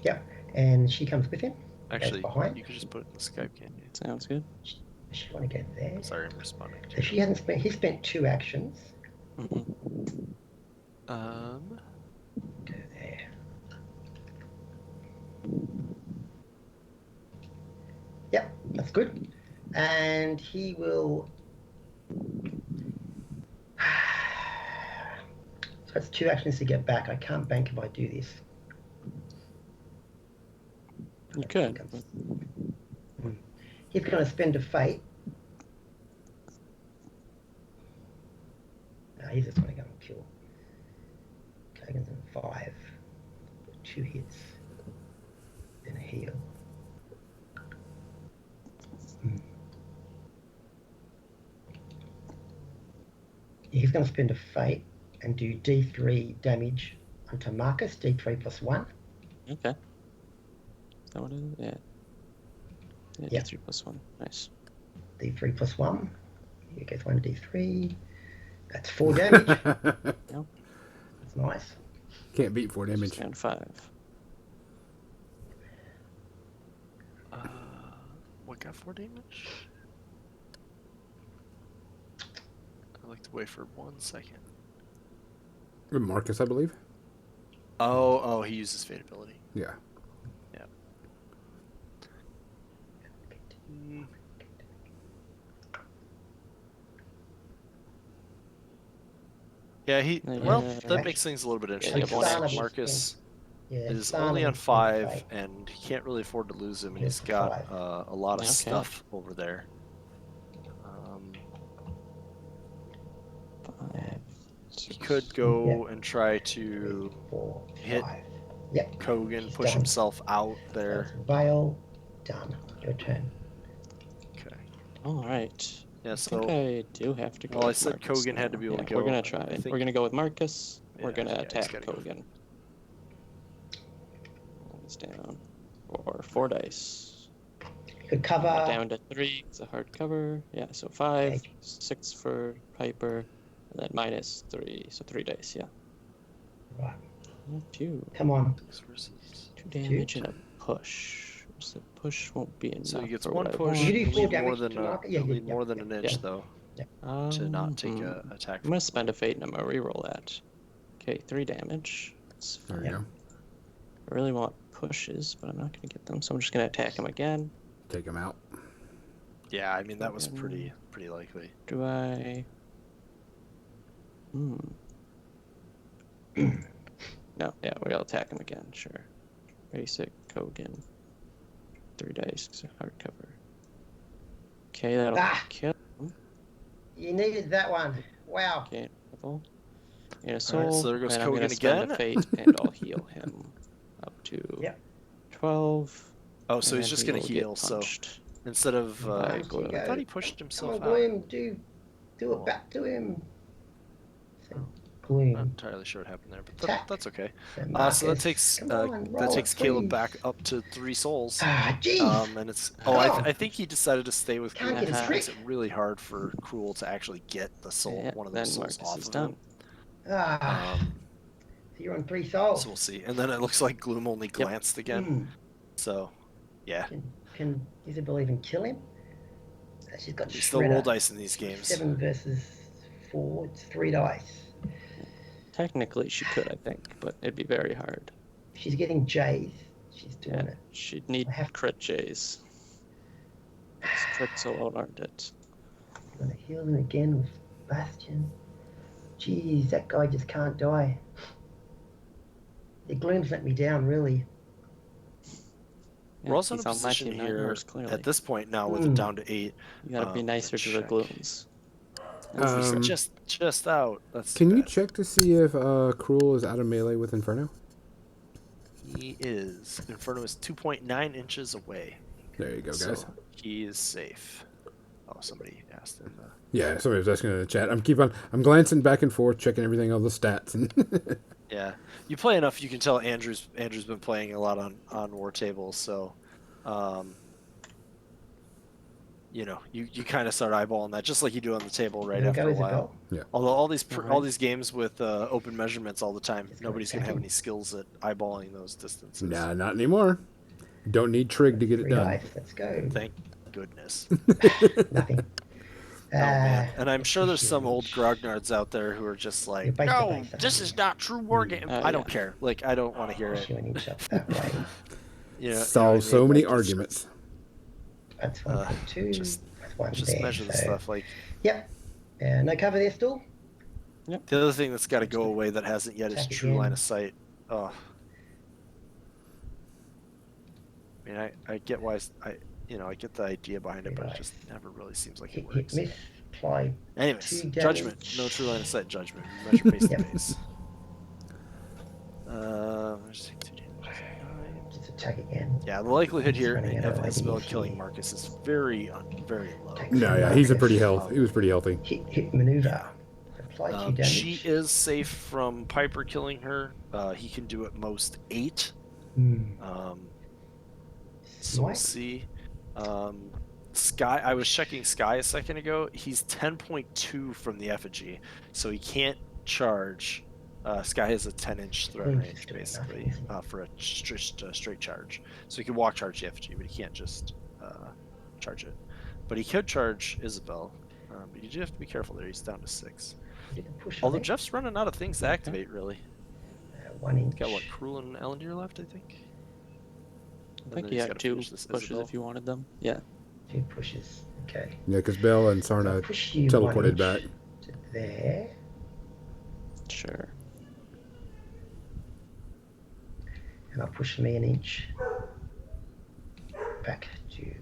Yep, and she comes with him. Actually, behind. you could just put it in the Skype, can't you? Sounds good. Does she want to get there? Sorry, I'm responding. So she hasn't spent. He spent 2 actions. Mm-hmm. Go there. Yep, that's good. And he will. So it's 2 actions to get back. I can't bank if I do this. You could. He's going to spend a fate. No, he's just going to go and kill. Kagan's in 5. 2 hits. Then a heal. He's going to spend a fate and do D3 damage onto Marcus, D3 plus 1. Okay. Is that what it is? Yeah. Yeah, D3 plus 1. Nice. D3 plus 1. Here goes 1D3. That's 4 damage. Yep. That's nice. Can't beat 4 damage. And 5. What got 4 damage? I'd like to wait for 1 second. Marcus, I believe. Oh, he uses Fate ability. Yeah. Yeah. Yeah, well, that makes things a little bit interesting. Marcus is only on 5, and he can't really afford to lose him, and he's got a lot of stuff over there. 5. He could go and try to hit Kogan, push himself out there. Vale, done. Your turn. Okay. All right. Yeah, I think I do have to go. Well, I with said Marcus Kogan had to be able to go. We're gonna try it. We're gonna go with Marcus. We're gonna attack Kogan. It's down for 4 dice. Could cover. Down to 3. It's a hard cover. Yeah, so 5, 6 for Piper, and then minus 3. So 3 dice. Yeah. Right. 2. Come on. 2 damage and a push. So the push won't be enough. So he gets 1 push. You need more than an inch though. To not take a attack. I'm gonna spend a fate and I'm gonna reroll that. Okay, 3 damage. That's fine. There you go. I really want pushes, but I'm not gonna get them, so I'm just gonna attack him again. Take him out. Yeah, I mean that was pretty likely. Do I? No, yeah, we'll attack him again. Sure. Basic Kogan. 3 dice, hardcover. Okay, that'll kill him. You needed that one. Wow. Okay, level. And a soul. Right, so there goes and Kogan I'm gonna spend again. a fate, and I'll heal him up to 12. Oh, so he's just gonna heal. So instead of, I thought he pushed himself out. Gloom, do it back to him. Gloom. Not entirely sure what happened there, but that's okay. Marcus, so that takes Caleb back up to 3 souls. Jeez. And it's I think he decided to stay with Cruel. It makes it really hard for Cruel to actually get the soul, one of those souls off of him. So you're on 3 souls. So we'll see. And then it looks like Gloom only glanced again. So, yeah. Can Isabel even kill him? She's got. You still roll dice in these games. 7 versus 4. It's 3 dice. Technically, she could, I think, but it'd be very hard. She's getting J's. She's doing it. She'd need crit J's. It's crits alone aren't it? I'm gonna heal him again with Bastion. Jeez, that guy just can't die. The Gloom's let me down, really. We're also in a position here at this point now with it down to 8. You gotta be nicer to the Glooms. Just out. That's can you check to see if Cruel is out of melee with Inferno? He is. Inferno is 2.9 inches away. There you go, guys. So he is safe. Oh, somebody asked him. Yeah, somebody was asking in the chat. I'm glancing back and forth, checking everything, all the stats, and yeah, you play enough, you can tell Andrew's been playing a lot on War Tables, so you know, you kind of start eyeballing that just like you do on the table right after a while. Yeah. Although all these games with open measurements all the time, nobody's gonna have any skills at eyeballing those distances. Nah, not anymore. Don't need trig to get it done. Nice. Let's go. Thank goodness. Nothing. Oh, man. And I'm sure there's some old grognards out there who are just like, no, this is not true wargame. I don't care. Like, I don't want to hear it. You know, solve so many arguments. That's 1.2. Just there, measure the stuff like. Yep. No cover there still. Yep. The other thing that's got to go away that hasn't yet is true line of sight. Oh. I mean, I get why I get the idea behind it, but it just never really seems like it works. Anyways, judgment. No true line of sight judgment. Measure base to base. Just attack again. Yeah, the likelihood here of Isabel killing Marcus is very low. No, yeah, he was pretty healthy. Hit maneuver. She is safe from Piper killing her. He can do at most 8. So we'll see. Sky, I was checking Sky a second ago. He's 10.2 from the effigy, so he can't charge. Sky has a 10-inch throw range, basically, for a straight charge. So he can walk charge the effigy, but he can't just charge it. But he could charge Isabel. But you do have to be careful there. He's down to 6. Although Jeff's running out of things to activate, really. 1 inch. Got what, Cruel and Elendir left, I think? I think you had 2 pushes if you wanted them. Yeah. 2 pushes. Okay. Yeah, because Bell and Sarna teleported back. To there. Sure. And I'll push me 1 inch back to.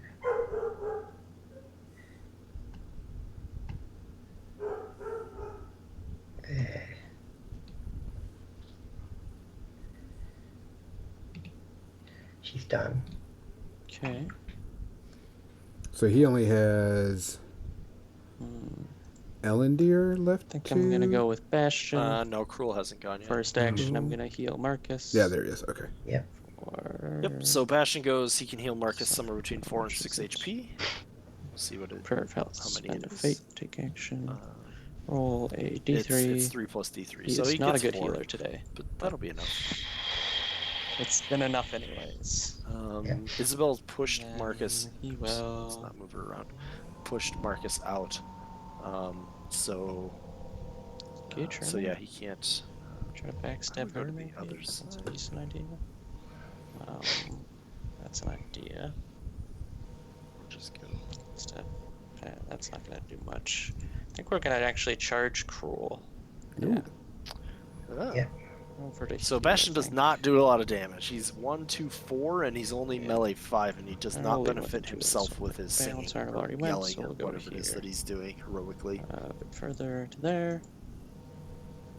There. She's done. Okay. So he only has Elendir left. I think I'm gonna go with Bastion. No, Cruel hasn't gone yet. First action, I'm gonna heal Marcus. Yeah, there he is. Okay. Yep. Yep. So Bastion goes. He can heal Marcus somewhere between 4 and 6 HP. We'll see what it. Prayer of Health. How many Spend it a is. fate. Take action. Roll a D3. It's 3 plus D3. He's so he not gets a good 4, healer today. but that'll be enough. It's been enough anyways. Isabel's pushed Marcus. He Let's will. not move her around. Pushed Marcus out. So yeah, he can't. Try to backstab her. Maybe Others. That's a decent idea. That's an idea. Just go. That's not gonna do much. I think we're gonna actually charge Cruel. Ooh. Yeah. Yeah. So Bastion does not do a lot of damage. He's 1, 2, 4, and he's only melee 5, and he does not benefit himself with his singing or yelling or whatever it is that he's doing heroically. A bit further to there,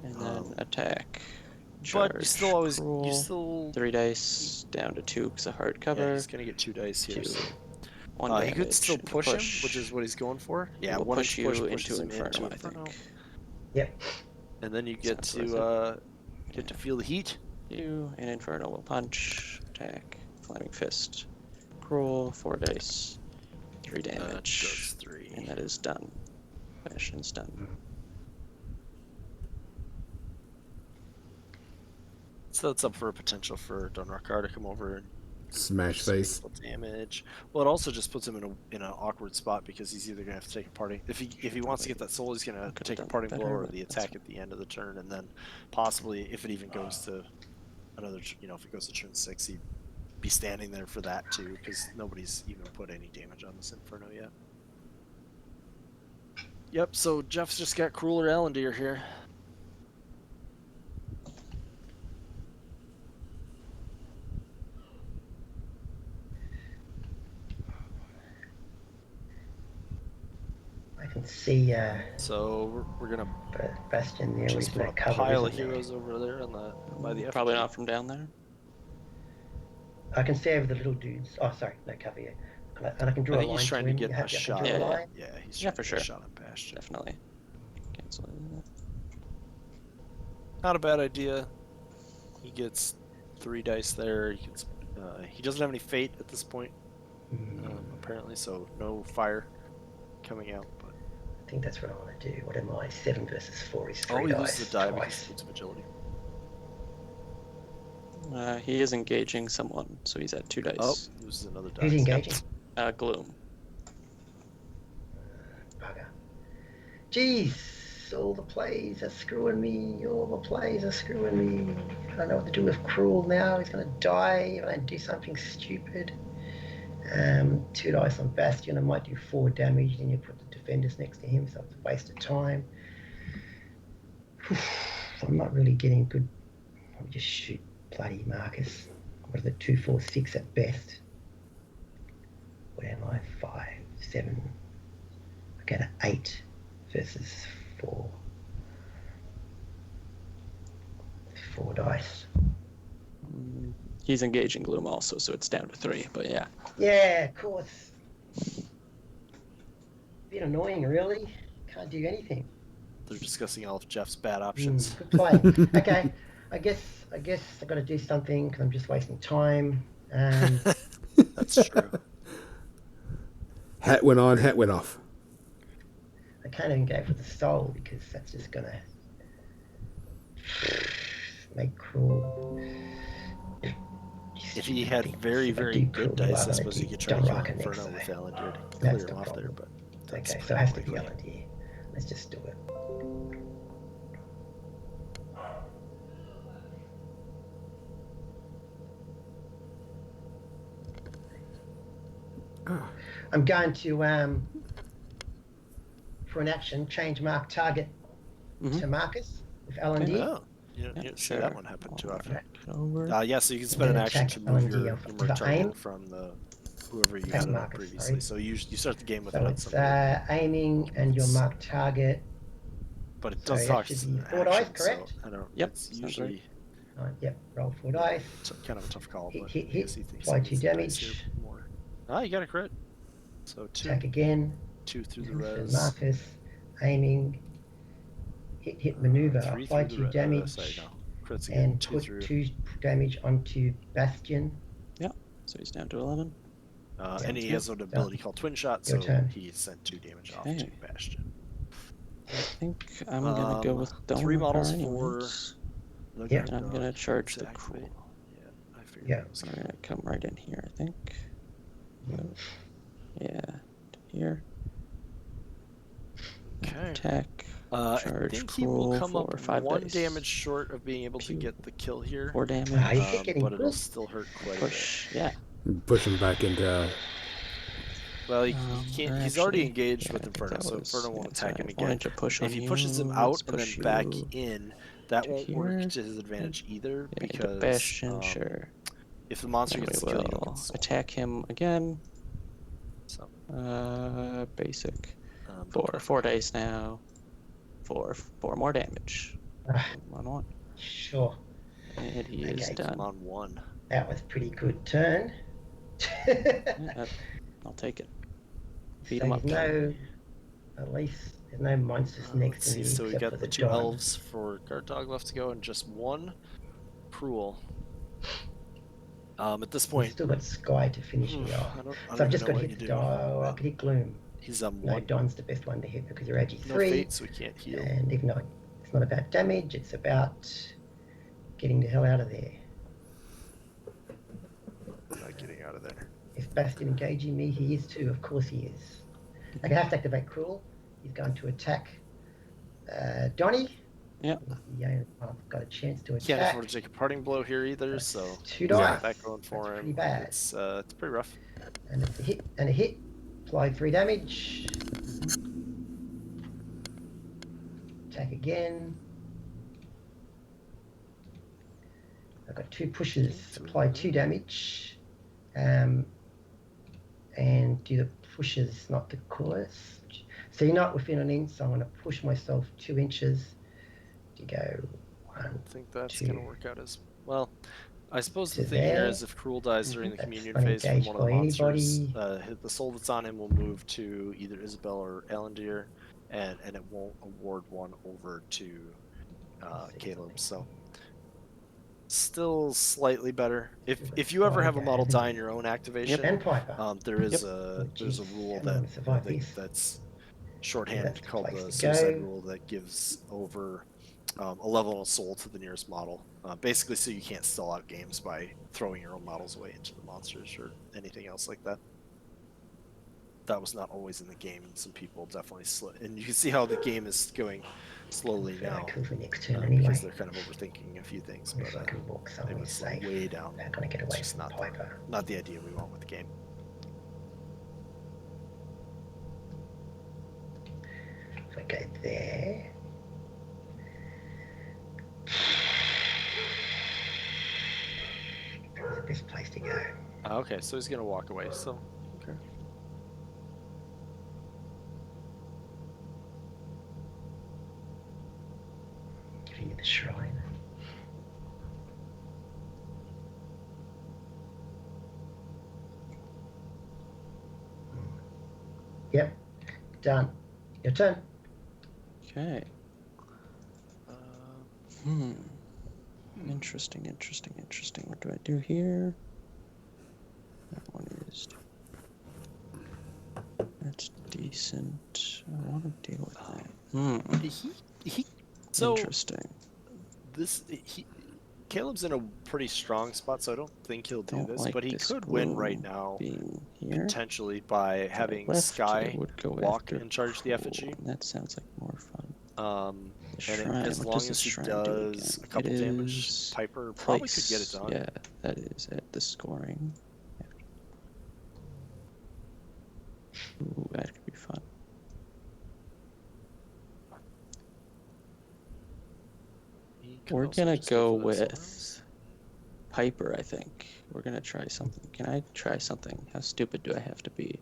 and then attack. But you still always, 3 dice down to 2 because of hard cover. Yeah, he's gonna get 2 dice here. 2. So. 1 he could still push him, which is what he's going for. Yeah, we'll 1 push you pushes into him Inferno, I Inferno. think. Yep. And then you get to feel the heat. You and Inferno will punch, attack, Flaming Fist, Cruel, 4 dice, 3 damage, Does 3. and that is done. Bastion's done. So it's up for a potential for Donrakar to come over and Smash face. Damage. Well, it also just puts him in an awkward spot because he's either gonna have to take a parting. If he wants to get that soul, he's gonna take a parting blow or the attack at the end of the turn, and then possibly if it even goes to another, if it goes to turn 6, he'd be standing there for that too, because nobody's even put any damage on this Inferno yet. Yep. So Jeff's just got Crueler Ellendeer here. I can see. So we're gonna Bastion there. just put a pile of heroes over there by the probably not from down there. I can see over the little dudes. Oh, sorry, no cover yet. And I can draw a line. He's trying to get a shot. Yeah, he's trying for to sure. get a shot on Bastion. Definitely. Cancel it. Not a bad idea. He gets 3 dice there. He doesn't have any fate at this point, apparently, so no fire coming out. But I think that's what I want to do. What am I? 7 versus 4 is 3 he dice. loses the die because he loses agility. He is engaging someone, so he's at 2 dice. Oh, loses another die. Who's engaging? Gloom. Bugger. Jeez, all the plays are screwing me. All the plays are screwing me. I don't know what to do with Cruel now. He's going to die if I do something stupid. 2 dice on Bastion. I might do 4 damage. Then you put the defenders next to him, so it's a waste of time. I'm not really getting good. I'll just shoot bloody Marcus. What are the 2, 4, 6 at best? What am I? 5, 7. I get an 8 versus 4. 4 dice. He's engaging Gloom also, so it's down to 3. But yeah. Yeah, of course. Bit annoying, really. Can't do anything. They're discussing all of Jeff's bad options. Good play. Okay, I guess I got to do something because I'm just wasting time. That's true. Hat went on, hat went off. I can't even go for the soul because that's just gonna make Cruel. If he had very, very good dice, I suppose he could try to kill Inferno with Ellendeer to clear him off there. But okay, so it has to be Ellendeer. Let's just do it. I'm going to, for an action, change mark target to Marcus with Ellendeer. Oh, you didn't see that one happen too often. Over. Yeah, so you can spend an action to move your mark target from whoever you had it on previously. Sorry. So you start the game with so it's aiming and your mark target. But it does talk to 4 dice, correct? So I don't. Yep. It's usually. Yep. Roll 4 dice. It's kind of a tough call. Hit. Apply 2 damage. You got a crit. So 2. Attack again. 2 through the res. Marcus, aiming. Hit maneuver. Apply 2 damage. And put 2 damage onto Bastion. Yeah. So he's down to 11. And he has an ability called Twin Shot, so he sent 2 damage off to Bastion. I think I'm gonna go with 3 models for. Yeah. I'm gonna charge the Cruel. Yeah, I figured. Yeah. I'm gonna come right in here, I think. Yeah. Here. Okay. Attack. I Charge. think Cruel he will come for up 5 1 dice. damage short of being able to get the kill here. 4 damage. But it'll still hurt quite a bit. Push. Yeah. Push him back into. Well, he can't. He's already engaged with Inferno, so Inferno won't attack him again. If he pushes him out and then back in, that won't work to his advantage either, because Bastion, sure. if the monster gets the kill, you don't get the soul. Attack him again. So, basic. 4 dice now. 4 more damage. 1. Sure. And he is done. on 1. That was pretty good turn. I'll take it. Beat So him up. at least there's no monsters next to me. So we except got for the 2 dog. elves for guard dog left to go, and just 1 Cruel. At this point, Still got Sky to finish me off. So I've just got to hit the dog. I could hit Gloom. He's No, 1. Don's the best one to hit because you're AG3. No fate, so we can't heal. And Ignite. It's not about damage, it's about getting the hell out of there. Not getting out of there. Is Bastion engaging me? He is too. Of course he is. Okay, I have to activate Cruel. He's going to attack Donnie. Yeah. Yeah, I've got a chance to attack. Can't afford to take a parting blow here either, That's so 2 dice. that going for That's him. pretty bad. It's pretty rough. And it's a hit and a hit. Apply 3 damage. Attack again. I've got 2 pushes. Apply 2 damage. And do the pushes, not the cores. So you're not within an inch, so I'm going to push myself 2 inches to go 1. I don't think that's 2. going to work out as well. I suppose the To thing here there. is if Cruel dies during the That's communion phase from unengaged one of the by monsters, anybody. the soul that's on him will move to either Isabel or Elendil, and it won't award one over to Caleb. So still slightly better. If you ever have a model die in your own activation, And Piper. there is there's a rule that's shorthand called the suicide rule that gives over a level of soul to the nearest model. Basically, so you can't stall out games by throwing your own models away into the monsters or anything else like that. That was not always in the game, and some people definitely and you can see how the game is going slowly now because they're kind of overthinking a few things. But they would slow way down. They're going to get away from Piper. Not the idea we want with the game. If I go there. That's the best place to go. Okay, so he's gonna walk away. So okay. Giving you the shrine. Yep, done. Your turn. Okay. Interesting. What do I do here? That one is... That's decent. I want to deal with that. So interesting. Caleb's in a pretty strong spot, so I don't think he'll do this, but he could win right now, potentially by having Sky walk and charge the effigy. That sounds like more fun. And as long as he does a couple damage, Piper probably could get it done. Yeah, that is at the scoring. Ooh, that could be fun. We're gonna go with Piper, I think. We're gonna try something. Can I try something? How stupid do I have to be?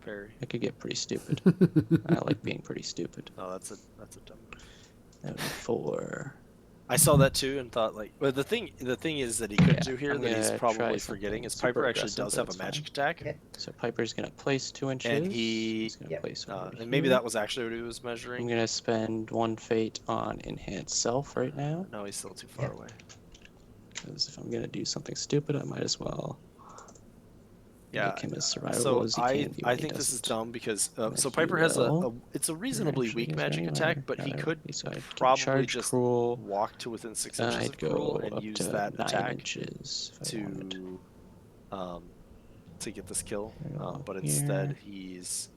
Very. I could get pretty stupid. I like being pretty stupid. Oh, that's a dumb move. That would be 4. I saw that too and thought like, but the thing is that he could do here that he's probably forgetting is Piper actually does have a magic attack. Okay. So Piper's gonna place 2 inches. And he's gonna place and maybe that was actually what he was measuring. I'm gonna spend 1 fate on enhanced self right now. No, he's still too far away. Because if I'm gonna do something stupid, I might as well. Make him as survivable so as he can be I think this is dumb because so Piper has it's a reasonably weak magic attack, but he could probably just walk to within 6 inches of Cruel and use that attack to get this kill. But instead he's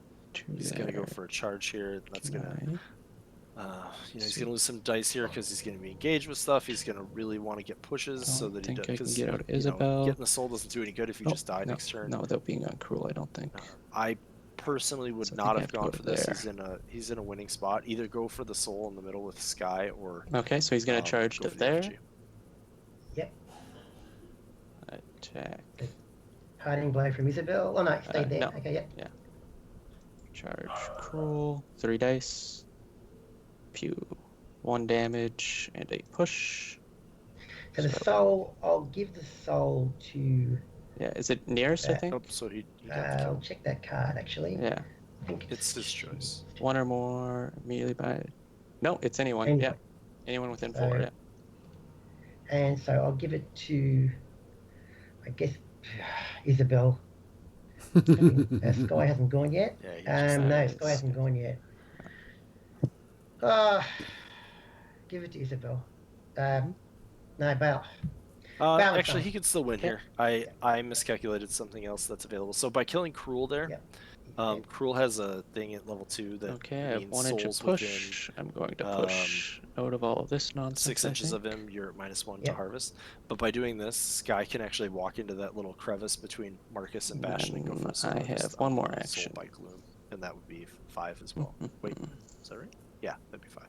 gonna go for a charge here. That's gonna he's gonna lose some dice here because he's gonna be engaged with stuff. He's gonna really want to get pushes so that he does. Because getting the soul doesn't do any good if you just die next turn. No, without being on Cruel, I don't think. I personally would not have gone for this. He's in a winning spot. Either go for the soul in the middle with Sky or. Okay, so he's gonna charge to there. Yep. Attack. Hiding blow from Isabel. Oh no, stay there. No. Okay, yep. Yeah. Charge Cruel. 3 dice. Pew. 1 damage and a push. So the soul, I'll give the soul to. Yeah, is it nearest? I think. So he I'll check that card actually. Yeah. I think it's his choice. 1 or more immediately by. No, it's anyone. Yeah. Anyone within 4. Yeah. And so I'll give it to, I guess, Isabel. Sky hasn't gone yet. Yeah, no, Sky hasn't gone yet. Give it to Isabel. No, but Actually, he could still win here. I miscalculated something else that's available. So by killing Cruel there, Cruel has a thing at level 2 that I have means 1 inch of souls push. I'm going to push out of all of this nonsense. 6 inches of him, you're at -1 to harvest. But by doing this, Sky can actually walk into that little crevice between Marcus and Bastion and go for a soul. I have one more action. Soul by Gloom, and that would be 5 as well. Wait, is that right? Yeah, that'd be 5.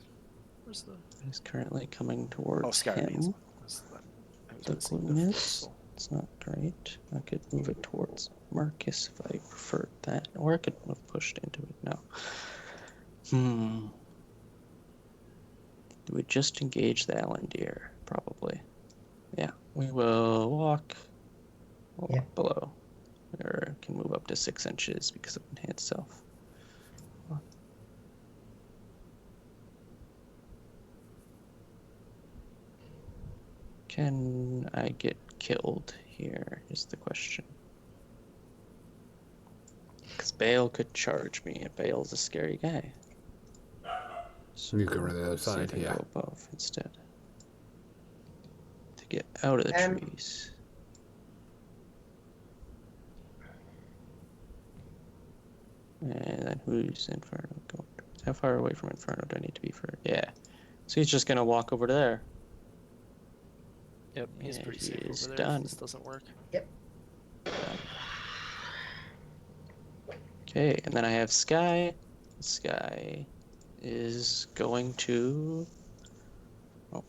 Where's the? He's currently coming towards Sky him. The Gloom is. It's not great. I could move it towards Marcus if I preferred that, or I could have pushed into it now. Do we just engage the Alandir? Probably. Yeah, we will walk below. Or can move up to 6 inches because of enhanced self. Can I get killed here is the question. Because Bale could charge me, and Bale's a scary guy. So you can run the other side, go above instead. To get out of the trees. And then who's Inferno going towards? How far away from Inferno do I need to be for? Yeah. So he's just gonna walk over to there. Yep, he's pretty safe over there. Done. If this doesn't work. Yep. Okay, and then I have Sky. Sky is going to. Oh.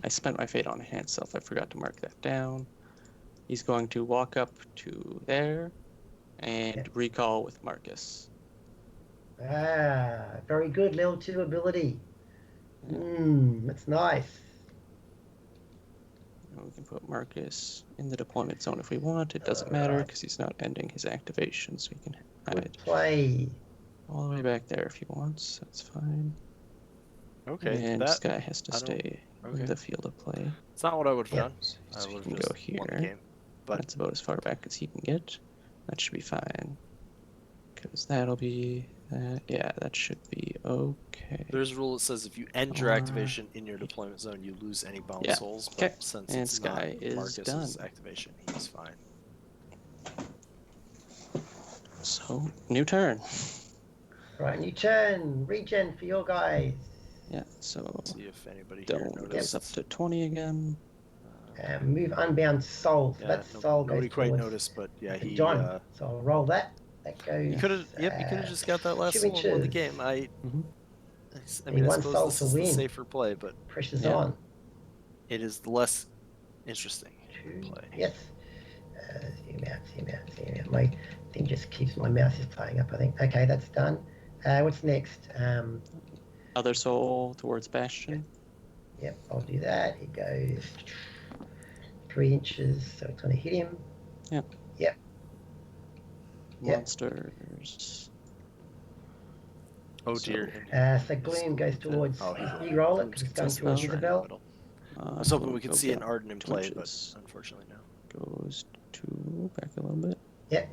I spent my fate on enhanced self. I forgot to mark that down. He's going to walk up to there and recall with Marcus. Very good level 2 ability. That's nice. We can put Marcus in the deployment zone if we want. It doesn't matter because he's not ending his activation, so we can hide play all the way back there if he wants. That's fine. Okay. And this guy has to stay in the field of play. It's not what I would have done. So he can go here. But that's about as far back as he can get. That should be fine. Because that'll be... yeah, that should be okay. There's a rule that says if you end your activation in your deployment zone, you lose any bound souls. But since it's Sky not is Marcus's done. activation, he's fine. So, new turn. Right, new turn. Regen for your guys. Yeah, so... See if anybody here noticed. Up to 20 again. Move Unbound Soul. So that soul nobody goes quite noticed, but yeah, he... John. So I'll roll that. That goes... You could have just got that last soul and won the game. I mean, I suppose this is the safer play, but... Pressure's on. It is the less interesting play. Yes. Zoom out. My thing just keeps... My mouse is playing up, I think. Okay, that's done. What's next? Other soul towards Bastion. Yep, I'll do that. It goes 3 inches, so it's going to hit him. Yep. Yep. Monsters. Oh dear. So Gloom goes towards... you roll it, because it's going towards Isabel. I was hoping we could see an Arden in play, but unfortunately no. Goes to back a little bit. Yep.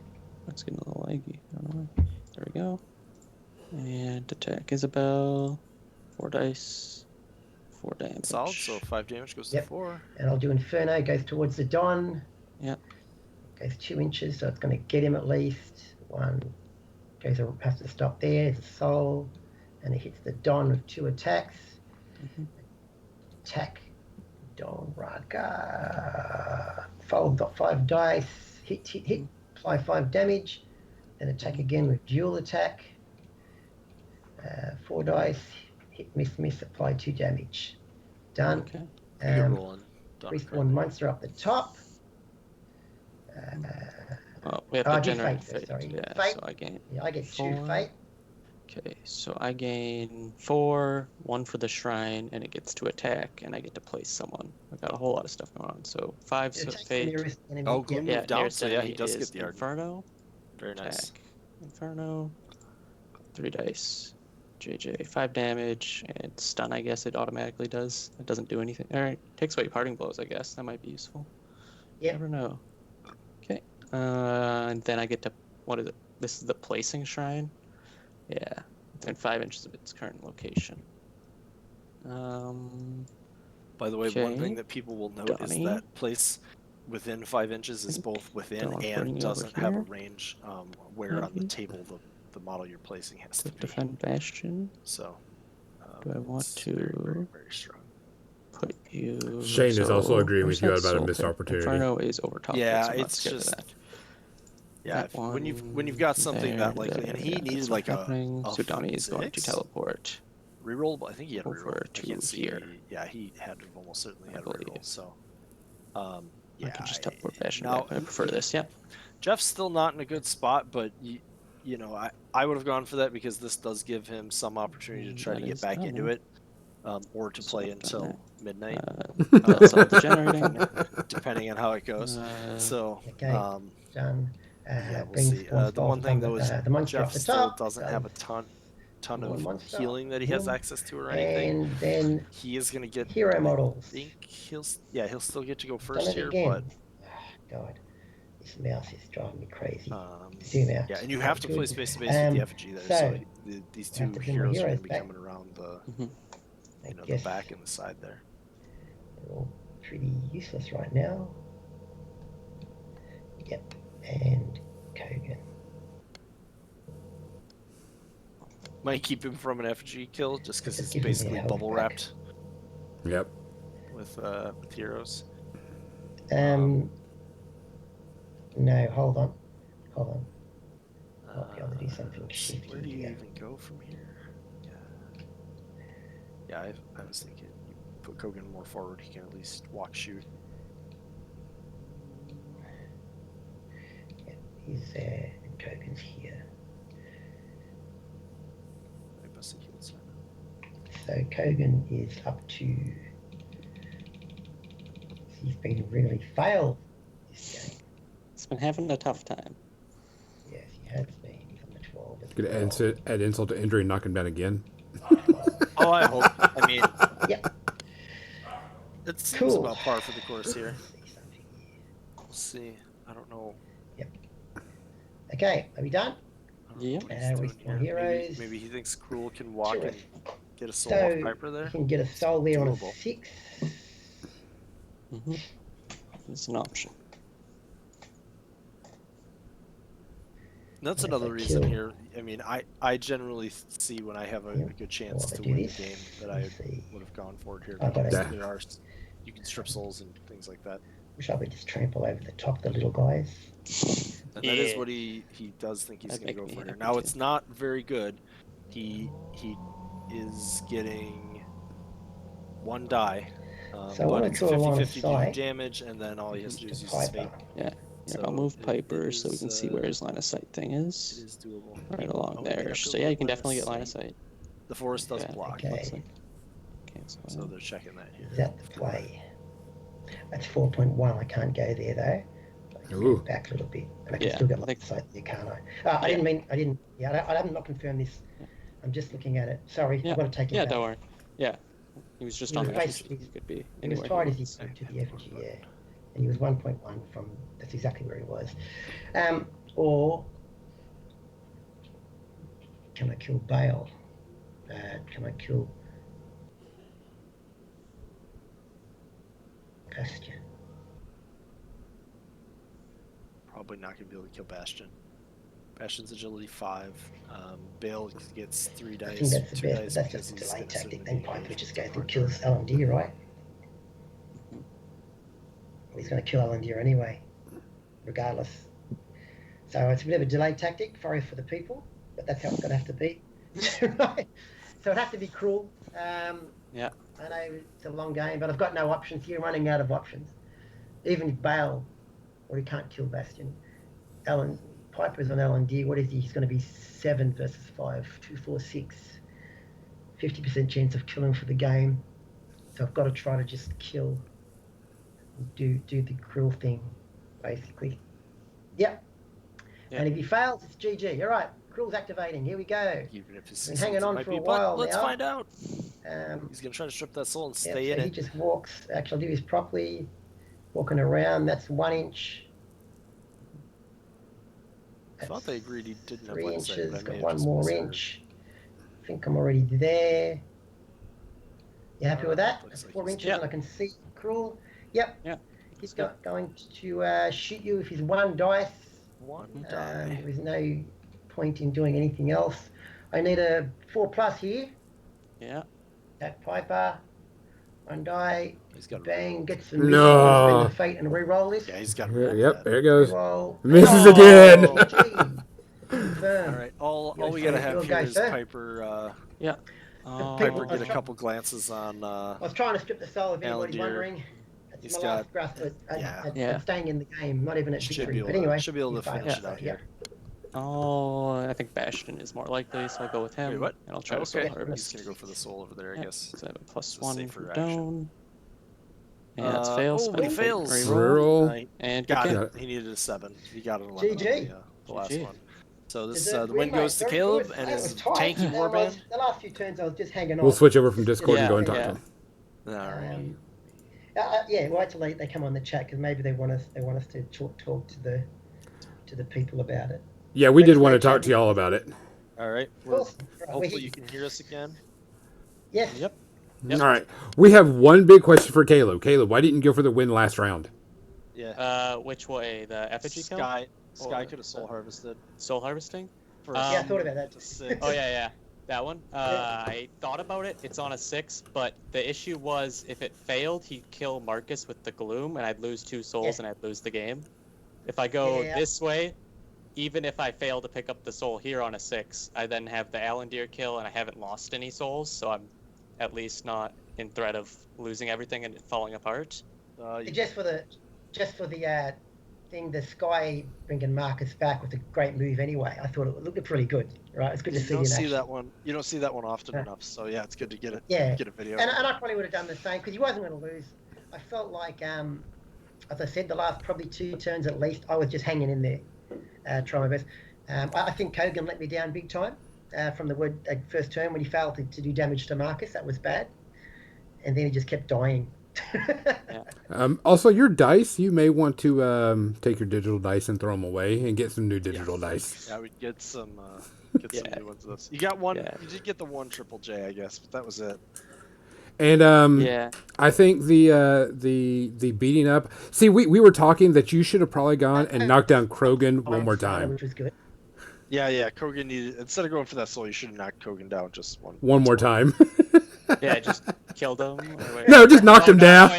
That's getting a little laggy. I don't know. There we go. And attack Isabel. 4 dice. 4 damage. Solid, so 5 damage goes to 4. And I'll do Inferno, goes towards the Don. Yep. Goes 2 inches, so it's going to get him at least. 1 goes, has to stop there. It's a soul. And it hits the Don with 2 attacks. Attack. Don Raga. Fold 5 dice. Hit. Apply 5 damage. Then attack again with dual attack. 4 dice. Hit, miss, apply 2 damage. Done. Okay. Respawn monster up the top. We have to generate fate. Sorry. Yeah, fate. So I gain. Yeah, I get 4. 2 fate. Okay, so I gain 4, 1 for the shrine, and it gets to attack, and I get to place someone. I've got a whole lot of stuff going on. So 5 fate. Oh, Gloom moved down, so yeah, he does get the Inferno. Very nice. Attack. Inferno. 3 dice. JJ, 5 damage, and stun, I guess it automatically does. It doesn't do anything. Alright, takes away parting blows, I guess. That might be useful. Yeah. Never know. Okay. And then I get to, what is it? This is the placing shrine? Yeah. Within 5 inches of its current location. By the way, one Okay. thing that people will note is Donnie. that place within 5 inches is both within and doesn't have a range where on the table the model you're placing has to be. Defend Bastion. So, Do I want to very, very, very strong. put you? Shane is also agreeing with you about a missed opportunity. Inferno is over top. Yeah, so it's just that. yeah. When you've got something that likely, and he needed like a so Donnie is going to teleport. Reroll. I think he had a reroll. Over to here. Yeah, he had almost certainly had a reroll. So, yeah. I can just teleport Bastion. Now, I prefer this. Yeah. Jeff's still not in a good spot, but you know, I would have gone for that because this does give him some opportunity to try to get back into it, or to play until midnight, depending on how it goes. So, done. Yeah, we'll see. The one thing though is Jeff still doesn't have a ton of healing that he has access to or anything. And then he is going to get hero models. I think he'll still get to go first here, but God, this mouse is driving me crazy. Zoom out. Yeah, and you have to play space to base with the effigy there. So these two heroes are going to be coming around the the back and the side there. They're all pretty useless right now. Yep, and Kogan. Might keep him from an effigy kill just because it's basically bubble wrapped. Yep. With heroes. No, hold on. Might be able to do something shifty. Where do you even go from here? Yeah, I was thinking you put Kogan more forward, he can at least walk shoot. Yeah, he's there and Kogan's here. So Kogan is up to. He's been really failed this game. He's been having a tough time. Yes, he has been from the 12. Could add insult to injury and knock him down again. Oh, I hope. I mean, yep. It seems about par for the course here. We'll see. I don't know. Yep. Okay, are we done? Yep. Heroes. Maybe he thinks Cruel can walk and get a soul off Piper there. You can get a soul there on a 6. It's an option. That's another reason here. I mean, I generally see when I have a good chance to win the game that I would have gone for it here. There are, you can strip souls and things like that. Wish I would just trample over the top of the little guys. And that is what he does think he's going to go for here. Now it's not very good. He is getting 1 die. So but it's 50-50 damage, and then all he has to do is use his fate. Yeah. So I'll move Piper so we can see where his line of sight thing is. It is doable. Right along there. So yeah, you can definitely get line of sight. The forest does block. Okay. So they're checking that here. Is that the play? That's 4.1. I can't go there though. Ooh. Back a little bit. And I can still get line of sight there, can't I? I didn't. Yeah, I haven't confirmed this. I'm just looking at it. Sorry, I've got to take it back. Don't worry. Yeah. He was just on the effigy. He could be anywhere. He was tied as he came to the effigy, yeah. And he was 1.1 from, that's exactly where he was. Or, can I kill Bale? Can I kill Bastion? Probably not going to be able to kill Bastion. Bastion's agility 5. Bale gets 3 dice. I think that's the best. That's just a delay tactic. Then Piper just goes and kills LMD, right? He's going to kill LMD anyway, regardless. So it's a bit of a delay tactic, sorry for the people, but that's how it's going to have to be. Right? So it has to be Cruel. Yeah. I know it's a long game, but I've got no options here. Running out of options. Even if Bale, or he can't kill Bastion. Piper's on LND. What is he? He's going to be 7 versus 5. 2, 4, 6. 50% chance of killing for the game. So I've got to try to just kill. Do the Cruel thing, basically. Yep. And if he fails, it's GG. All right. Cruel's activating. Here we go. Even if he's been hanging on for a while let's now. find out. He's going to try to strip that soul and stay in it. He just walks. Actually, I'll do this properly. Walking around. That's 1 inch. I thought they agreed he didn't have 3 inches. Got 1 more inch. I think I'm already there. You happy with that? Looks like 4 he's- inches, Yep. and I can see cruel. Yep. Yeah. He's good. going to shoot you with his 1 dice. One die. There is no point in doing anything else. I need a 4+ here. Yeah. Jack Piper. 1 die. He's got Bang. reroll. Gets some No. spend the fate and re-roll this. Yeah, he's got Yeah, reroll yep, that. there it goes. Re-roll. Misses Oh, again. GG. Confirm. All right, all Your we gotta turn. have Your here go, is sir. Piper. Yeah. Piper I'll get a try- couple glances on. I was trying to strip the soul if anybody's Alandir. wondering. That's He's my got- last grasp at, yeah. at staying in the game, not even at Should victory. be able But anyway, to you finish failed, it so, out yeah. here. Oh, I think Bastion is more likely, so I'll go with him. Wait, what? And I'll try to Soul Okay, Harvest. he's gonna go for the soul over there, I Yeah, guess. so I have a plus It's a 1 safer for action. Doan. Yeah, that's fail. Oh, Spend he fate, fails. reroll, Reroll. and good Got game. it. He needed a 7. He got an 11 GG. on the last GG. one. So this Deserved the win win, goes mate. to Very Caleb good. and That his was tight. tanky warband. The last few turns I was just hanging on. We'll switch over from Discord and go and talk Yeah. to him. All right. Yeah, wait till they come on the chat because maybe they want us to talk to the people about it. Yeah, we did Let's want to make talk it- to y'all about it. All right. Cool. Right, Hopefully you can hear us again. Yes. Yep. All right. We have one big question for Caleb. Caleb, why didn't you go for the win last round? Yeah. Which way? The effigy kill? Sky Or could have soul harvested. Soul harvesting? For Yeah, I thought about that. to 6. Oh yeah. That one. I thought about it. It's on a 6, but the issue was if it failed, he'd kill Marcus with the gloom, and I'd lose 2 souls, and I'd lose the game. If I go this way, even if I fail to pick up the soul here on a 6, I then have the Alandir kill, and I haven't lost any souls, so I'm at least not in threat of losing everything and it falling apart. Just for the thing, the Sky bringing Marcus back with a great move anyway. I thought it looked pretty good. Right, it's good to You see don't in see action. that one. You don't see that one often enough. So yeah, it's good to get it. Yeah. Get a video. And I probably would have done the same because he wasn't going to lose. I felt like, as I said, the last probably 2 turns at least, I was just hanging in there, trying my best. I think Kogan let me down big time from the first turn when he failed to do damage to Marcus. That was bad. And then he just kept dying. Also, your dice, you may want to take your digital dice and throw them away and get some new digital dice. Yeah, we get some new ones of those. You got one. Yeah. You did get the 1 triple J, I guess, but that was it. And I think the beating up. See, we were talking that you should have probably gone and knocked down Krogan one more time. Which was good. Yeah. Kogan needed, instead of going for that soul, you should have knocked Kogan down just One more time. Yeah, just killed him. No, just knocked him down.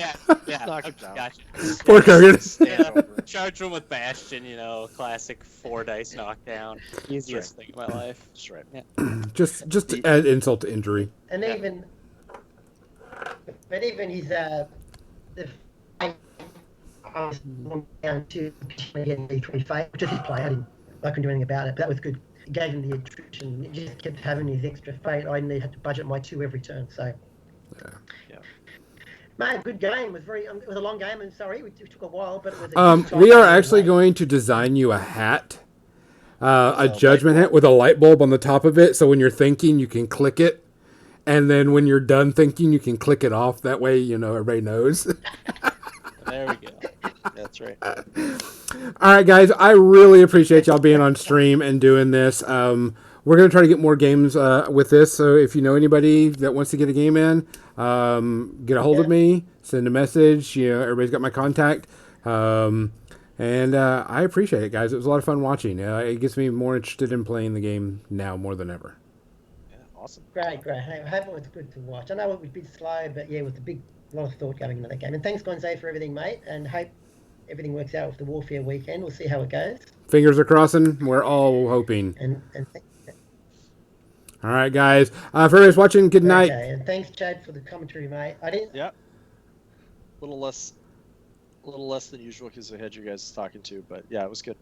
Yeah. Knock him down. Gotcha. Poor Kogan. Stand over. Charge him with Bastion, classic 4 dice knockdown. Easiest thing in my life. That's right. Yeah. just to add insult to injury. And even his the I was down to getting D3 just his play. I couldn't do anything about it, but that was good. It gave him the attrition. It just kept having his extra fate. I had to budget my 2 every turn. So Yeah. Man, good game. It was a long game. I'm sorry, it took a while, but it was. A good We time are anyway. actually going to design you a hat, a judgment hat with a light bulb on the top of it. So when you're thinking, you can click it, and then when you're done thinking, you can click it off. That way, everybody knows. There we go. That's right. All right, guys. I really appreciate y'all being on stream and doing this. We're going to try to get more games with this. So if you know anybody that wants to get a game in, get a hold of me, send a message. Everybody's got my contact. And I appreciate it, guys. It was a lot of fun watching. It gets me more interested in playing the game now more than ever. Yeah. Awesome. Great. I hope it was good to watch. I know it was a bit slow, but yeah, with a lot of thought going into that game. And thanks, Gonzo, for everything, mate. And hope everything works out with the Warfare weekend. We'll see how it goes. Fingers are crossing. We're all hoping. And all right, guys. For everybody's watching, good night. Okay, and thanks, Chad, for the commentary, mate. I didn't. Yeah. A little less than usual because I had you guys talking to, but yeah, it was good.